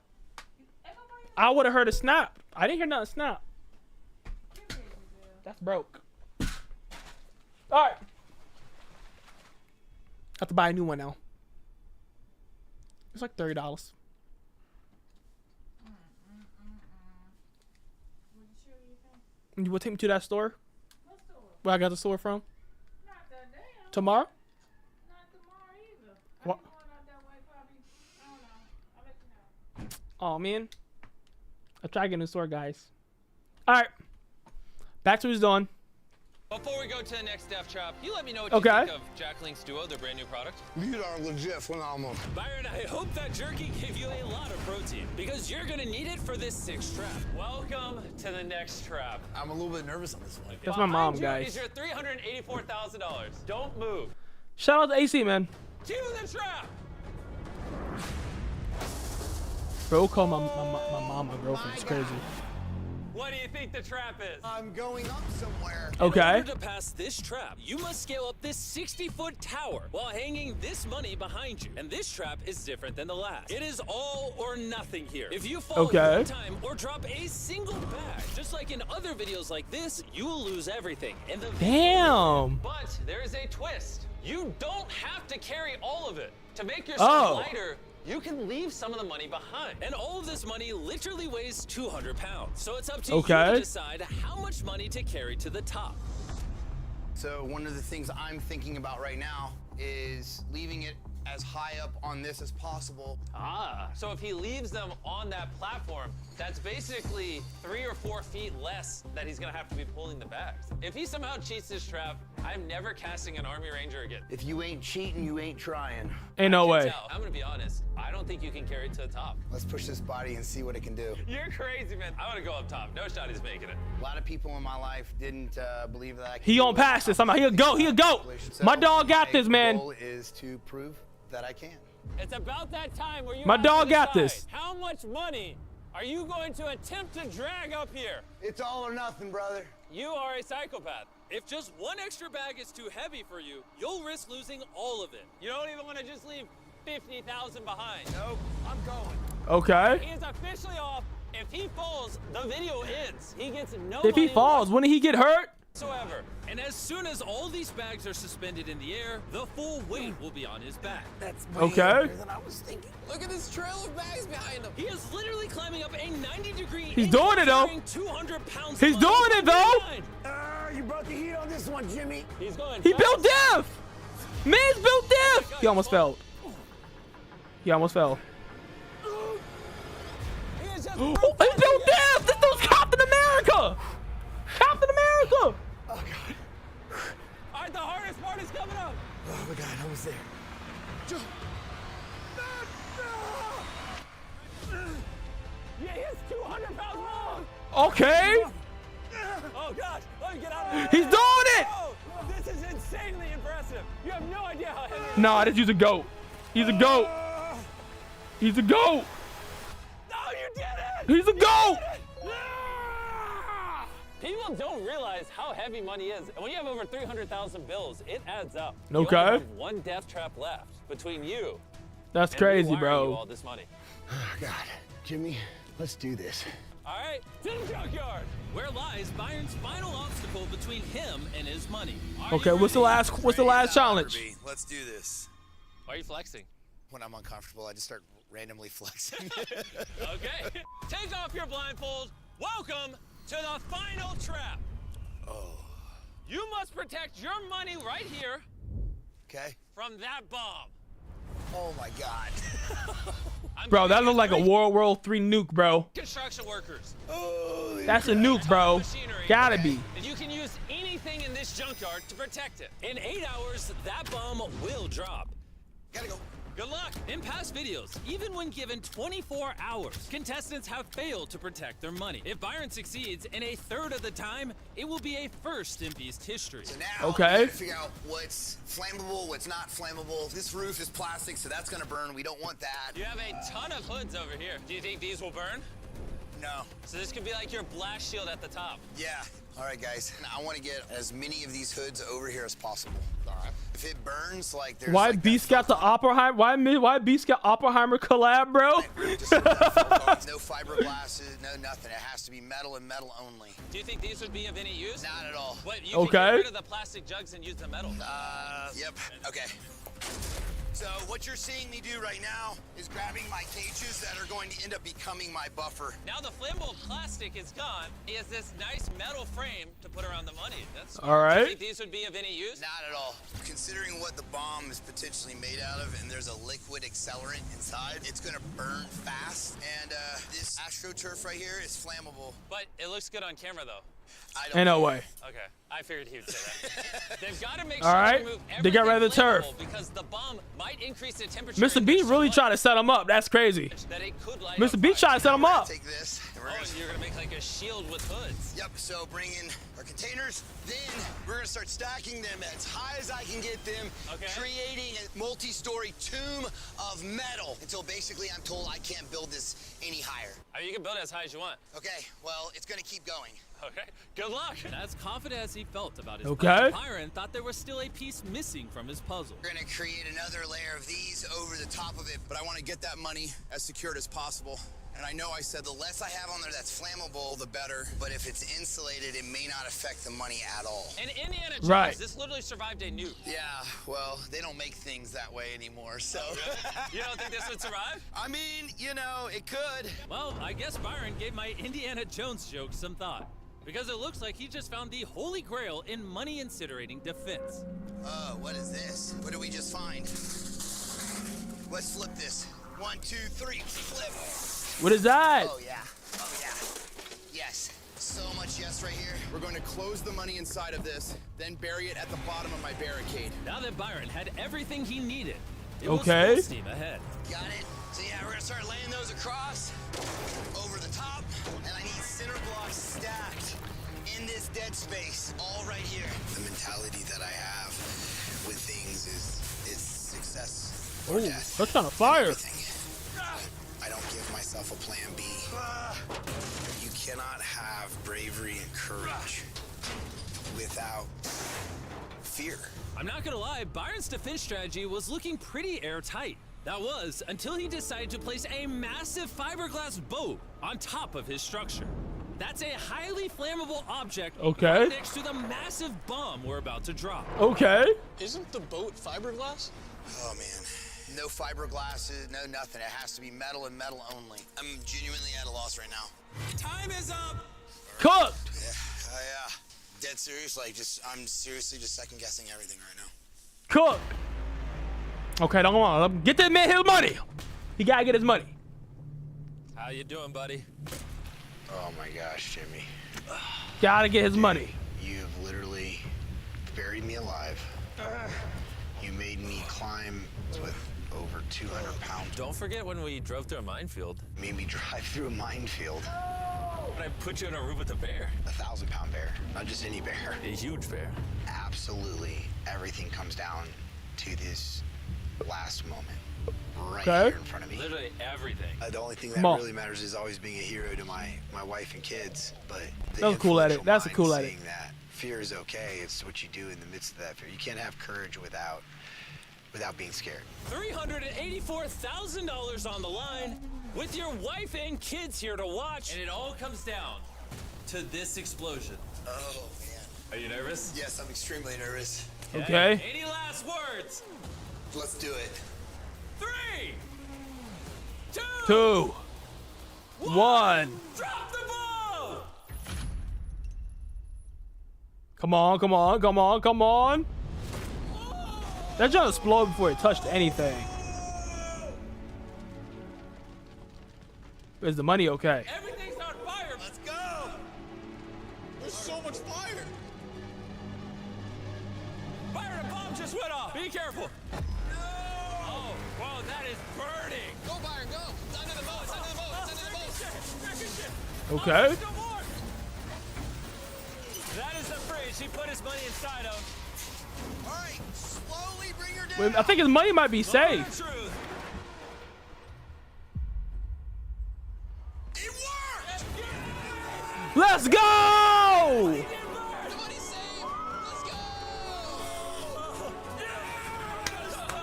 I would have heard a snap. I didn't hear nothing snap. That's broke. All right. I have to buy a new one now. It's like $30. You will take me to that store? What store? Where I got the store from? Not that damn. Tomorrow? Not tomorrow either. What? Going out that way probably. I don't know. I'll let you know. Oh man. I'll try to get in the store, guys. Alright. Back to what he's doing. Before we go to the next death trap, you let me know what you think of Jack Link's Duo, their brand new product. You are legit phenomenal. Byron, I hope that jerky gave you a lot of protein because you're gonna need it for this 6th trap. Welcome to the next trap. I'm a little bit nervous on this one. That's my mom, guys. Is your $384,000. Don't move. Shout out to AC, man. To the trap. Bro, call my mom my girlfriend. It's crazy. What do you think the trap is? I'm going up somewhere. Okay. In order to pass this trap, you must scale up this 60-foot tower while hanging this money behind you. And this trap is different than the last. It is all or nothing here. If you fall one time or drop a single bag, just like in other videos like this, you will lose everything. And the Damn. But there is a twist. You don't have to carry all of it. To make yourself lighter, you can leave some of the money behind. And all of this money literally weighs 200 pounds. So it's up to you to decide how much money to carry to the top. So one of the things I'm thinking about right now is leaving it as high up on this as possible. Ah, so if he leaves them on that platform, that's basically 3 or 4 feet less that he's gonna have to be pulling the bags. If he somehow cheats this trap, I'm never casting an Army Ranger again. If you ain't cheating, you ain't trying. Ain't no way. I'm gonna be honest, I don't think you can carry it to the top. Let's push this body and see what it can do. You're crazy, man. I wanna go up top. No shot he's making it. A lot of people in my life didn't believe that I could. He gonna pass this. He'll go. My dog got this, man. My goal is to prove that I can. It's about that time where you My dog got this. How much money are you going to attempt to drag up here? It's all or nothing, brother. You are a psychopath. If just one extra bag is too heavy for you, you'll risk losing all of it. You don't even want to just leave 50,000 behind. Nope, I'm going. Okay. He is officially off. If he falls, the video ends. He gets no If he falls, wouldn't he get hurt? Whatsoever. And as soon as all these bags are suspended in the air, the full weight will be on his back. That's way harder than I was thinking. Look at this trail of bags behind him. He is literally climbing up a 90-degree. He's doing it though. 200 pounds. He's doing it though. You brought the heat on this one, Jimmy. He's going. He built death. Man's built death. He almost fell. He almost fell. He built death. This dude's Captain America. Captain America. Oh God. All right, the hardest part is coming up. Oh my God, I was there. Yeah, he has 200 pounds more. Okay. Oh God, let me get out of here. He's doing it. Oh, this is insanely impressive. You have no idea how heavy. Nah, this dude's a goat. He's a goat. He's a goat. He's a goat. People don't realize how heavy money is. And when you have over 300,000 bills, it adds up. Okay. You only have one death trap left between you. That's and crazy, rewiring bro. You all this money. God, Jimmy, let's do this. All right, to the junkyard. Where lies Byron's final obstacle between him and his money? Okay, what's the last challenge? Let's do this. Why are you flexing? When I'm uncomfortable, I just start randomly flexing. Okay, take off your blindfold. Welcome to the final trap. Oh. You must protect your money right here. Okay. From that bomb. Oh my God. Bro, that looked like a World War III nuke, bro. Construction workers. Oh, that's a nuke, bro. Gotta be. And you can use anything in this junkyard to protect it. In 8 hours, that bomb will drop. Gotta go. Good luck. In past videos, even when given 24 hours, contestants have failed to protect their money. If Byron succeeds in a third of the time, it will be a first in Beast history. So now, okay. We gotta figure out what's flammable, what's not flammable. This roof is plastic, so that's gonna burn. We don't want that. You have a ton of hoods over here. Do you think these will burn? No. So this could be like your blast shield at the top. Yeah. All right, guys. I want to get as many of these hoods over here as possible. All right. If it burns, like there's Why like Beast got the Oppenheimer? Why Beast got Oppenheimer collab, bro? no fiberglasses, no nothing. It has to be metal and metal only. Do you think these would be of any use? Not at all. What, you can get rid of the plastic jugs and use the metal? Yep. Okay. So what you're seeing me do right now is grabbing my cages that are going to end up becoming my buffer. Now the flammable plastic is gone. He has this nice metal frame to put around the money. That's all right. Do you think these would be of any use? Not at all. Considering what the bomb is potentially made out of, and there's a liquid accelerant inside, it's gonna burn fast. And this AstroTurf right here is flammable. But it looks good on camera though. Ain't no way. Okay, I figured he would say that. They've got to make all sure right. to remove They got rid of the turf. Because the bomb might increase the temperature. Mr. B really tried to set him up. That's crazy. That it could light Mr. B tried to set him up. Take this. And you're gonna make like a shield with hoods. Yep. So bring in our containers. Then we're gonna start stacking them as high as I can get them, creating a multi-story tomb of metal until basically I'm told I can't build this any higher. I mean, you can build it as high as you want. Okay. Well, it's gonna keep going. Okay. Good luck. And as confident as he felt about his okay. Byron thought there was still a piece missing from his puzzle. We're gonna create another layer of these over the top of it, but I want to get that money as secured as possible. And I know I said the less I have on there that's flammable, the better. But if it's insulated, it may not affect the money at all. And Indiana Jones, right. This literally survived a nuke. Yeah, well, they don't make things that way anymore, so. You don't think this would survive? I mean, you know, it could. Well, I guess Byron gave my Indiana Jones joke some thought. Because it looks like he just found the holy grail in money incinerating defense. What is this? What did we just find? Let's flip this. 1, 2, 3, flip. What is that? Oh, yeah. Oh, yeah. Yes. So much yes right here. We're going to close the money inside of this, then bury it at the bottom of my barricade. Now that Byron had everything he needed, it okay. was full steam ahead. Got it. So yeah, we're gonna start laying those across, over the top, and I need center blocks stacked in this dead space, all right here. The mentality that I have with things is success or death. That's kind of fire. I don't give myself a plan B. You cannot have bravery and courage without fear. I'm not gonna lie, Byron's defense strategy was looking pretty airtight. That was until he decided to place a massive fiberglass boat on top of his structure. That's a highly flammable object right next to the massive bomb we're about to drop. Okay. Isn't the boat fiberglass? Oh man. No fiberglasses, no nothing. It has to be metal and metal only. I'm genuinely at a loss right now. Time is up. Cooked. Yeah, yeah. Dead serious. Like, I'm seriously just second guessing everything right now. Cooked. Okay, don't go on. Get that man his money. He gotta get his money. How you doing, buddy? Oh my gosh, Jimmy. Gotta get his money. You've literally buried me alive. You made me climb with over 200 pounds. Don't forget when we drove through a minefield. You made me drive through a minefield. When I put you in a room with a bear. 1,000-pound bear, not just any bear. A huge bear. Absolutely everything comes down to this last moment. right Okay. here in front of me. Literally everything. The only thing that really matters is always being a hero to my wife and kids. But That was a cool edit. That's a cool edit. Saying that fear is okay. It's what you do in the midst of that fear. You can't have courage without being scared. $384,000 on the line with your wife and kids here to watch. And it all comes down to this explosion. Oh man. Are you nervous? Yes, I'm extremely nervous. Okay. Any last words? Let's do it. 3, 2, 1. drop the ball! Come on, come on, come on, come on. That jump exploded before it touched anything. Is the money okay? Everything's on fire! Let's go! There's so much fire! Fire, a bomb just went off! Be careful! No! Oh, whoa, that is burning! Go, Byron, go! It's under the boat, it's under the boat, it's under the boat! Okay. Still more. That is the fridge he put his money inside of. All right, slowly bring her down. Wait, I think his money might be safe. It worked! Let's go!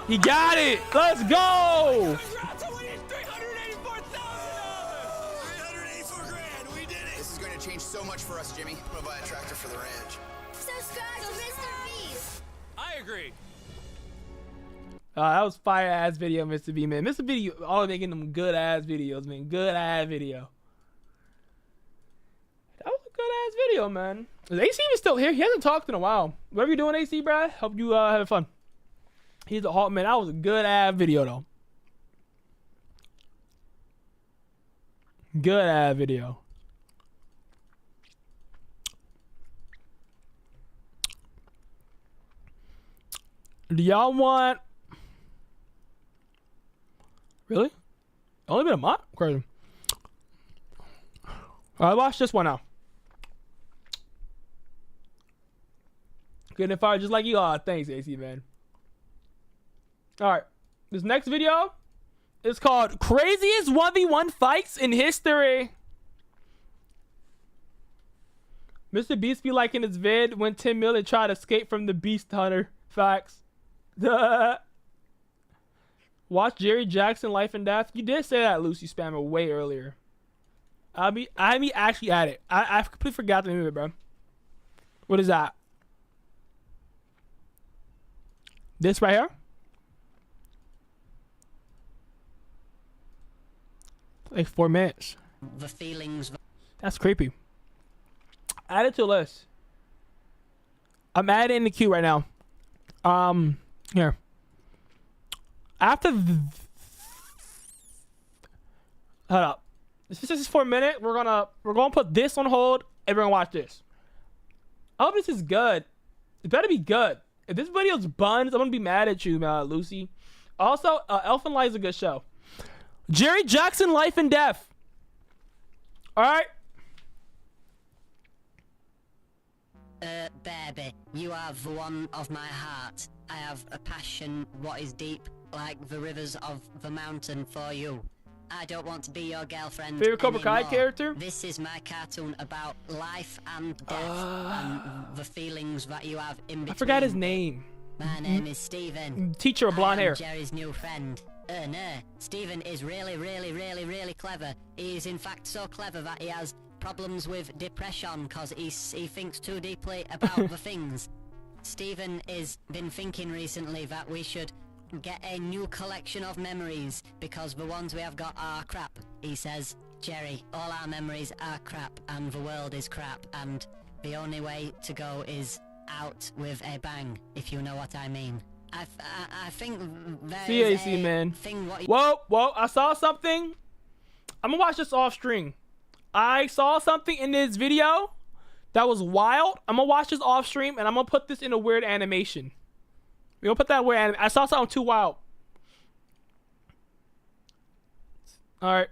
He got it. Let's go. 384 grand, we did it! This is going to change so much for us, Jimmy. I'm going to buy a tractor for the ranch. Subscribe to Mr. Beast. I agree. That was fire ass video, Mr. B, man. Mr. B, always making them good ass videos, man. Good ass video. That was a good ass video, man. Is AC even still here? He hasn't talked in a while. Whatever you doing, AC, Brad? Hope you having fun. He's a hot man. That was a good ass video, though. Good ass video. Do y'all want? Really? Only been a month? Crazy. Alright, watch this one now. Getting fired just like you are. Thanks, AC, man. Alright. This next video is called Craziest 1v1 Fights in History. Mr. Beast be like in his vid when 10 million tried to escape from the Beast Hunter. Facts. Watch Jerry Jackson Life and Death. You did say that, Lucy Spammer, way earlier. I be actually at it. I completely forgot the name of it, bro. What is that? This right here? Like 4 minutes. The feelings. That's creepy. Add it to a list. I'm adding in the queue right now. Here. After hold up. This is for a minute. We're gonna put this on hold and we're gonna watch this. I hope this is good. It better be good. If this video's buns, I'm gonna be mad at you, Lucy. Also, Elf and Light is a good show. Jerry Jackson Life and Death. Alright. Baby, you have the one of my heart. I have a passion what is deep like the rivers of the mountain for you. I don't want to be your girlfriend Favorite Cobra Kai anymore. character? This is my cartoon about life and death and the feelings that you have in between. I forgot his name. My name is Steven. Teacher with blonde hair. Jerry's new friend. No, Steven is really, really, really, really clever. He is in fact so clever that he has problems with depression because he thinks too deeply about the things. Steven has been thinking recently that we should get a new collection of memories because the ones we have got are crap. He says, Jerry, all our memories are crap and the world is crap and the only way to go is out with a bang, if you know what I mean. I think there is CAC, a man. thing what Whoa, I saw something. I'm gonna watch this off stream. I saw something in this video that was wild. I'm gonna watch this off stream and I'm gonna put this in a weird animation. We're gonna put that weird animation. I saw something too wild. Alright.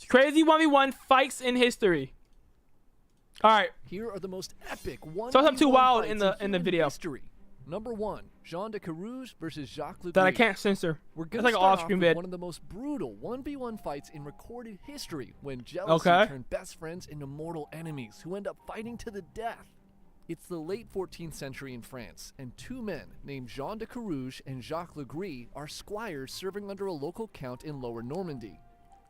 Crazy 1v1 fights in history. Alright. Here are the most epic one. Saw something too wild in the video. History. Number 1, Jean de Carouge versus Jacques Legris. That I can't censor. We're It's gonna like an start off-screen off with vid. one of the most brutal 1v1 fights in recorded history when jealousy turned best friends into mortal enemies who end up fighting to the death. It's the late 14th century in France, and two men named Jean de Carouge and Jacques Legris are squires serving under a local count in Lower Normandy.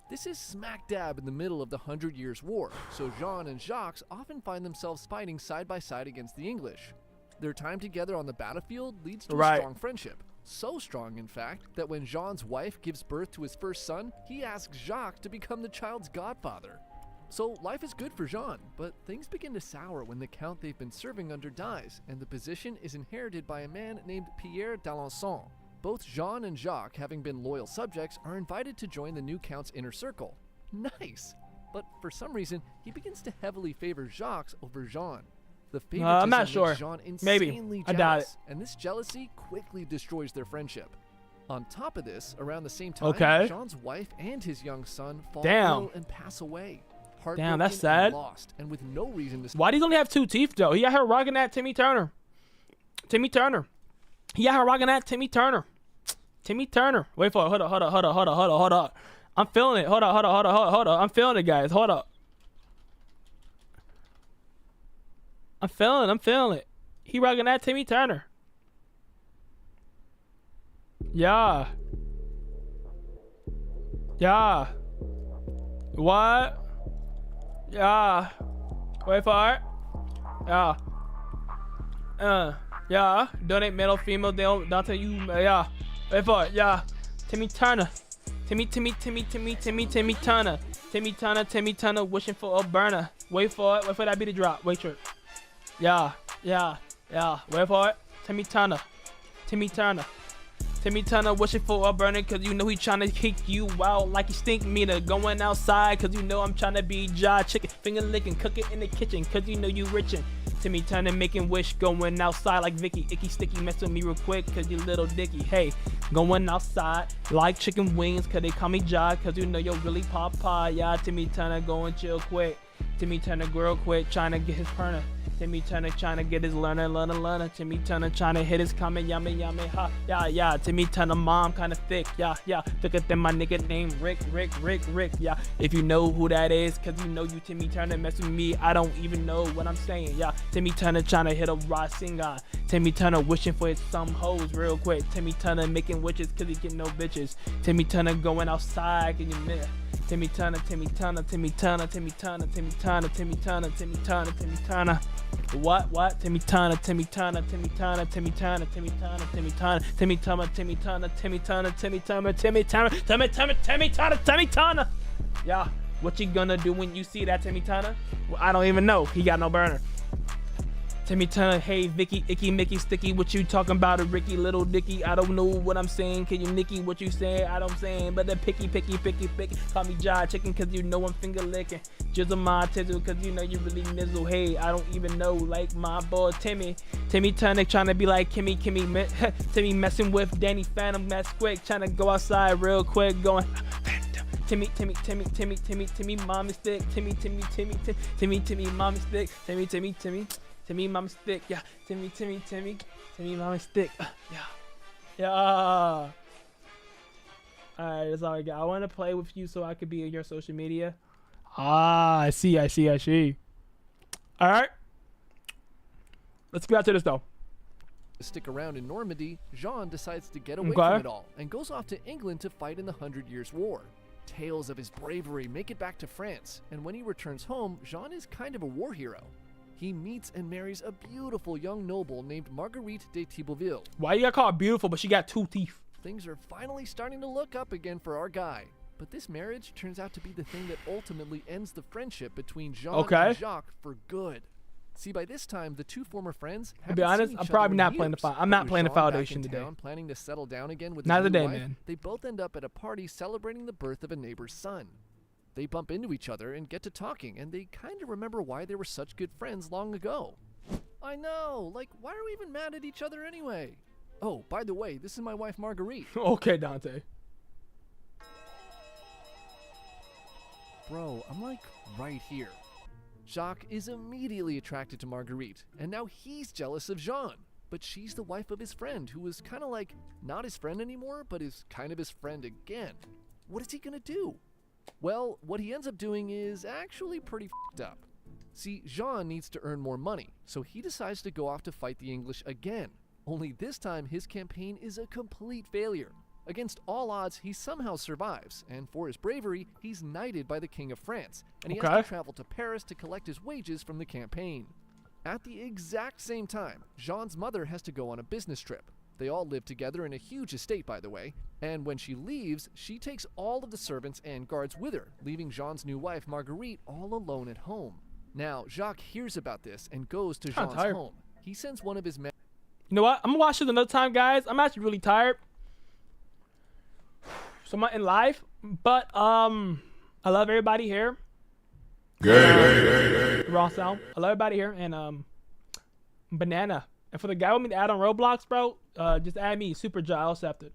This is smack dab in the middle of the 100 Years' War, so Jean and Jacques often find themselves fighting side by side against the English. Their time together on the battlefield leads to a strong friendship. So strong, in fact, that when Jean's wife gives birth to his first son, he asks Jacques to become the child's godfather. So life is good for Jean, but things begin to sour when the count they've been serving under dies, and the position is inherited by a man named Pierre d'Alençon. Both Jean and Jacques, having been loyal subjects, are invited to join the new count's inner circle. Nice! But for some reason, he begins to heavily favor Jacques over Jean. The favoritism I'm not makes sure. Jean Maybe. insanely I jealous, doubt it. and this jealousy quickly destroys their friendship. On top of this, around the same time, Jean's wife and his young son fall ill and pass away. Damn, that's Heartbroken and sad. lost, and with no reason to Why does he only have 2 teeth though? He out here rocking that Timmy Turner. Timmy Turner. He out here rocking that Timmy Turner. Timmy Turner. Wait for it. Hold up. I'm feeling it. Hold up. I'm feeling it, guys. Hold up. I'm feeling it. He rocking that Timmy Turner. Yeah. What? Yeah. Wait for it. Yeah. Donate male, female, Dante, you, yeah. Wait for it, yeah. Timmy Turner. Timmy Turner. Timmy Turner, wishing for a burner. Wait for it. Wait for that beat to drop. Wait for it. Yeah. Wait for it. Timmy Turner, wishing for a burner, cause you know he tryna kick you out like he stink meter. Going outside, cause you know I'm tryna be Jai chicken. Finger licking, cook it in the kitchen, cause you know you richin'. Timmy Turner making wish, going outside like Vicky. Icky sticky, mess with me real quick, cause you little dicky. Hey, going outside like chicken wings, cause they call me Jai, cause you know you're really Popeye. Yeah, Timmy Turner going chill quick. Timmy Turner girl quick, tryna get his perner. Timmy Turner tryna get his learner. Timmy Turner tryna hit his comment, yummy, ha, yeah. Timmy Turner mom kinda thick, yeah. Thicker than my nigga named Rick, yeah. If you know who that is, cause you know you Timmy Turner mess with me, I don't even know what I'm saying, yeah. Timmy Turner tryna hit a rising guy. Timmy Turner wishing for some hoes real quick. Timmy Turner making wishes cause he get no bitches. Timmy Turner going outside, can you miss? Timmy Turner. What? Timmy Turner. Yeah, what you gonna do when you see that, Timmy Turner? Well, I don't even know. He got no burner. Timmy Turner, hey Vicky, icky, Mickey, sticky, what you talking about, a Ricky, little Dicky, I don't know what I'm saying, can you Nicky, what you saying, I don't saying, but the picky, call me Jai Chicken, cause you know I'm finger licking, jizzle my tizzle, cause you know you really nizzle, hey, I don't even know, like my boy Timmy Turner trying to be like Timmy messing with Danny Phantom, mess quick, trying to go outside real quick, going, Timmy, mommy stick, Timmy, mommy stick, Timmy, mama stick, yeah. Timmy, mama stick, yeah. Alright, that's all I got. I want to play with you so I could be in your social media. I see. Alright. Let's get back to this, though. To stick around in Normandy, Jean decides to get away from it all and goes off to England to fight in the 100 Years' War. Tales of his bravery make it back to France, and when he returns home, Jean is kind of a war hero. He meets and marries a beautiful young noble named Marguerite de Thibauville. Why you gotta call her beautiful, but she got 2 teeth? Things are finally starting to look up again for our guy. But this marriage turns out to be the thing that ultimately ends the friendship between Jean and Jacques for good. See, by this time, the two former friends have to be honest, I'm probably not playing the I'm not playing the Foundation today. Planning to settle down again with not his new today, wife, man. They both end up at a party celebrating the birth of a neighbor's son. They bump into each other and get to talking, and they kind of remember why they were such good friends long ago. I know, like, why are we even mad at each other anyway? Oh, by the way, this is my wife Marguerite. Okay, Dante. Bro, I'm like right here. Jacques is immediately attracted to Marguerite, and now he's jealous of Jean. but she's the wife of his friend, who is kind of like not his friend anymore, but is kind of his friend again. What is he gonna do? Well, what he ends up doing is actually pretty f***ed up. See, Jean needs to earn more money, so he decides to go off to fight the English again. Only this time, his campaign is a complete failure. Against all odds, he somehow survives, and for his bravery, he's knighted by the King of France, and he has to travel to Paris to collect his wages from the campaign. At the exact same time, Jean's mother has to go on a business trip. They all live together in a huge estate, by the way, and when she leaves, she takes all of the servants and guards with her, leaving Jean's new wife, Marguerite, all alone at home. Now, Jacques hears about this and goes to Jean's home. He sends one of his men. You know what? I'm gonna watch it another time, guys. I'm actually really tired. So I'm not in live, but I love everybody here. Raw sound. I love everybody here, and banana. And for the guy with me to add on Roblox, bro, just add me, Super Giles, accepted.